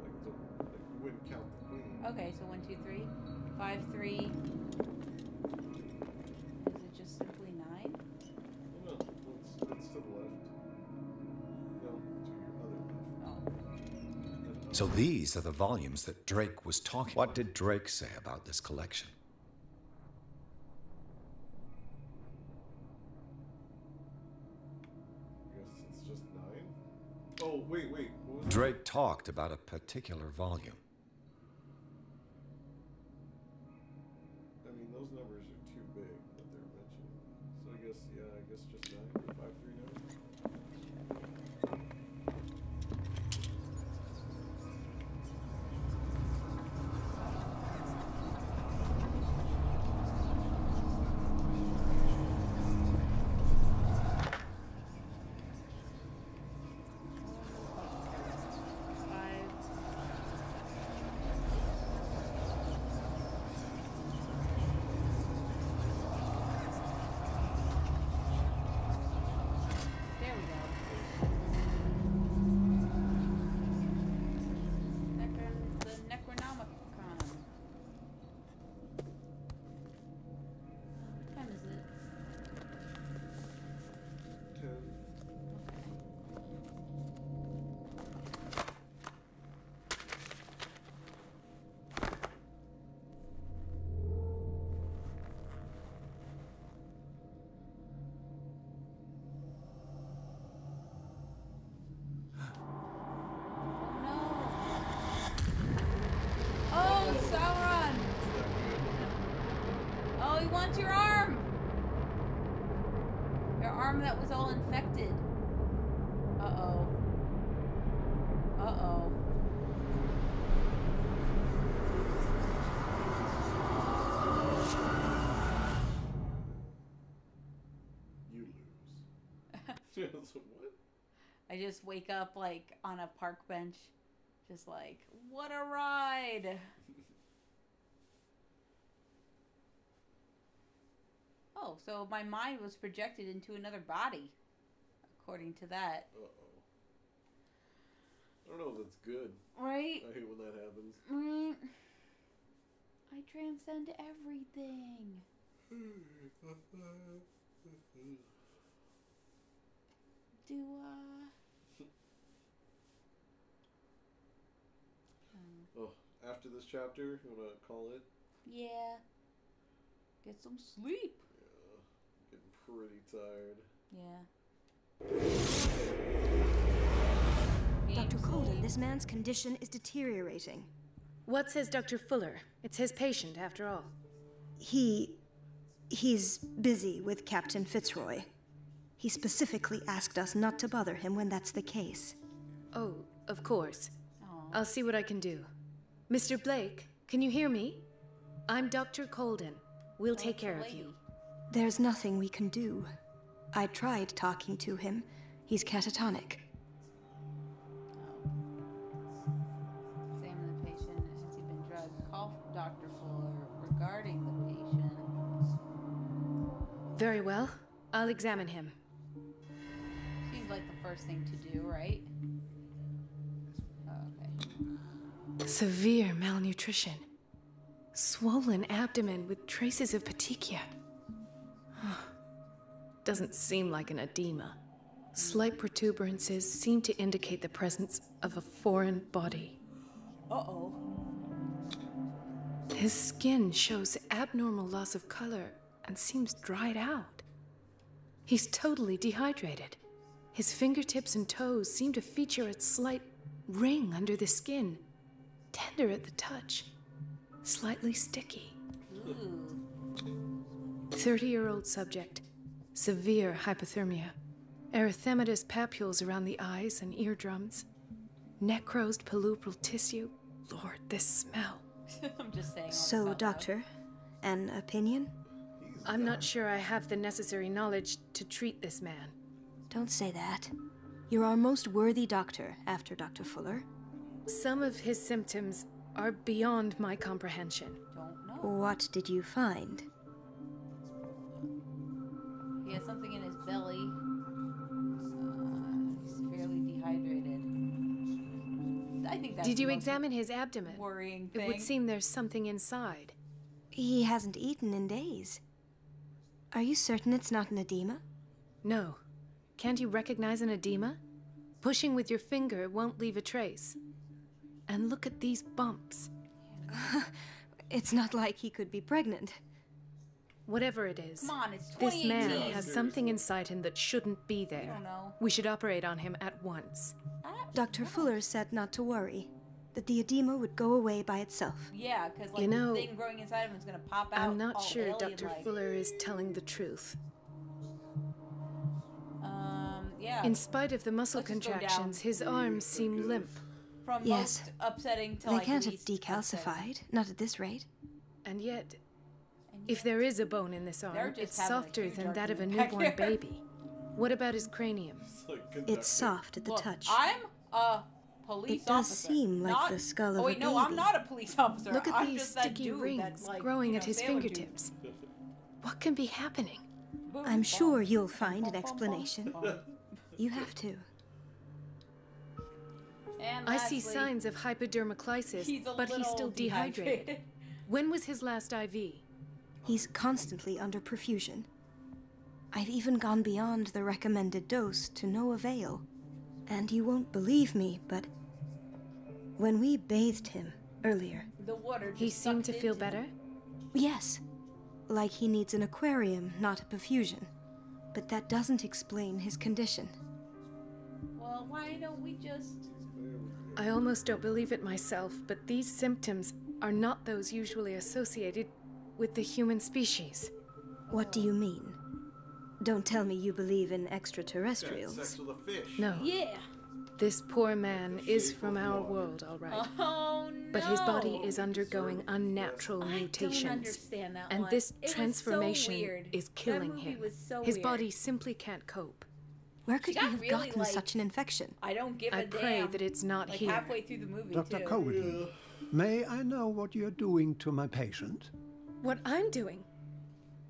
Like, you wouldn't count the queen.
Okay, so 1, 2, 3. 5, 3. Is it just simply 9?
No, it's to the left. No, to your other left.
Oh.
So these are the volumes that Drake was talking about. What did Drake say about this collection?
I guess it's just 9? Oh, wait. What was
Drake talked about a particular volume.
I mean, those numbers are too big that they're mentioning. So I guess just 9. 5, 3, 9.
Your arm! Your arm that was all infected. Uh-oh. Uh-oh.
You lose. So what?
I just wake up like on a park bench. Just like, what a ride! Oh, so my mind was projected into another body, according to that.
Uh-oh. I don't know if that's good.
Right?
I hate when that happens.
Right. I transcend everything.
Oh, after this chapter, you want to call it?
Yeah. Get some sleep.
Yeah. Getting pretty tired.
Yeah.
Dr. Colden, this man's condition is deteriorating.
What says Dr. Fuller? It's his patient, after all.
He's busy with Captain Fitzroy. He specifically asked us not to bother him when that's the case.
Oh, of course. I'll see what I can do. Mr. Blake, can you hear me? I'm Dr. Colden. We'll take care of you.
There's nothing we can do. I tried talking to him. He's catatonic.
Examine the patient. Has he been drugged? Call Dr. Fuller regarding the patient.
Very well. I'll examine him.
Seems like the first thing to do, right? Oh, okay.
Severe malnutrition. Swollen abdomen with traces of petechia. Doesn't seem like an edema. Slight protuberances seem to indicate the presence of a foreign body.
Uh-oh.
His skin shows abnormal loss of color and seems dried out. He's totally dehydrated. His fingertips and toes seem to feature a slight ring under the skin, tender at the touch, slightly sticky. 30-year-old subject, severe hypothermia, erythematous papules around the eyes and eardrums, necrosed palpebral tissue. Lord, this smell.
I'm just saying.
So, doctor, an opinion?
I'm not sure I have the necessary knowledge to treat this man.
Don't say that. You're our most worthy doctor after Dr. Fuller.
Some of his symptoms are beyond my comprehension.
Don't know.
What did you find?
He has something in his belly. He's severely dehydrated. I think that's
Did you
the most
examine his abdomen?
worrying thing.
It would seem there's something inside.
He hasn't eaten in days. Are you certain it's not an edema?
No. Can't you recognize an edema? Pushing with your finger won't leave a trace. And look at these bumps.
It's not like he could be pregnant.
Whatever it is,
Come on, it's
this man
2018.
has something inside him that shouldn't be there.
don't know.
We should operate on him at once.
Dr. Fuller said not to worry, that the edema would go away by itself.
Yeah, because like
You know,
the thing growing inside of him is gonna pop out.
I'm not
all
sure Dr.
alien-like.
Fuller is telling the truth.
Yeah.
In spite of the muscle
Let's just go
contractions,
down.
his arms seem limp.
From
Yes.
most upsetting to
They
like
can't have
least
decalcified, not at this rate.
And yet, if there is a bone in this
They're
arm,
just
it's
having a
softer
huge
than that of a
argument back
newborn
here.
baby. What about his cranium?
It's soft at the
Look,
touch.
I'm a police
It does
officer.
seem like
not,
the skull of
Oh wait,
a
no, I'm
baby.
not a police officer.
Look at
I'm
these
just that
sticky
dude
rings
that's, like,
growing
you
at
know,
his
sailor dude.
fingertips. What can be happening?
I'm sure you'll find an explanation. You have to.
And
I see
lastly,
signs of hypodermoclysis,
he's a
but he's
little
still dehydrated. When was his last IV?
He's constantly under perfusion. I've even gone beyond the recommended dose to no avail. And you won't believe me, but when we bathed him earlier,
The water just
He seemed to
sucked
feel
into him.
better?
yes, like he needs an aquarium, not a perfusion. But that doesn't explain his condition.
Well, why don't we just...
I almost don't believe it myself, but these symptoms are not those usually associated with the human species.
What do you mean? Don't tell me you believe in extraterrestrials.
Sex with a fish.
No.
Yeah.
This poor man is from our world, all right.
Oh, no.
But his body is undergoing unnatural
I don't
mutations.
understand that
And
one.
this
It was so
transformation
weird.
is
That
killing
movie
him.
was so
His
weird.
body simply can't cope.
Where could
She
he
got
have
really,
gotten
like-
such an infection?
I don't give a
I
damn.
pray that it's not
like
here.
halfway through the movie,
Dr.
too.
Coden, may I know what you're doing to my patient?
What I'm doing?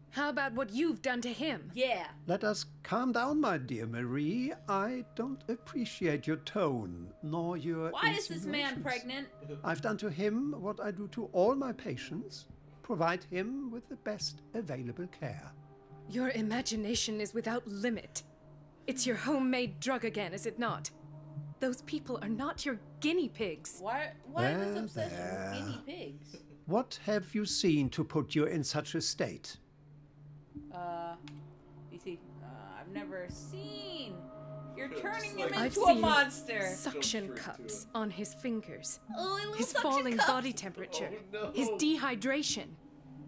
How about what you've done to him?
Yeah.
Let us calm down, my dear Marie. I don't appreciate your tone, nor your
Why is this man
insinuations.
pregnant?
I've done to him what I do to all my patients. Provide him with the best available care.
Your imagination is without limit. It's your homemade drug again, is it not? Those people are not your guinea pigs.
Why this
There,
obsession
there.
with guinea pigs?
What have you seen to put you in such a state?
You see, I've never seen. You're turning him
I've
into a
seen
monster.
suction cups on his fingers.
Oh, little
His
suction
falling
cups.
body temperature.
Oh, no.
His dehydration.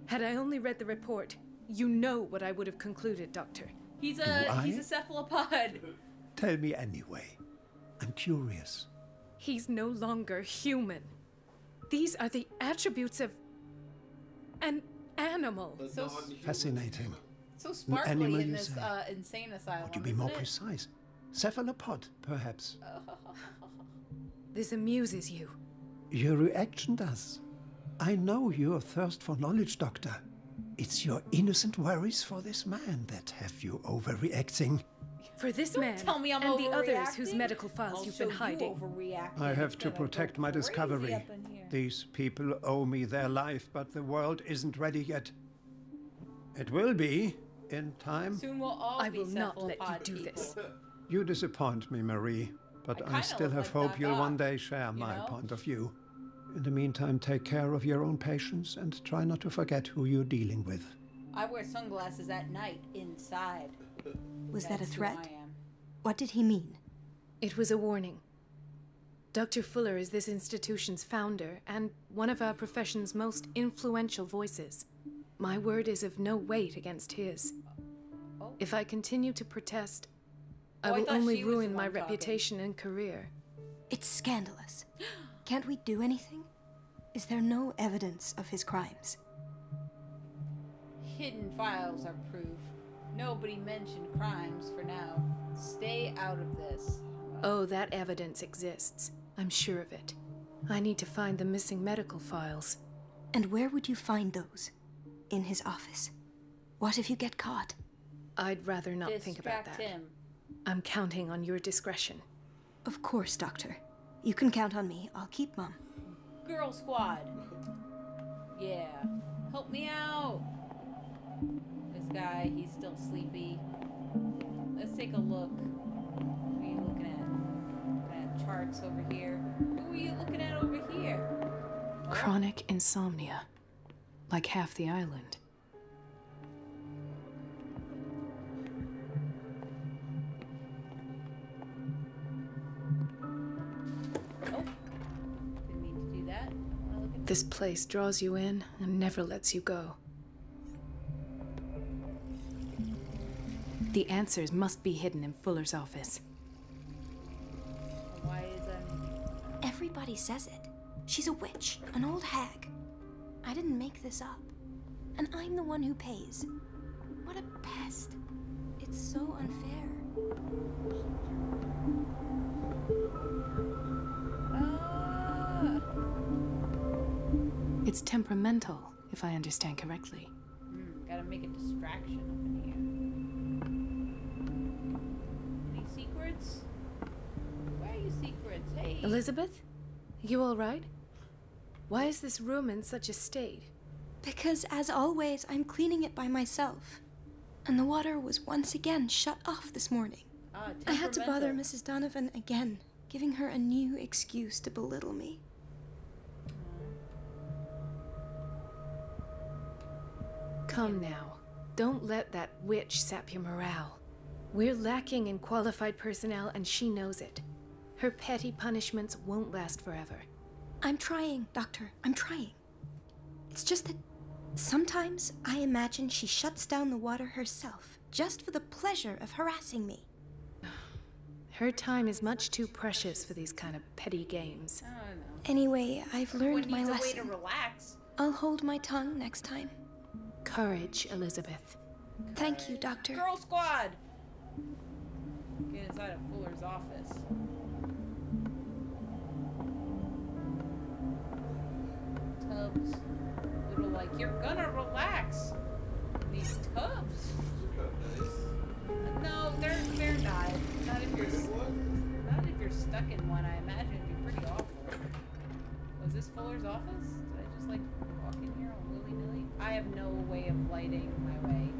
Had I only read the report, you know what I would have concluded, Doctor.
He's
Do
a
I?
cephalopod.
Tell me anyway. I'm curious.
He's no longer human. These are the attributes of an animal.
So
Fascinating.
so sparkly
animal
in
you
this
say?
insane asylum.
Would you be more
isn't it?
precise? Cephalopod, perhaps.
This amuses you.
Your reaction does. I know your thirst for knowledge, Doctor. It's your innocent worries for this man that have you overreacting.
For this
Don't
man
tell me I'm
and the others whose
overreacting.
medical files
I'll
you've been
show you
hiding.
overreacting
I have to
instead of go
protect my
crazy
discovery.
up in here.
These people owe me their life, but the world isn't ready yet. It will be, in time.
Soon we'll all
I
be
will not let you
cephalopod
do
people.
this.
You disappoint me, Marie, but I
kinda
still
look
have
like
hope
that
you'll
dog,
one day share
you
my
know?
point of view. In the meantime, take care of your own patients and try not to forget who you're dealing with.
I wear sunglasses at night inside.
Was that a
That's who
threat?
I am.
What did he mean?
It was a warning. Dr. Fuller is this institution's founder and one of our profession's most influential voices. My word is of no weight against his.
Oh.
If I continue to protest, I
Oh, I
will
thought
only
she was the
ruin my
one talking.
reputation and career.
It's scandalous. Can't we do anything? Is there no evidence of his crimes?
hidden files are proof. Nobody mentioned crimes for now. Stay out of this.
Oh, that evidence exists. I'm sure of it. I need to find the missing medical files.
And where would you find those? In his office. What if you get caught?
I'd rather not think about that.
Him.
I'm counting on your discretion.
Of course, Doctor. You can count on me. I'll keep Mum.
Girl Squad. Yeah. Help me out. This guy, he's still sleepy. Let's take a look. What are you looking at? Looking at charts over here. Who are you looking at over here?
Chronic insomnia. Like half the island. This place draws you in and never lets you go. The answers must be hidden in Fuller's office.
Why is that?
Everybody says it. She's a witch, an old hag. I didn't make this up. And I'm the one who pays. What a pest. It's so unfair.
It's temperamental, if I understand correctly.
Gotta make a distraction up in here. Any secrets? Where are you secrets? Hey!
Elizabeth? You all right? Why is this room in such a state?
Because, as always, I'm cleaning it by myself. And the water was once again shut off this morning. I had to bother Mrs. Donovan again, giving her a new excuse to belittle me.
Come now. Don't let that witch sap your morale. We're lacking in qualified personnel and she knows it. Her petty punishments won't last forever.
I'm trying, Doctor. I'm trying. It's just that sometimes I imagine she shuts down the water herself, just for the pleasure of harassing me.
Her time is much too precious for these kind of petty games.
I don't know.
Anyway, I've learned my lesson.
Way to relax.
I'll hold my tongue next time.
Courage, Elizabeth.
Thank you, Doctor.
Girl Squad! Get inside of Fuller's office. Tubs. Little like, you're gonna relax. These tubs. No, they're not. Not if you're stuck in one. I imagine it'd be pretty awful. Was this Fuller's office? Did I just like walk in here all willy-nilly? I have no way of lighting my way.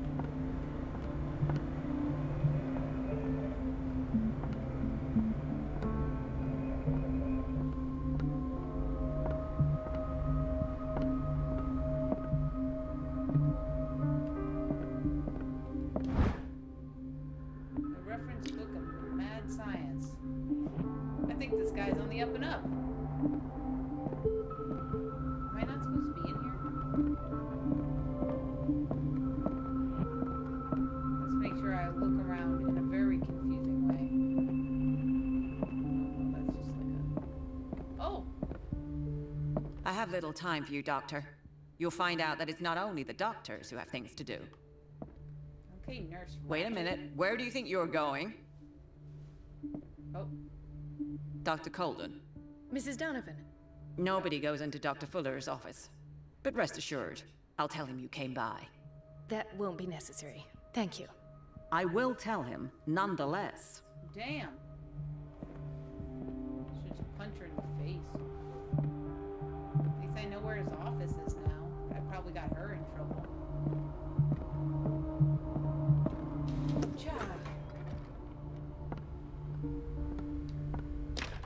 A reference book of mad science. I think this guy's on the up and up. Am I not supposed to be in here? Let's make sure I look around in a very confusing way. That's just like a... Oh!
I have little time for you, Doctor. You'll find out that it's not only the doctors who have things to do.
Okay, nurse.
Wait a minute. Where do you think you're going?
Oh.
Dr. Colden.
Mrs. Donovan.
Nobody goes into Dr. Fuller's office. But rest assured, I'll tell him you came by.
That won't be necessary. Thank you.
I will tell him, nonetheless.
Damn. Should just punch her in the face. At least I know where his office is now. I probably got her in trouble.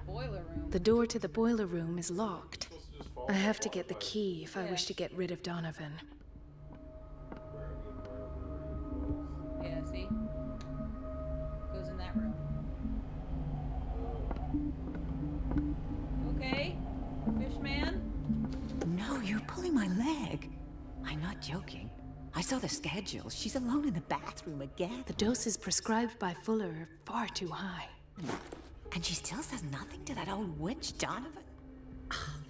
Boiler room.
The door to the boiler room is locked. I have to get the key if I wish to get rid of Donovan.
Yeah, see? Goes in that room. Okay, Fishman?
No, you're pulling my leg. I'm not joking. I saw the schedule. She's alone in the bathroom again.
The doses prescribed by Fuller are far too high.
And she still says nothing to that old witch, Donovan?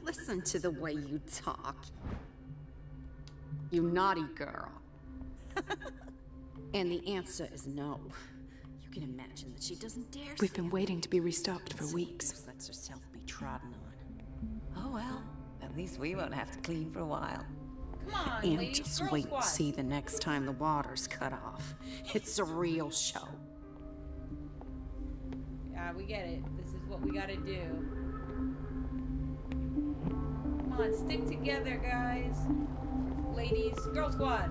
Listen to the way you talk. You naughty girl. And the answer is no. You can imagine that she doesn't dare.
We've been waiting to be restocked for weeks.
Lets herself be trodden on.
Oh well, at least we won't have to clean for a while.
Come on,
And
ladies,
just
girl
wait
squad.
and see the next time the water's cut off. It's a real show.
Yeah, we get it. This is what we gotta do. Come on, stick together, guys. Ladies, girl squad.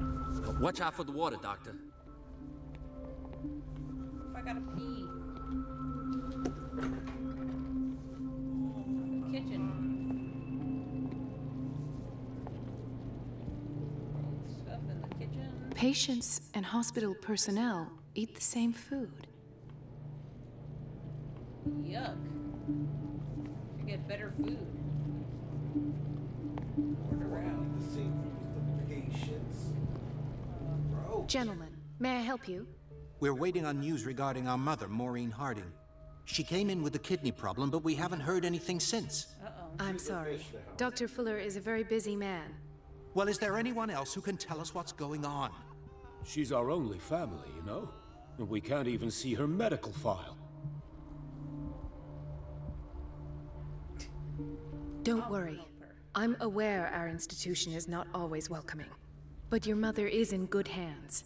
Watch out for the water, Doctor.
If I gotta pee. Kitchen. Stuff in the kitchen.
Patients and hospital personnel eat the same food.
Yuck. Should get better food. Order out.
The same food as the patients.
Gentlemen, may I help you?
We're waiting on news regarding our mother, Maureen Harding. She came in with a kidney problem, but we haven't heard anything since.
I'm sorry. Dr. Fuller is a very busy man.
Well, is there anyone else who can tell us what's going on?
She's our only family, you know? And we can't even see her medical file.
Don't worry. I'm aware our institution is not always welcoming. But your mother is in good hands.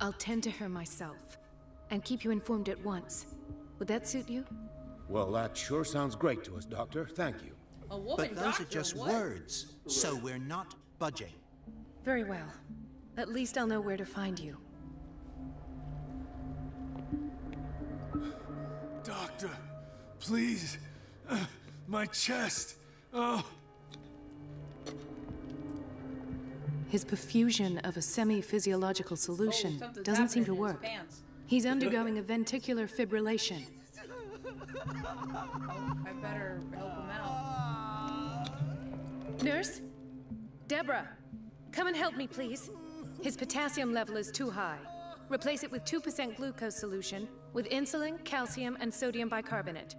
I'll tend to her myself, and keep you informed at once. Would that suit you?
Well, that sure sounds great to us, Doctor. Thank you.
A woman
But those
doctor,
are just
what?
words, so we're not budging.
Very well. At least I'll know where to find you.
Doctor, please. My chest. Oh.
His perfusion of a semi-physiological solution
something's
doesn't seem to
happening in his
work.
pants.
He's undergoing a ventricular fibrillation.
I better help him out.
Nurse? Deborah, come and help me, please. His potassium level is too high. Replace it with 2% glucose solution with insulin, calcium, and sodium bicarbonate.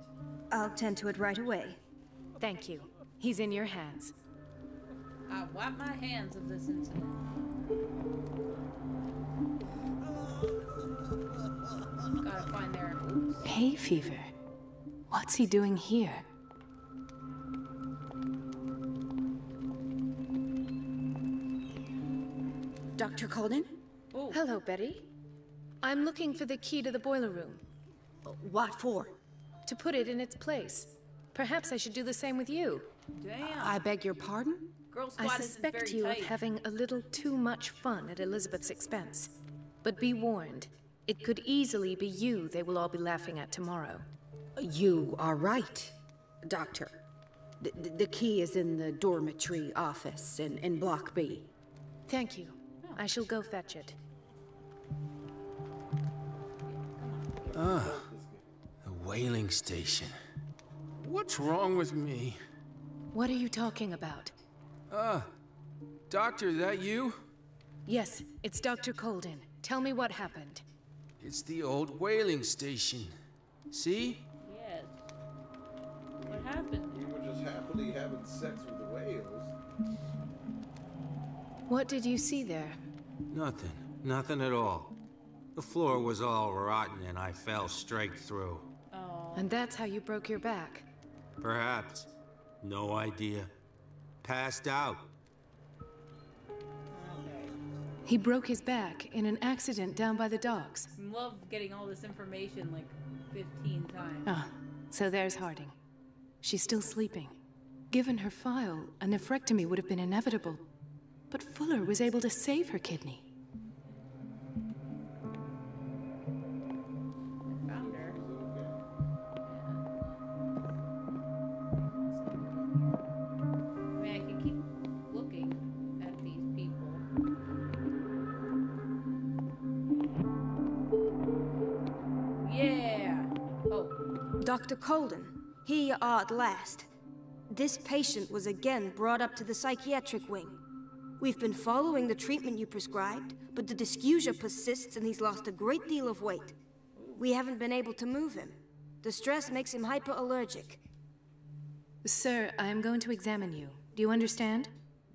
I'll tend to it right away.
Thank you. He's in your hands.
I wipe my hands of this incident. Gotta find their... Oops.
Hay fever. What's he doing here?
Dr. Colden?
Oh.
Hello, Betty. I'm looking for the key to the boiler room.
What for?
To put it in its place. Perhaps I should do the same with you.
Damn.
I beg your pardon?
Girl
I
squad is
suspect
very
you
tight.
of having a little too much fun at Elizabeth's expense. But be warned, it could easily be you they will all be laughing at tomorrow.
You are right, Doctor. The key is in the dormitory office in Block B.
Thank you. I shall go fetch it.
Ah, the whaling station. What's wrong with me?
What are you talking about?
Doctor, that you?
Yes, it's Dr. Colden. Tell me what happened.
It's the old whaling station. See?
Yes. What happened?
We were just happily having sex with the whales.
What did you see there?
Nothing. Nothing at all. The floor was all rotten and I fell straight through.
Oh.
And that's how you broke your back.
Perhaps. No idea. Passed out.
He broke his back in an accident down by the docks.
I love getting all this information like 15 times.
Ah, so there's Harding. She's still sleeping. Given her file, a nephrectomy would have been inevitable. But Fuller was able to save her kidney.
Found her. I mean, I can keep looking at these people. Yeah. Oh.
Dr. Colden, here you are at last. This patient was again brought up to the psychiatric wing. We've been following the treatment you prescribed, but the dysgeusia persists and he's lost a great deal of weight. We haven't been able to move him. The stress makes him hyperallergic.
Sir, I am going to examine you. Do you understand?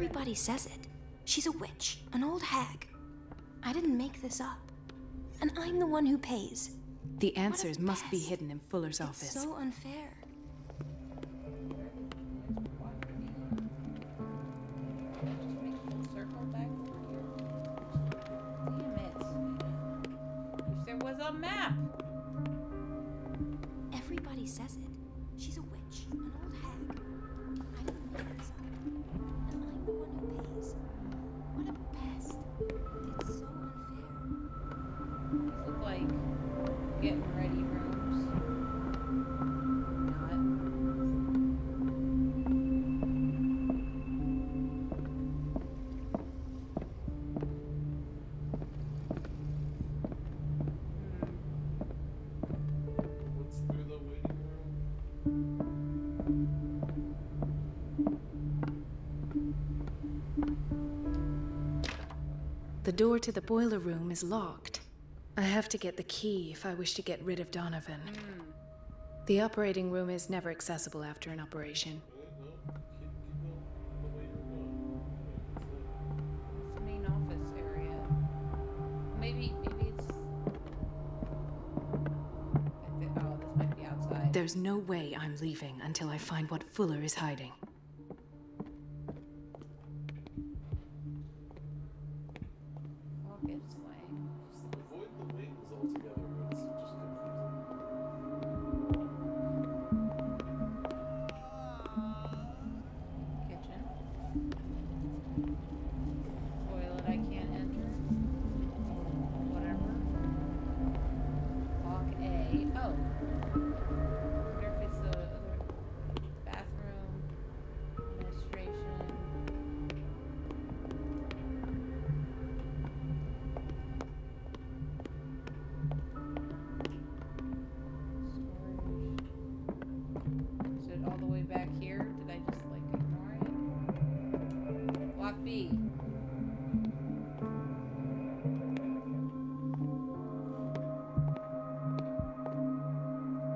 Everybody says it. She's a witch, an old hag. I didn't make this up. And I'm the one who pays.
The answers must be hidden in Fuller's office.
It's so unfair.
Circle back. Damn it. Wish there was a map.
Everybody says it. She's a witch, an old hag. I didn't make this up. And I'm the one who pays. What a pest. It's so unfair.
These look like getting ready rooms. Not.
What's through the waiting room?
The door to the boiler room is locked. I have to get the key if I wish to get rid of Donovan. The operating room is never accessible after an operation.
It's the main office area. Maybe it's. Oh, this might be outside.
There's no way I'm leaving until I find what Fuller is hiding.
Hawkins way.
Avoid the wings altogether. It's just confusing.
Kitchen. Toilet I can't enter. Whatever. Lock A. Oh. Wonder if it's the other bathroom. Administration. Storage. Is it all the way back here? Did I just like ignore it? Block B.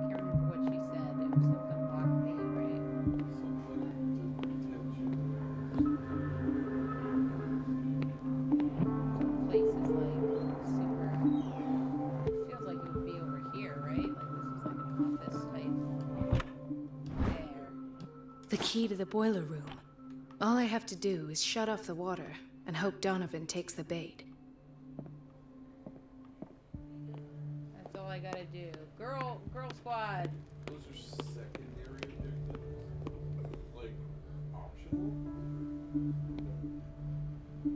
Can't remember what she said. It was something block B, right? Place is like super. It feels like it would be over here, right? Like this is like an office type. There.
The key to the boiler room. All I have to do is shut off the water and hope Donovan takes the bait.
That's all I gotta do. Girl squad.
Those are secondary objectives? Like, optional? Yeah,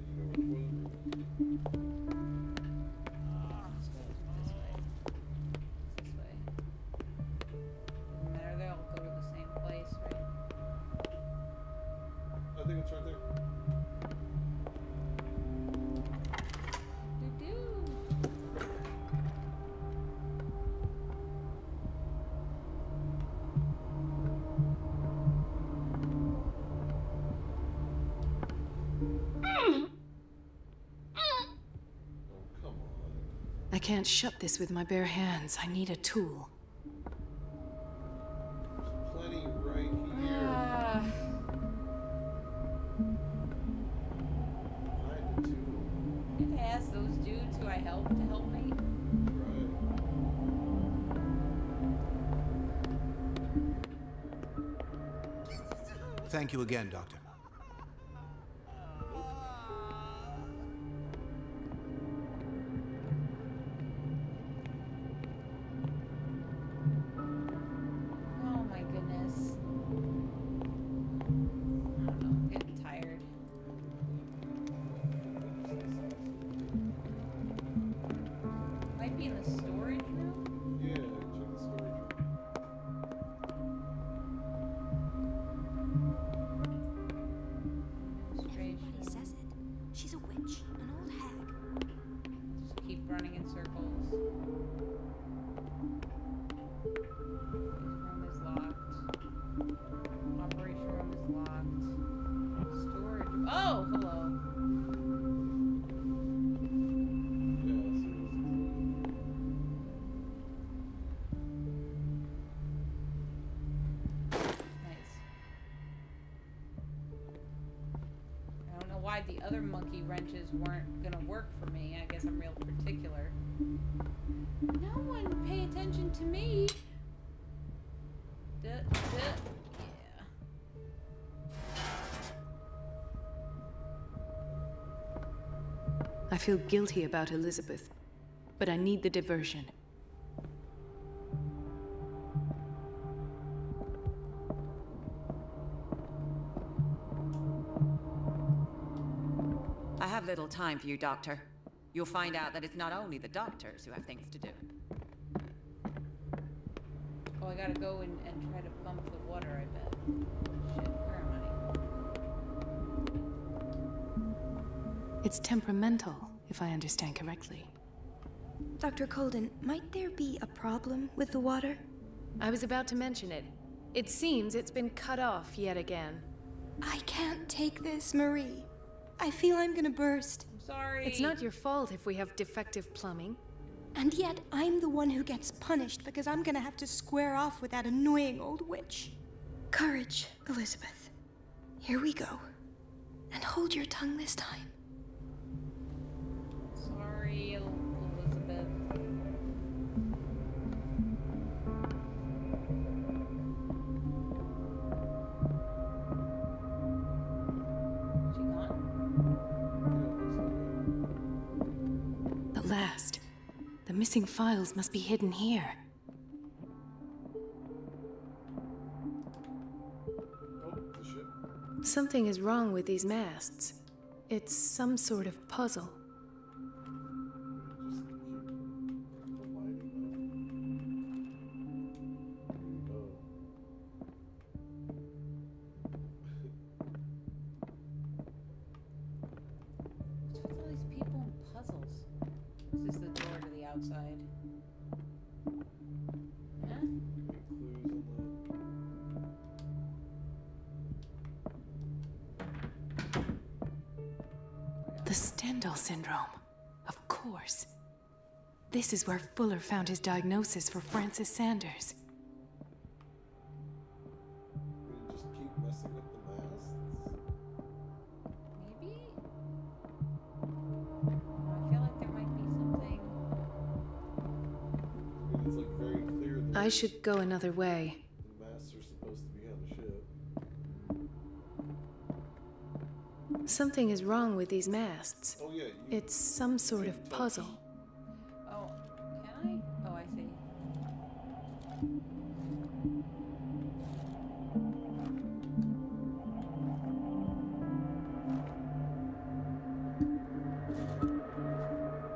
you know which one?
Let's go this way. This way. Doesn't matter, they all go to the same place, right?
I think it's right there.
I can't shut this with my bare hands. I need a tool.
Plenty right here. Find the tool.
Did I ask those dudes who I helped to help me?
Thank you again, Doctor.
Oh my goodness. I don't know, I'm getting tired. Might be in the storage room?
Yeah, check the storage room.
other monkey wrenches weren't gonna work for me. I guess I'm real particular. No one pay attention to me. Yeah.
I feel guilty about Elizabeth, but I need the diversion.
I have little time for you, Doctor. You'll find out that it's not only the doctors who have things to do.
Oh, I gotta go and try to pump the water, I bet. Shit, where am I?
It's temperamental, if I understand correctly.
Dr. Colden, might there be a problem with the water?
I was about to mention it. It seems it's been cut off yet again.
I can't take this, Marie. I feel I'm gonna burst.
I'm sorry.
It's not your fault if we have defective plumbing.
And yet, I'm the one who gets punished because I'm gonna have to square off with that annoying old witch. Courage, Elizabeth. Here we go. And hold your tongue this time.
Sorry, Elizabeth. She gone?
The last. The missing files must be hidden here. Something is wrong with these masts. It's some sort of puzzle.
What's with all these people and puzzles? This is the door to the outside. Huh?
The Stendhal syndrome. Of course. This is where Fuller found his diagnosis for Francis Sanders.
Just keep messing with the masts.
Maybe? I feel like there might be something.
I mean, it's like very clear that
I should go another way.
the masts are supposed to be on the ship.
Something is wrong with these masts.
Oh yeah.
It's some sort of puzzle.
Oh, can I? Oh, I see.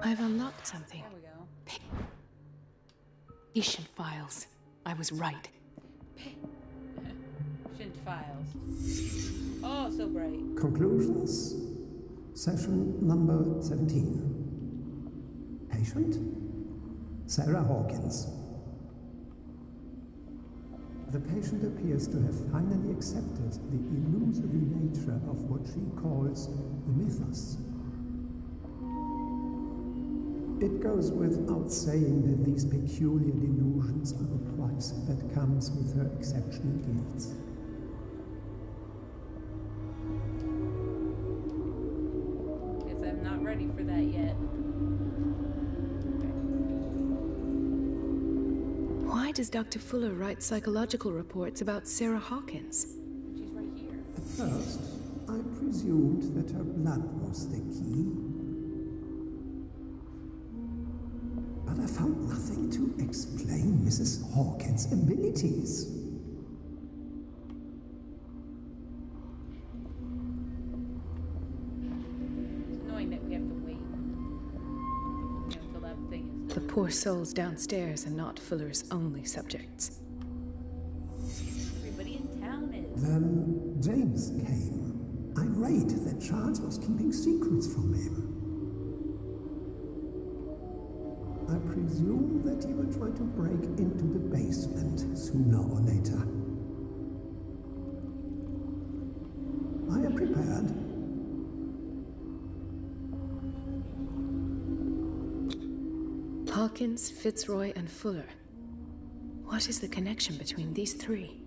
I've unlocked something.
There we go.
Patient files. I was right.
Shint files. Oh, so bright.
Conclusions. Session number 17. Patient? Sarah Hawkins. The patient appears to have finally accepted the illusory nature of what she calls the mythos. It goes without saying that these peculiar delusions are the price that comes with her exceptional gifts.
Guess I'm not ready for that yet.
Why does Dr. Fuller write psychological reports about Sarah Hawkins?
She's right here.
At first, I presumed that her blood was the key. But I found nothing to explain Mrs. Hawkins' abilities.
It's annoying that we have to wait. Until that thing is
The poor souls downstairs are not Fuller's only subjects.
Everybody in town is.
Then James came, irate that Charles was keeping secrets from him. I presume that he will try to break into the basement sooner or later. I am prepared.
Hawkins, Fitzroy, and Fuller. What is the connection between these three?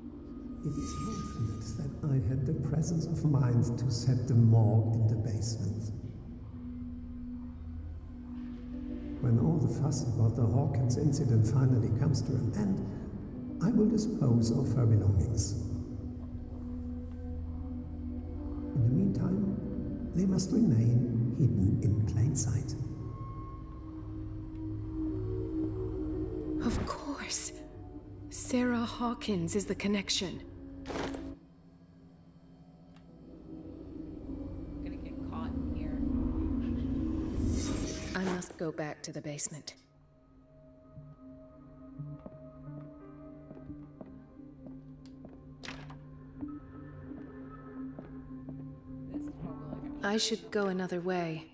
It is fortunate that I had the presence of mind to set the morgue in the basement. When all the fuss about the Hawkins incident finally comes to an end, I will dispose of her belongings. In the meantime, they must remain hidden in plain sight.
Of course. Sarah Hawkins is the connection.
I'm gonna get caught in here.
I must go back to the basement. I should go another way.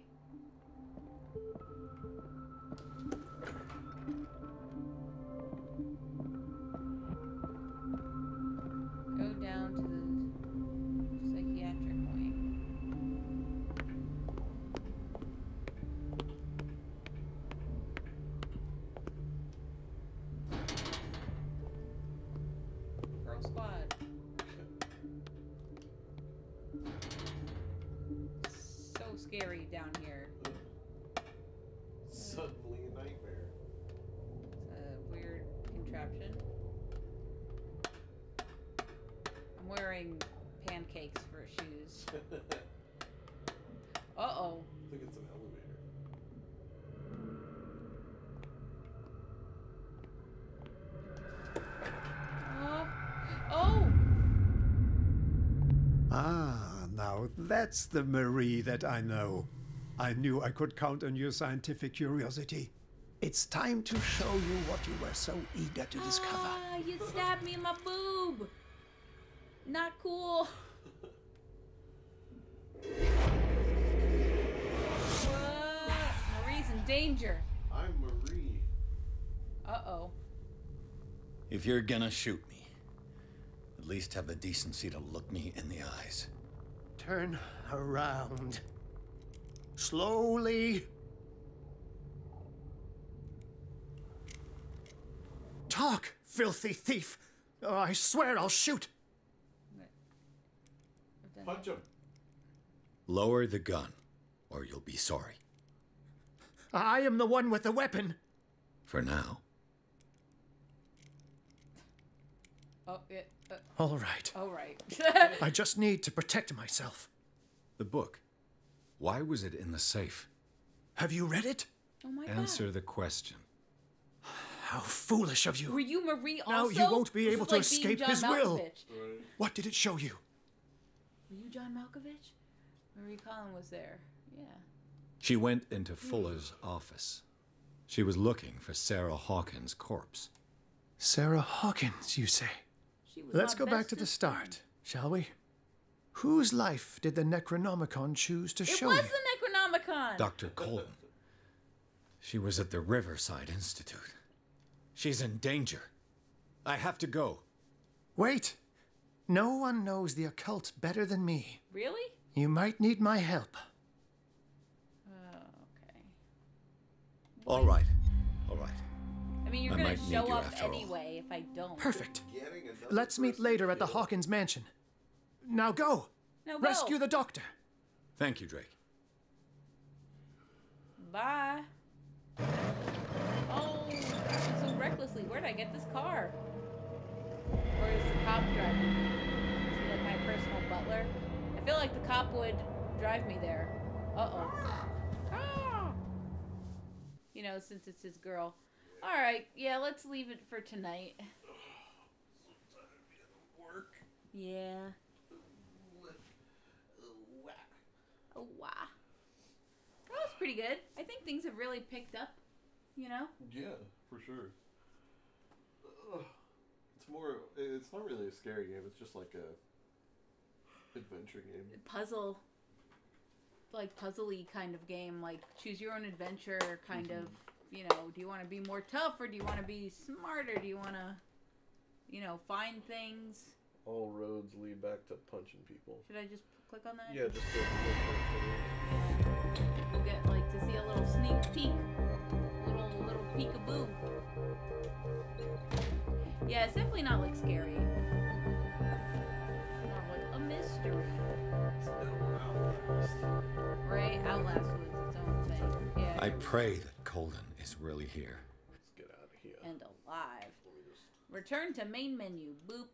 Go down to the psychiatric wing. Girl squad. So scary down here.
Suddenly a nightmare.
It's a weird contraption. I'm wearing pancakes for shoes. Uh-oh.
I think it's an elevator.
Oh!
Ah, now that's the Marie that I know. I knew I could count on your scientific curiosity. It's time to show you what you were so eager to discover.
Ah, you stabbed me in my boob! Not cool. What? Marie's in danger.
I'm Marie.
Uh-oh.
If you're gonna shoot me, at least have the decency to look me in the eyes.
Turn around. Slowly. Talk, filthy thief! Oh, I swear I'll shoot!
Punch him.
Lower the gun, or you'll be sorry.
I am the one with the weapon!
For now.
Oh, yeah.
All right.
All right.
I just need to protect myself.
The book. Why was it in the safe?
Have you read it?
Oh my
Answer the question.
How foolish of you.
Were you Marie also?
Now you won't be able to
This is like being
escape
John
his will.
Malkovich.
What did it show you?
Were you John Malkovich? Marie Collin was there. Yeah.
She went into Fuller's office. She was looking for Sarah Hawkins' corpse.
Sarah Hawkins, you say?
She was
Let's
our
go back to the
bestest
start, shall we? Whose life did the Necronomicon choose to show
It
you?
was the Necronomicon!
Dr. Colton. She was at the Riverside Institute. She's in danger. I have to go.
Wait. No one knows the occult better than me.
Really?
You might need my help.
Okay.
All right. All right.
I mean, you're
I
gonna
might need
show
you
up
after all.
anyway if I don't.
Perfect. Let's meet later at the Hawkins mansion. Now go.
Now go.
Rescue the doctor.
Thank you, Drake.
Bye. Oh, so recklessly. Where'd I get this car? Or is the cop driving me? Is he like my personal butler? I feel like the cop would drive me there. Uh-oh. Ah! You know, since it's his girl. Alright, yeah, let's leave it for tonight.
Work.
Yeah. Oh, wow. That was pretty good. I think things have really picked up, you know?
Yeah, for sure. It's not really a scary game, it's just like a adventure game.
Puzzle, like puzzly kind of game, like choose your own adventure kind of, you know, do you want to be more tough or do you want to be smarter? Do you want to, you know, find things?
All roads lead back to punching people.
Should I just click on that?
Yeah, just go.
We'll get like to see a little sneak peek, little peekaboo. Yeah, it's definitely not like scary. mystery. Right? Outlast was its own thing. Yeah.
I pray that Colden is really here.
Let's get out of here.
And alive. Return to main menu. Boop.